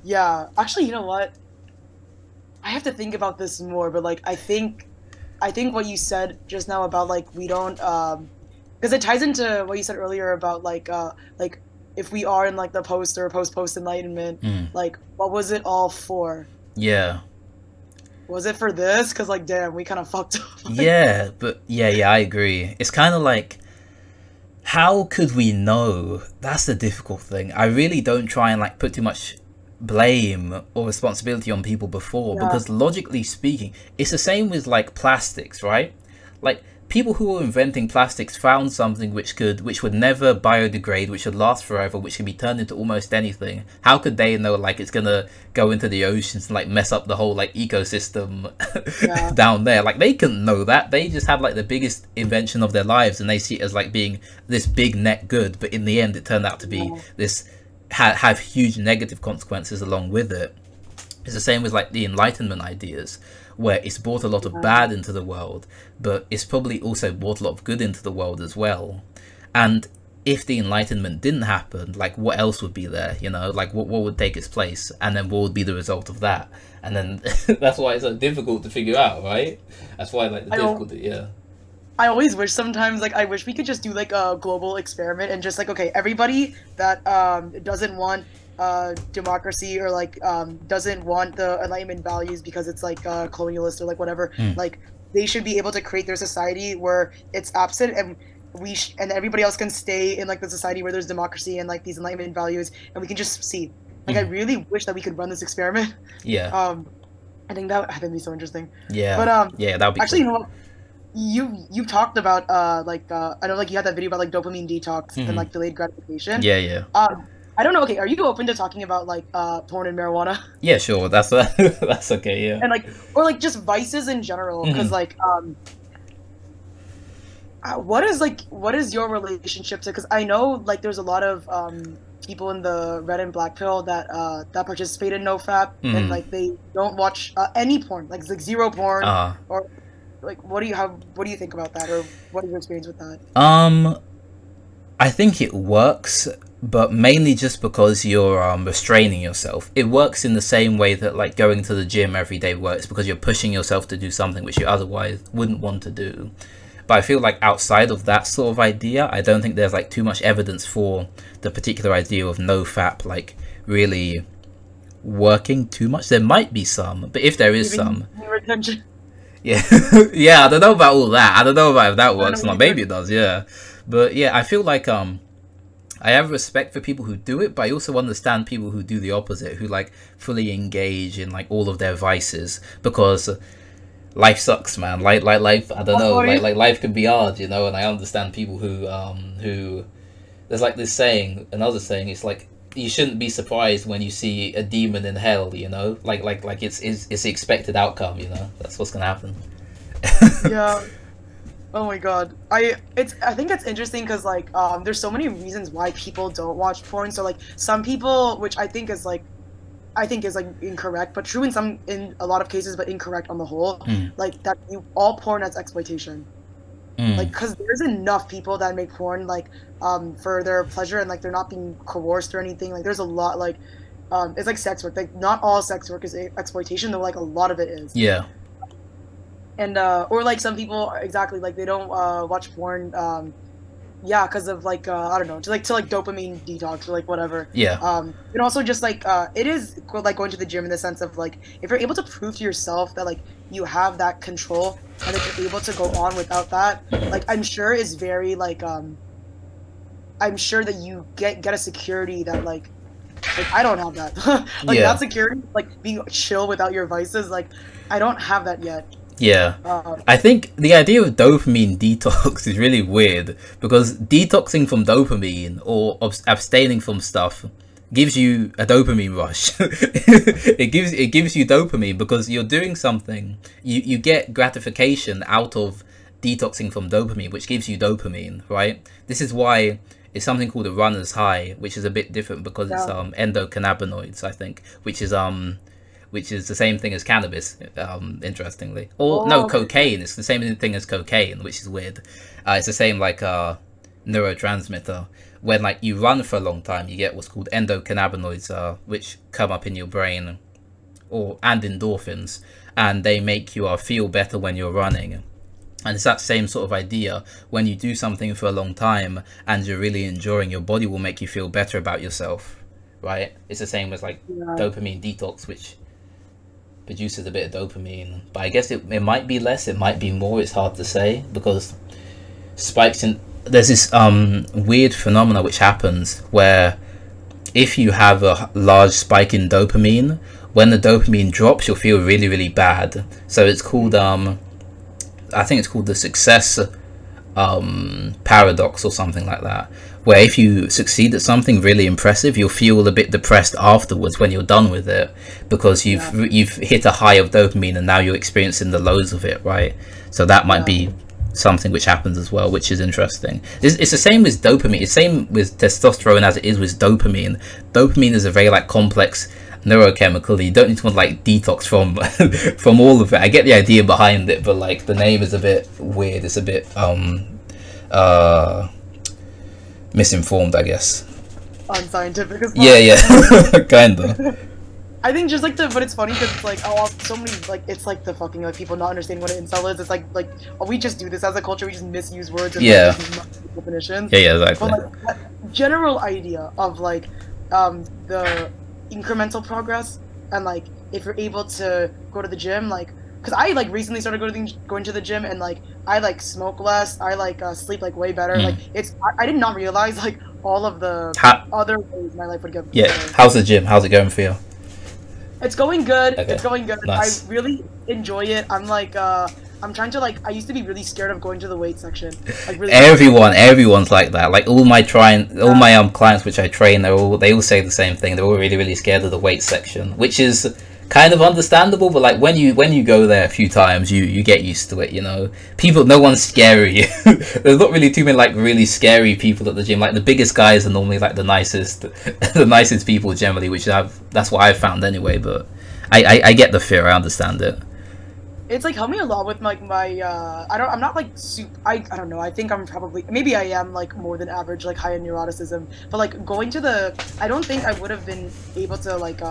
Yeah. Actually, you know what? I have to think about this more, but like I think what you said just now about like we don't because it ties into what you said earlier about like if we are in like the post enlightenment, like what was it all for? Yeah. Was it for this? Because like damn, we kind of fucked up. Yeah, but yeah, I agree. It's kind of like, how could we know? That's the difficult thing. I really don't try and like put too much blame or responsibility on people before, because logically speaking, it's the same with like plastics, right? Like people who were inventing plastics found something which would never biodegrade, which would last forever, which could be turned into almost anything. How could they know like it's gonna go into the oceans and like mess up the whole like ecosystem down there? Like they couldn't know that. They just had like the biggest invention of their lives, and they see it as like being this big net good, but in the end it turned out to be this have huge negative consequences along with it. It's the same with like the Enlightenment ideas, where it's brought a lot of bad into the world, but it's probably also brought a lot of good into the world as well. And if the Enlightenment didn't happen, like what else would be there, you know, like what would take its place, and then what would be the result of that? And then that's why it's so difficult to figure out, right? That's why like the difficulty, I always wish sometimes, like, I wish we could just do, like, a global experiment and just, like, okay, everybody that doesn't want democracy or, like, doesn't want the Enlightenment values because it's, like, colonialist or, like, whatever, like, they should be able to create their society where it's absent, and and everybody else can stay in, like, the society where there's democracy and, like, these Enlightenment values, and we can just see. Like, I really wish that we could run this experiment. Yeah. I think that would be so interesting. Yeah. But, yeah, that would be actually, cool. you know what? You talked about I know like you had that video about like dopamine detox and like delayed gratification. Yeah. I don't know. Okay, are you open to talking about like porn and marijuana? Yeah, sure. That's that's okay. Yeah. And like or like just vices in general, because like what is your relationship to? Because I know like there's a lot of people in the red and black pill that that participate in NoFap and like they don't watch any porn, like it's like zero porn or. Like, what do you think about that, or what is your experience with that? I think it works, but mainly just because you're restraining yourself. It works in the same way that like going to the gym every day works, because you're pushing yourself to do something which you otherwise wouldn't want to do. But I feel like outside of that sort of idea, I don't think there's like too much evidence for the particular idea of NoFap like really working too much. There might be some, but if there is some. Yeah, yeah, I don't know about all that. I don't know about if that works or not. Maybe it does, yeah. But yeah, I feel like I have respect for people who do it, but I also understand people who do the opposite, who like fully engage in like all of their vices, because life sucks, man. Like life, I don't know, like life can be hard, you know. And I understand people who there's like this saying, another saying, it's like, you shouldn't be surprised when you see a demon in hell, you know, like it's the expected outcome, you know. That's what's gonna happen. Yeah. Oh my god. I think it's interesting because like there's so many reasons why people don't watch porn. So like some people, which I think is incorrect, but true in a lot of cases, but incorrect on the whole. Like that all porn has exploitation. Like, because there's enough people that make porn like for their pleasure, and like they're not being coerced or anything. Like there's a lot, like it's like sex work. Like not all sex work is exploitation, though. Like a lot of it is. Yeah. And or like some people, exactly, like they don't watch porn yeah, because of like I don't know, to like dopamine detox or like whatever. Yeah. And also just like it is like going to the gym in the sense of like if you're able to prove to yourself that like you have that control and that you're able to go on without that, like I'm sure is very like I'm sure that you get a security that like I don't have that. Like that security, like being chill without your vices, like I don't have that yet. Yeah, I think the idea of dopamine detox is really weird, because detoxing from dopamine or abstaining from stuff gives you a dopamine rush. it gives you dopamine because you're doing something. You get gratification out of detoxing from dopamine, which gives you dopamine, right? This is why it's something called a runner's high, which is a bit different because it's endocannabinoids, I think, which is the same thing as cannabis, interestingly. Or no, cocaine. It's the same thing as cocaine, which is weird. It's the same like neurotransmitter. When like you run for a long time, you get what's called endocannabinoids, which come up in your brain, and endorphins, and they make you feel better when you're running. And it's that same sort of idea. When you do something for a long time and you're really enjoying, your body will make you feel better about yourself, right? It's the same as like dopamine detox, which produces a bit of dopamine, but I guess it might be less, it might be more, it's hard to say, because spikes in, there's this weird phenomena which happens where if you have a large spike in dopamine, when the dopamine drops, you'll feel really, really bad. So it's called I think it's called the success paradox or something like that, where if you succeed at something really impressive, you'll feel a bit depressed afterwards when you're done with it, because you've hit a high of dopamine and now you're experiencing the lows of it, right? So that might be something which happens as well, which is interesting. It's the same with dopamine. It's the same with testosterone as it is with dopamine. Dopamine is a very like complex neurochemical. You don't need to like detox from from all of it. I get the idea behind it, but like the name is a bit weird. It's a bit misinformed, I guess. Unscientific as well. Yeah kinda. I think just like but it's funny because it's like so many like it's like the fucking like people not understanding what an incel is. It's like we just do this as a culture. We just misuse words and like, definitions. Yeah, exactly. But like that general idea of like the incremental progress, and like if you're able to go to the gym, like because I like recently started going to the gym, and like I like smoke less, I like sleep like way better. Like it's I did not realize like all of the other ways my life would get better. How's the gym? How's it going for you? It's going good. Okay. It's going good. Nice. I really enjoy it. I'm like I'm trying to like I used to be really scared of going to the weight section. Like really everyone's like that. Like all my clients which I train, they all say the same thing. They're all really, really scared of the weight section, which is kind of understandable, but like when you go there a few times, you get used to it, you know. No one's scary. There's not really too many like really scary people at the gym. Like the biggest guys are normally like the nicest people generally, that's what I've found anyway. But I get the fear. I understand it. It's like helped me a lot with like my I'm not like I don't know, I think I'm probably maybe I am like more than average like high in neuroticism, but like going to I don't think I would have been able to like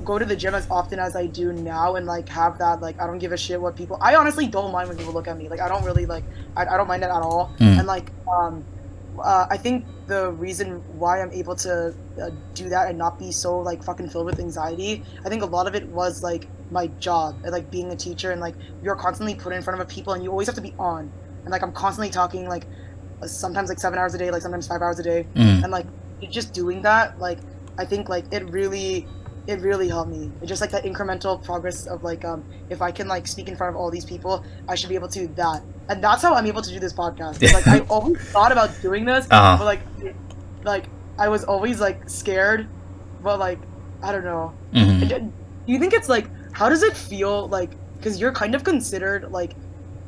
go to the gym as often as I do now, and like have that like I don't give a shit what people. I honestly don't mind when people look at me. Like I don't really like I don't mind it at all. And like I think the reason why I'm able to do that and not be so like fucking filled with anxiety, I think a lot of it was like my job and like being a teacher, and like you're constantly put in front of people and you always have to be on, and like I'm constantly talking like sometimes like 7 hours a day, like sometimes 5 hours a day, and like just doing that, like I think like it really helped me. It's just like that incremental progress of like if I can like speak in front of all these people, I should be able to do that, and that's how I'm able to do this podcast. Like I always thought about doing this, but like I was always like scared, but like I don't know. Do you think it's like, how does it feel like, because you're kind of considered like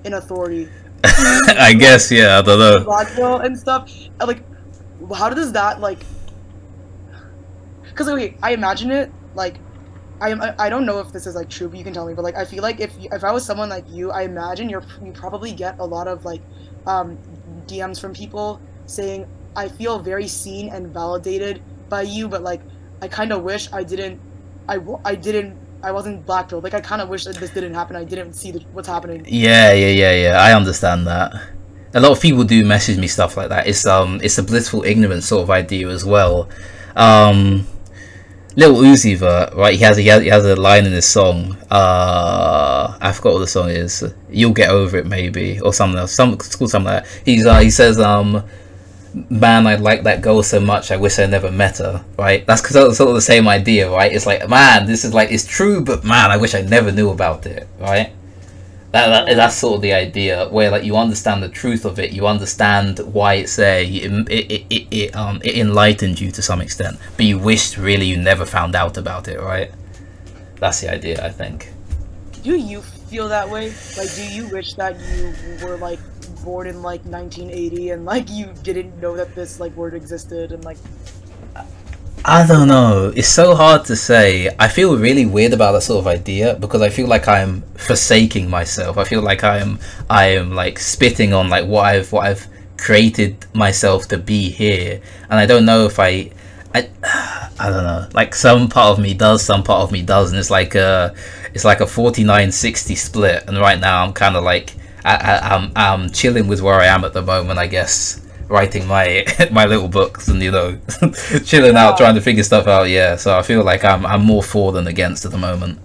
an authority? I guess, yeah, I don't know. Blackpill and stuff. Like, how does that like? Because okay, I imagine it like, I don't know if this is like true, but you can tell me. But like, I feel like if I was someone like you, I imagine you probably get a lot of like DMs from people saying, I feel very seen and validated by you, but like I kind of wish I wasn't blackpilled. Like I kind of wish that this didn't happen. I didn't see what's happening. Yeah. I understand that. A lot of people do message me stuff like that. It's a blissful ignorance sort of idea as well. Lil Uzi Vert, right? He has a line in his song. I forgot what the song is. You'll get over it, maybe, or something else. It's called something like that. He says, man, I like that girl so much, I wish I never met her, right? That's because it's sort of the same idea, right? It's like, man, this is like, it's true, but man, I wish I never knew about it, right? That's sort of the idea, where like you understand the truth of it, you understand why it enlightened you to some extent, but you wished really you never found out about it, right? That's the idea, I think. Do you feel that way? Like, do you wish that you were like born in like 1980 and like you didn't know that this like word existed, and like I don't know, it's so hard to say. I feel really weird about that sort of idea, because I feel like I'm forsaking myself. I feel like I am like spitting on like what I've created myself to be here, and I don't know if I don't know, like some part of me does, some part of me doesn't. It's like a 49-60 split, and right now I'm kind of like I'm chilling with where I am at the moment, I guess, writing my my little books and, you know, chilling out, trying to figure stuff out. Yeah, so I feel like I'm more for than against at the moment.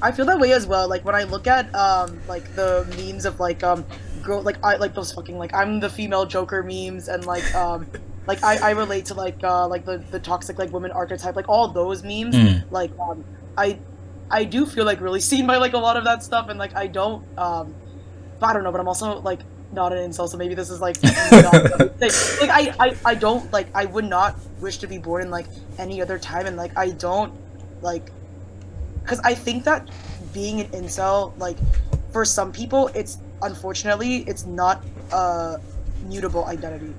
I feel that way as well. Like when I look at like the memes of like girl, like I like those fucking like I'm the female Joker memes, and like I relate to like the toxic like woman archetype, like all those memes. Like I do feel like really seen by like a lot of that stuff, and like I don't know, but I'm also like not an incel, so maybe this is like not, like I don't like, I would not wish to be born in like any other time, and like I don't like, because I think that being an incel, like for some people, it's unfortunately it's not a mutable identity.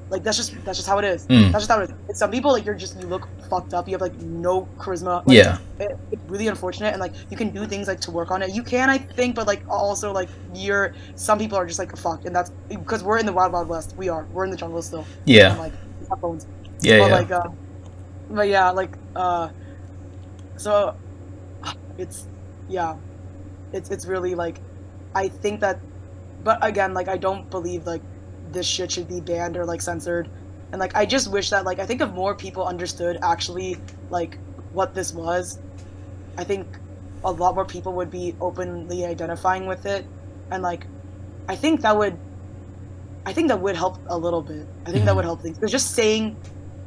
Like that's just how it is. That's just how it is. It's some people, like you look fucked up. You have like no charisma. Like, yeah, it's really unfortunate, and like you can do things like to work on it. You can, I think, but like also like some people are just like fucked, and that's because we're in the wild west. We're in the jungle still. Yeah. And, like we have bones. Yeah, but, yeah. Like, but yeah, like so it's it's really like I think that, but again, like I don't believe like this shit should be banned or like censored, and like I just wish that like I think if more people understood actually like what this was, I think a lot more people would be openly identifying with it, and like I think that would help a little bit. I think that would help things, because just saying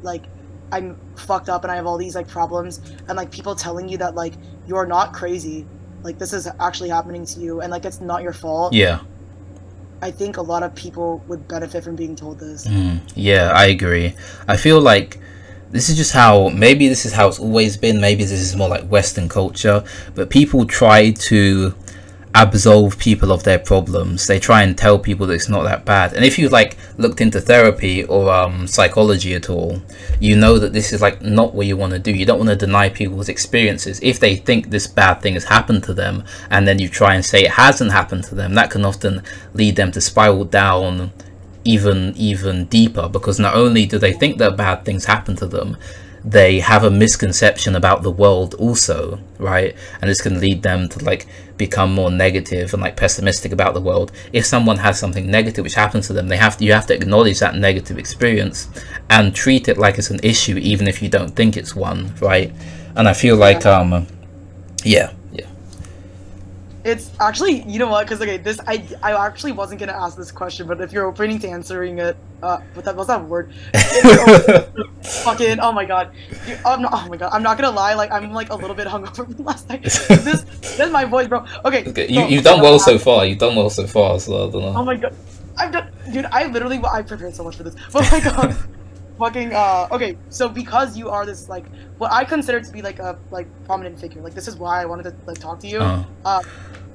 like I'm fucked up and I have all these like problems, and like people telling you that like you're not crazy, like this is actually happening to you, and like it's not your fault. Yeah, I think a lot of people would benefit from being told this. Yeah, I agree. I feel like this is just how, maybe this is how it's always been, maybe this is more like Western culture, but people try to absolve people of their problems. They try and tell people that it's not that bad. And if you like looked into therapy or psychology at all, you know that this is like not what you want to do. You don't want to deny people's experiences. If they think this bad thing has happened to them, and then you try and say it hasn't happened to them, that can often lead them to spiral down even deeper, because not only do they think that bad things happen to them, they have a misconception about the world also, right? And this can lead them to like become more negative and like pessimistic about the world. If someone has something negative which happens to them, you have to acknowledge that negative experience and treat it like it's an issue, even if you don't think it's one, right? And I feel like yeah. It's actually, you know what, because okay, this I actually wasn't gonna ask this question, but if you're opening to answering it, what that was that word? Fucking, oh my god, oh my god, I'm not gonna lie, like I'm like a little bit hungover from last night. This is my voice, bro. Okay, you've done well so far. You've done well so far, so I don't know. Oh my god, I've done, dude. I prepared so much for this, but like fucking okay, so because you are this like what I consider to be like a prominent figure, like this is why I wanted to like talk to you.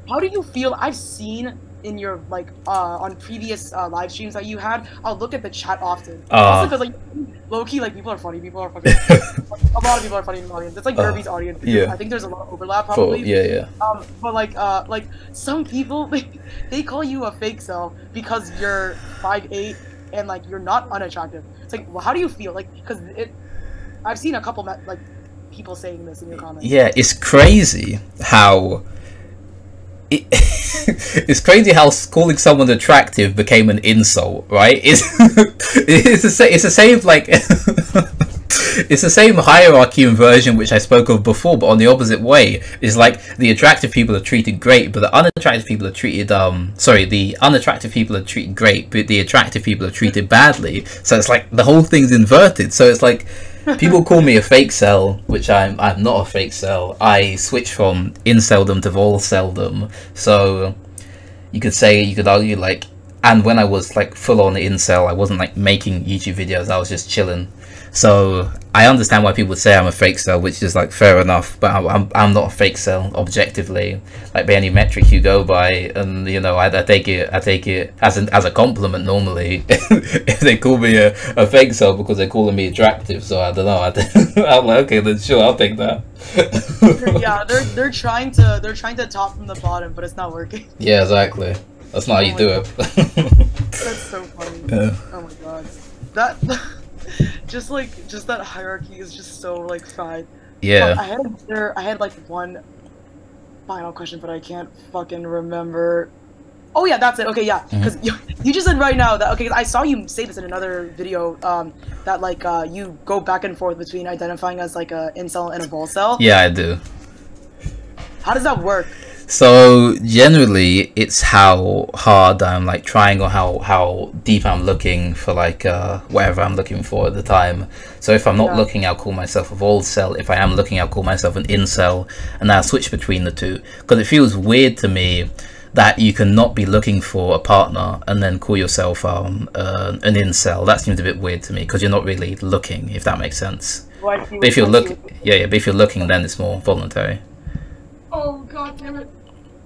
How do you feel? I've seen in your like on previous live streams that you had, I'll look at the chat often, also because like low-key like people are funny, a lot of people are funny in the audience. It's like Derby's audience. Yeah, I think there's a lot of overlap probably. Yeah. But like some people they call you a fake cell because you're 5'8" and like you're not unattractive. It's like, well, how do you feel? Like, because I've seen a couple like people saying this in your comments. Yeah, it's crazy how it's crazy how calling someone attractive became an insult, right? It's the same like it's the same hierarchy inversion which I spoke of before, but on the opposite way. It's like the attractive people are treated great, but the unattractive people are treated the unattractive people are treated great, but the attractive people are treated badly. So it's like the whole thing's inverted. So it's like people call me a fake cell, which I'm not a fake cell. I switched from inceldom to volceldom. So you could argue like, and when I was like full on incel, I wasn't like making YouTube videos, I was just chilling. So I understand why people say I'm a fake cell, which is like fair enough, but I'm not a fake cell objectively, like by any metric you go by. And you know, I take it as a compliment normally if they call me a fake cell because they're calling me attractive. So I don't know. I'm like, okay, then sure, I'll take that. Yeah, they're trying to top from the bottom, but it's not working. Yeah, exactly. That's not how you do it. That's so funny. Oh my god. That just that hierarchy is just so like fine. Yeah. I had like one final question, but I can't fucking remember. Oh yeah, that's it. Okay, yeah, because you just said right now that okay, I saw you say this in another video that like you go back and forth between identifying as like a incel and a volcel. Yeah, I do. How does that work? So generally, it's how hard I'm like trying, or how deep I'm looking for like whatever I'm looking for at the time. So if I'm not looking, I'll call myself a volcel. If I am looking, I'll call myself an incel, and I'll switch between the two because it feels weird to me that you can not be looking for a partner and then call yourself an incel. That seems a bit weird to me because you're not really looking, if that makes sense. But if you're looking, but if you're looking, then it's more voluntary. Oh god damn it!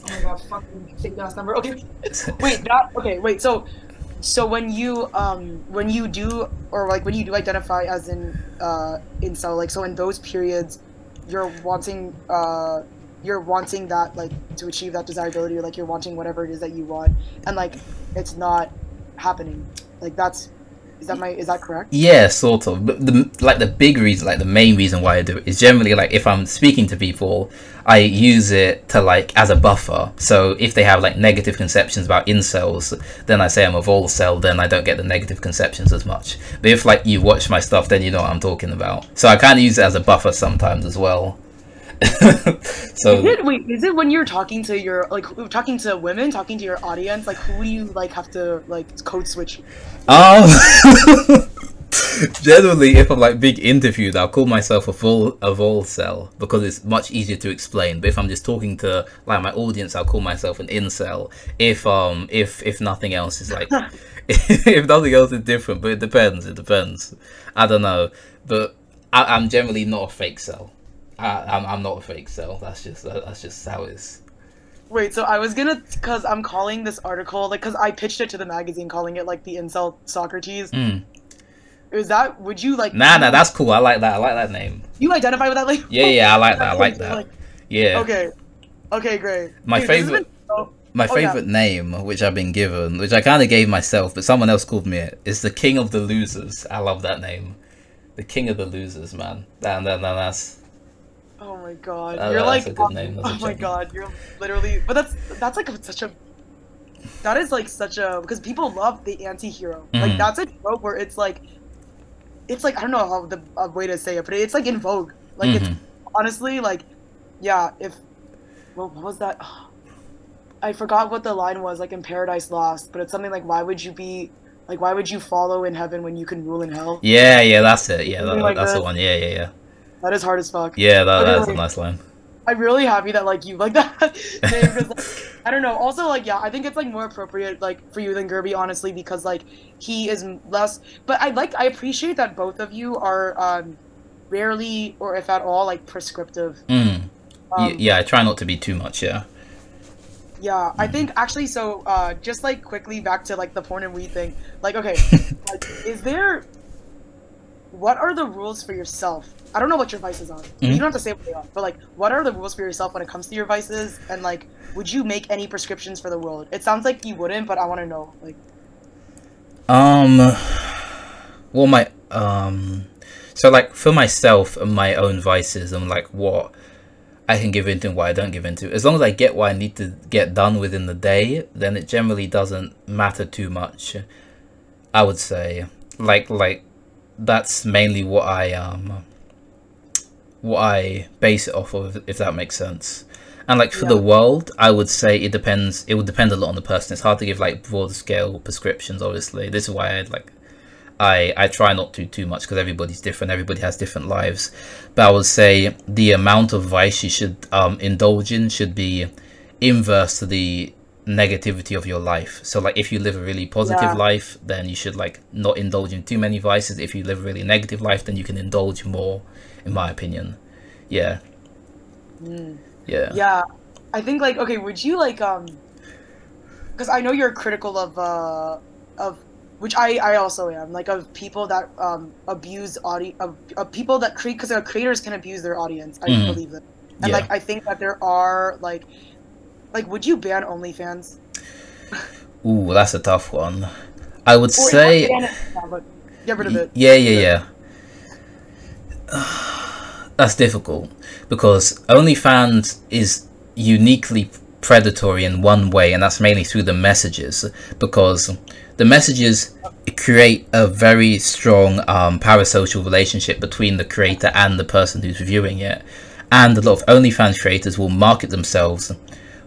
Oh my god, fucking fake ass number. Okay, wait. So when you do identify as an incel, like so in those periods, you're wanting that like to achieve that desirability, or like you're wanting whatever it is that you want, and like it's not happening. Like is that correct? Yeah, sort of. But the big reason, like the main reason why I do it is generally like if I'm speaking to people, I use it to like as a buffer. So if they have like negative conceptions about incels, then I say I'm a volcel, then I don't get the negative conceptions as much. But if like you watch my stuff, then you know what I'm talking about. So I kind of use it as a buffer sometimes as well. So is it when you're talking to women, talking to your audience, like who do you like have to like code switch? Generally, if I'm like being interviewed, I'll call myself a volcel because it's much easier to explain. But if I'm just talking to like my audience, I'll call myself an incel. If nothing else is like if nothing else is different, but it depends. I don't know, but I'm generally not a fake cell. I'm not a fake cell. That's just how it is. Wait, so I was gonna, cause I'm calling this article like, cause I pitched it to the magazine, calling it like the incel Socrates. Is that? Would you like? Nah, that's cool. I like that name. You identify with that, like? Yeah, I like that. I like that. Yeah. Okay, great. My favorite name, which I've been given, which I kind of gave myself, but someone else called me it, is the King of the Losers. I love that name, the King of the Losers, man. That's. Oh my god, you're like a good name. Oh my god, you're literally. But that's like such a. That is like such a, because people love the anti-hero. Like that's a trope where it's like I don't know how the way to say it, but it's like in vogue. Like it's honestly like, yeah. What was that? I forgot what the line was, like in Paradise Lost, but it's something like, why would you follow in heaven when you can rule in hell? Yeah, that's it. Yeah, that's the one. Yeah. That is hard as fuck. Yeah, that's a nice line. I'm really happy that like you like that name, because like, I don't know. Also, like, yeah, I think it's like more appropriate like for you than Gerby, honestly, because like he is less. But I appreciate that both of you are rarely, or if at all, like prescriptive. Yeah, I try not to be too much. Yeah. Yeah, I think actually. So just like quickly back to like the porn and weed thing. Like, okay, like, what are the rules for yourself? I don't know what your vices are. You don't have to say what they are, but like, what are the rules for yourself when it comes to your vices? And like, would you make any prescriptions for the world? It sounds like you wouldn't, but I want to know. Like, well, my so like for myself and my own vices and like what I can give into and what I don't give into. As long as I get what I need to get done within the day, then it generally doesn't matter too much. I would say, like that's mainly what I base it off of, if that makes sense. And like for the world, I would say it depends. It would depend a lot on the person. It's hard to give like broad scale prescriptions. Obviously, this is why I try not to too much, because everybody's different. Everybody has different lives. But I would say the amount of vice you should indulge in should be inverse to the negativity of your life. So like if you live a really positive life, then you should like not indulge in too many vices. If you live a really negative life, then you can indulge more, in my opinion. Yeah. Yeah, I think like, okay, would you like because I know you're critical of which I also am, like, of people that abuse of people that create, because creators can abuse their audience. I believe that. And like I think that there are like would you ban OnlyFans? Ooh, that's a tough one. I would say but get rid of it. yeah. That's difficult because OnlyFans is uniquely predatory in one way, and that's mainly through the messages, because the messages create a very strong parasocial relationship between the creator and the person who's viewing it. And a lot of OnlyFans creators will market themselves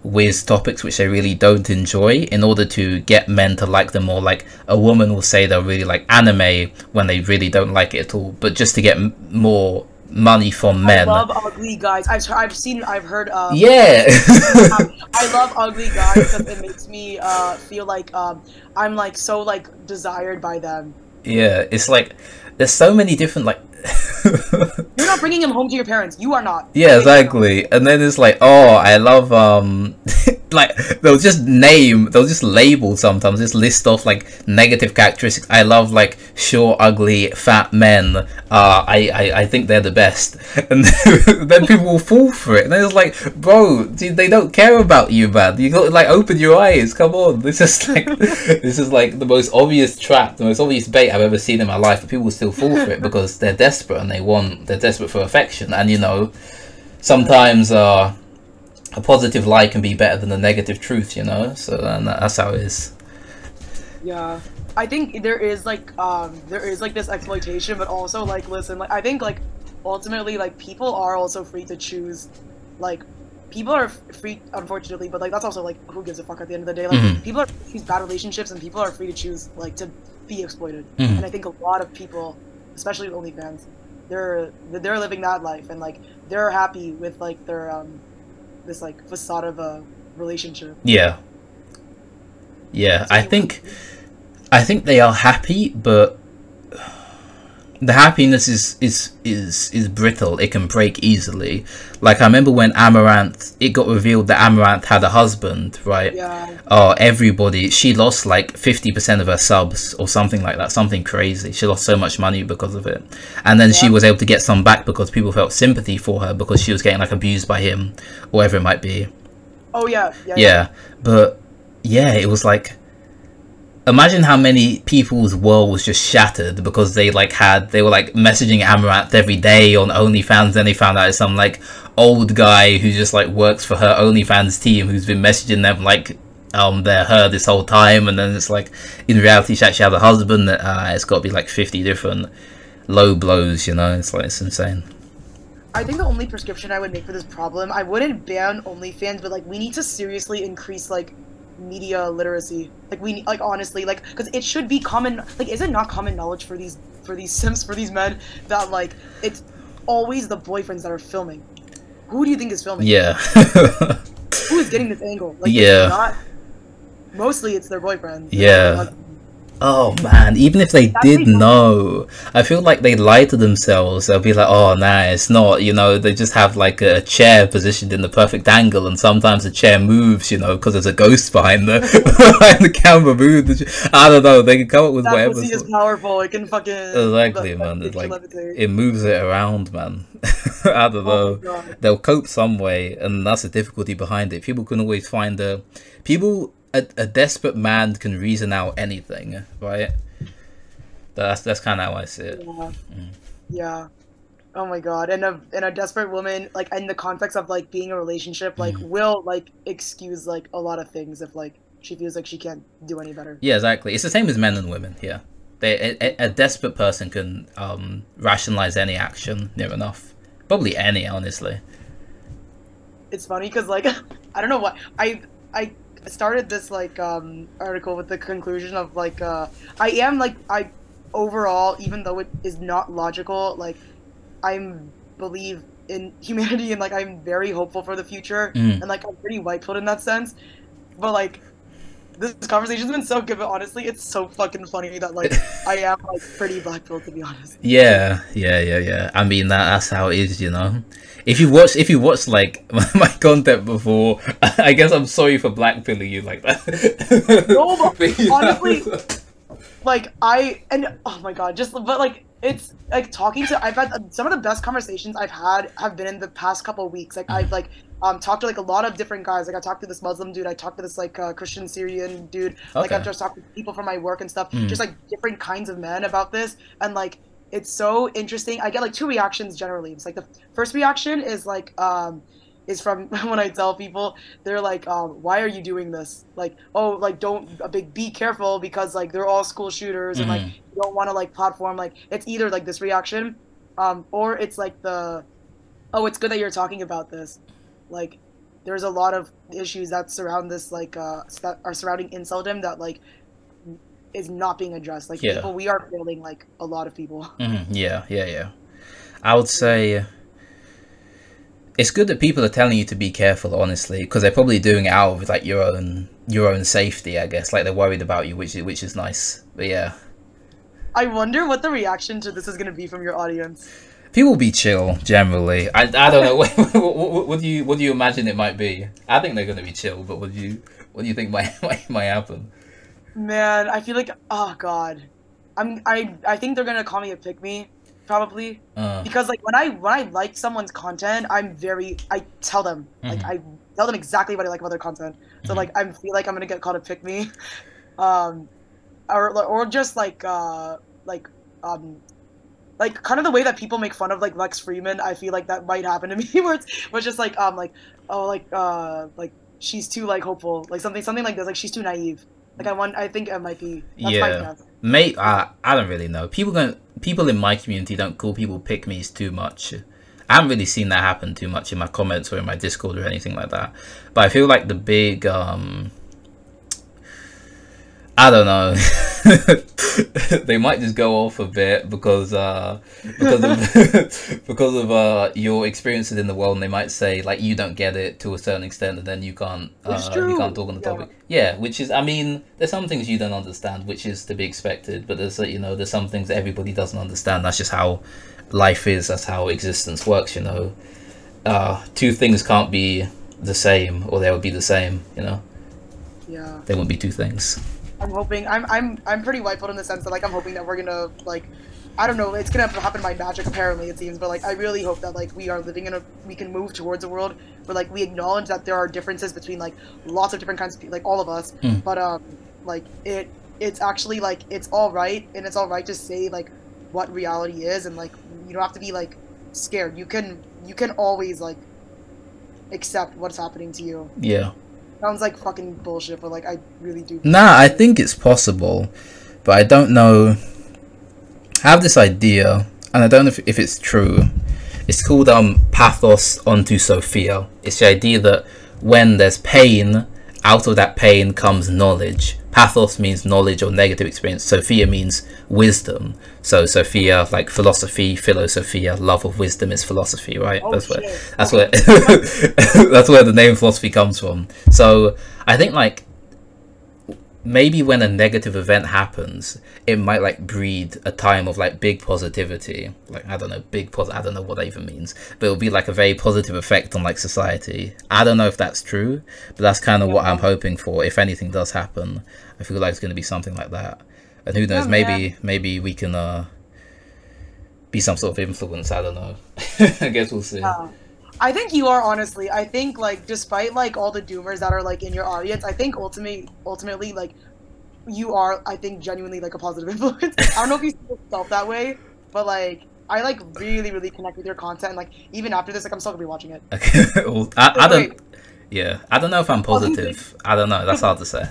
with topics which they really don't enjoy in order to get men to like them more. Like a woman will say they'll really like anime when they really don't like it at all, but just to get more money from men. I love ugly guys. I've heard. Yeah. I love ugly guys because it makes me feel like I'm like so like desired by them. Yeah, it's like there's so many different like. You're not bringing him home to your parents. You are not. Yeah, exactly. And then it's like, oh, I love like they'll just label sometimes, just list off like negative characteristics. I love like short, ugly, fat men. I think they're the best. And then people will fall for it. And then it's like, bro, dude, they don't care about you, man. You got to like open your eyes. Come on. This is like the most obvious trap, the most obvious bait I've ever seen in my life. But people will still fall for it because they're desperate and they're desperate for affection. And you know, sometimes a positive lie can be better than a negative truth, you know. So that's how it is. Yeah, I think there is like this exploitation, but also like, listen, like I think like ultimately like people are also free to choose, like people are free, unfortunately, but like that's also like who gives a fuck at the end of the day. Like people are free to choose bad relationships, and people are free to choose like to be exploited. And I think a lot of people, especially with OnlyFans, they're living that life, and like they're happy with like their this like facade of a relationship. Yeah. So I think they are happy, but the happiness is brittle. It can break easily. Like I remember when Amaranth, it got revealed that Amaranth had a husband, right? Yeah. Oh, she lost like 50% of her subs or something like that, something crazy. She lost so much money because of it. And then she was able to get some back because people felt sympathy for her because she was getting like abused by him, whatever it might be. Oh yeah. But yeah, it was like, imagine how many people's world was just shattered because they were like messaging Amaranth every day on OnlyFans. Then they found out it's some like old guy who just like works for her OnlyFans team who's been messaging them like they're her this whole time. And then it's like in reality she actually has a husband that it's got to be like 50 different low blows, you know. It's like, it's insane. I think the only prescription I would make for this problem, I wouldn't ban OnlyFans, but like we need to seriously increase like media literacy. Like honestly, like, because it should be common, like, is it not common knowledge for these simps, for these men, that like it's always the boyfriends that are filming? Who do you think is filming? Yeah. Who is getting this angle? Like, yeah, it's not, mostly it's their boyfriends. Yeah. Oh man, even if they did know, I feel like they lie to themselves. They'll be like, oh nah, it's not, you know, they just have like a chair positioned in the perfect angle, and sometimes the chair moves, you know, because there's a ghost behind the camera moves. I don't know, they can come up with that whatever. Pussy is powerful, it can fucking... Exactly, man, it's like, it moves it around, man. I don't know. They'll cope some way, and that's the difficulty behind it. People can always find a desperate man can reason out anything, right? That's kind of how I see it. Yeah. Oh my god. And a desperate woman, like in the context of like being in a relationship, like will like excuse like a lot of things if like she feels like she can't do any better. Yeah, exactly. It's the same as men and women. Yeah, a desperate person can rationalize any action near enough. Probably any, honestly. It's funny because like I don't know what I started this like article with the conclusion of like I overall, even though it is not logical, like I believe in humanity, and like I'm very hopeful for the future, and like I'm pretty white-pilled in that sense. But like this conversation's been so good, but honestly it's so fucking funny that like I am like pretty black-pilled, to be honest. Yeah. I mean that's how it is, you know. If you watch like my content before, I guess I'm sorry for blackpilling you like that. No, but honestly, like oh my god, but like it's like talking to I've had some of the best conversations I've had have been in the past couple of weeks. Like I've like talked to like a lot of different guys. Like I talked to this Muslim dude, I talked to this like Christian Syrian dude. Like I've just talked to people from my work and stuff, just like different kinds of men about this. And like it's so interesting. I get like two reactions generally. It's like the first reaction is like is from when I tell people, they're like, why are you doing this? Like, oh, like don't be careful because like they're all school shooters and like you don't want to like platform. Like it's either like this reaction, or it's like the, oh, it's good that you're talking about this. Like there's a lot of issues that surround this, like that are surrounding inceldom that like is not being addressed. Like people, we are failing like a lot of people. Yeah. I would say it's good that people are telling you to be careful, honestly, because they're probably doing it out of like your own safety, I guess. Like they're worried about you, which is nice. But yeah, I wonder what the reaction to this is going to be from your audience. People will be chill generally. I don't know. What do you imagine it might be? I think they're going to be chill, but what do you think might happen? Man, I feel like, oh god, I think they're gonna call me a pick-me, probably, because like when I like someone's content, I tell them like I tell them exactly what I like about their content. So like I feel like I'm gonna get called a pick-me, or just like kind of the way that people make fun of like Lex Freeman. I feel like that might happen to me, where it's just like like she's too like hopeful, like something like this, like she's too naive. Like I think it might be. That's my guess. Mate, I don't really know. People in my community don't call people pick-me's too much. I haven't really seen that happen too much in my comments or in my Discord or anything like that. But I feel like the big I don't know. They might just go off a bit because of your experiences in the world, and they might say like you don't get it to a certain extent, and then you can't talk on the topic. Yeah, which is, I mean, there's some things you don't understand, which is to be expected, but there's there's some things that everybody doesn't understand. That's just how life is. That's how existence works. Two things can't be the same, or they would be the same. Yeah. They wouldn't be two things. I'm hoping I'm pretty white-pilled in the sense that like I'm hoping that we're gonna like, I don't know, it's gonna happen by magic apparently it seems, but like I really hope that like we are living in we can move towards a world where like we acknowledge that there are differences between like lots of different kinds of people, like all of us, but like it's actually like it's all right, and it's all right to say like what reality is, and like you don't have to be like scared. You can always like accept what's happening to you. Yeah. Sounds like fucking bullshit, but like I really do. Nah, I think it's possible, but I don't know. I have this idea, and I don't know if it's true. It's called pathos onto Sophia. It's the idea that when there's pain, out of that pain comes knowledge. Pathos means knowledge or negative experience. Sophia means wisdom. So Sophia, like philosophy, philosophia, love of wisdom is philosophy, right? Oh, that's shit. where that's where the name philosophy comes from. So I think like maybe when a negative event happens, it might like breed a time of like big positivity. Like I don't know, I don't know what that even means, but it'll be like a very positive effect on like society. I don't know if that's true, but that's kind of what I'm hoping for. If anything does happen, I feel like it's going to be something like that. And who knows, maybe we can be some sort of influence. I don't know. I guess we'll see. I think you are, honestly. I think like despite like all the doomers that are like in your audience, I think ultimately like you are, I think, genuinely like a positive influence. I don't know if you still felt that way, but like I like really connect with your content, and like even after this, like I'm still gonna be watching it. Okay. Well, I don't. Yeah, I don't know if I'm positive. I don't know. That's hard to say.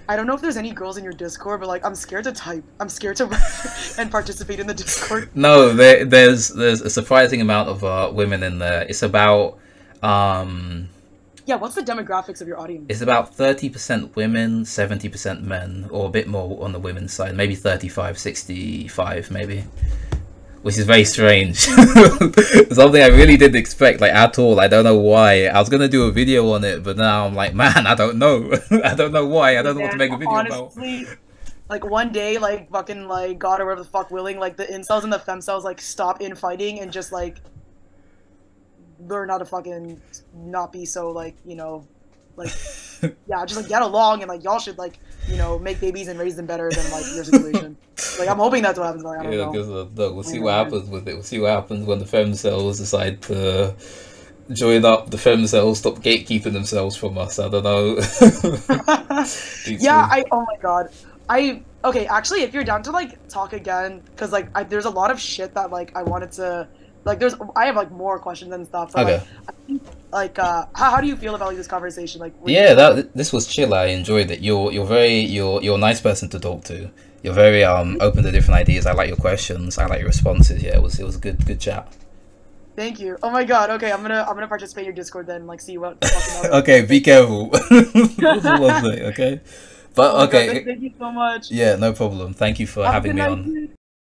I don't know if there's any girls in your Discord, but like I'm scared to type. I'm scared to write and participate in the Discord. No, there's a surprising amount of women in there. It's about yeah, what's the demographics of your audience? It's about 30% women, 70% men, or a bit more on the women's side, maybe 35, 65 maybe. Which is very strange. Something I really didn't expect, like, at all. I don't know why. I was gonna do a video on it, but now I'm like, man, I don't know. I don't know why. I don't know what to make a video honestly, about. Like, one day, like, fucking, like, God or whatever the fuck willing, like, the incels and the femcells, like, stop infighting and just, like, learn how to fucking not be so, like, you know, like, yeah, just, like, get along, and, like, y'all should, like, you know, make babies and raise them better than like your situation. Like I'm hoping that's what happens. Like, I don't know. Because look, we'll see what happens with it. We'll see what happens when the femcells decide to join up. The femcells stop gatekeeping themselves from us. I don't know. Yeah, oh my god. Okay, actually, if you're down to like talk again, because like there's a lot of shit that like I wanted to, like I have like more questions and stuff. But, okay. Like, I think, like how do you feel about like this conversation? Like yeah, this was chill. I enjoyed it. You're a nice person to talk to. You're very open to different ideas. I like your questions. I like your responses. Yeah, it was a good chat. Thank you. Oh my god. Okay, I'm gonna participate in your Discord then. Like, see what. Okay, be careful. Okay. But okay. God, thank you so much. Yeah, no problem. Thank you for having me on.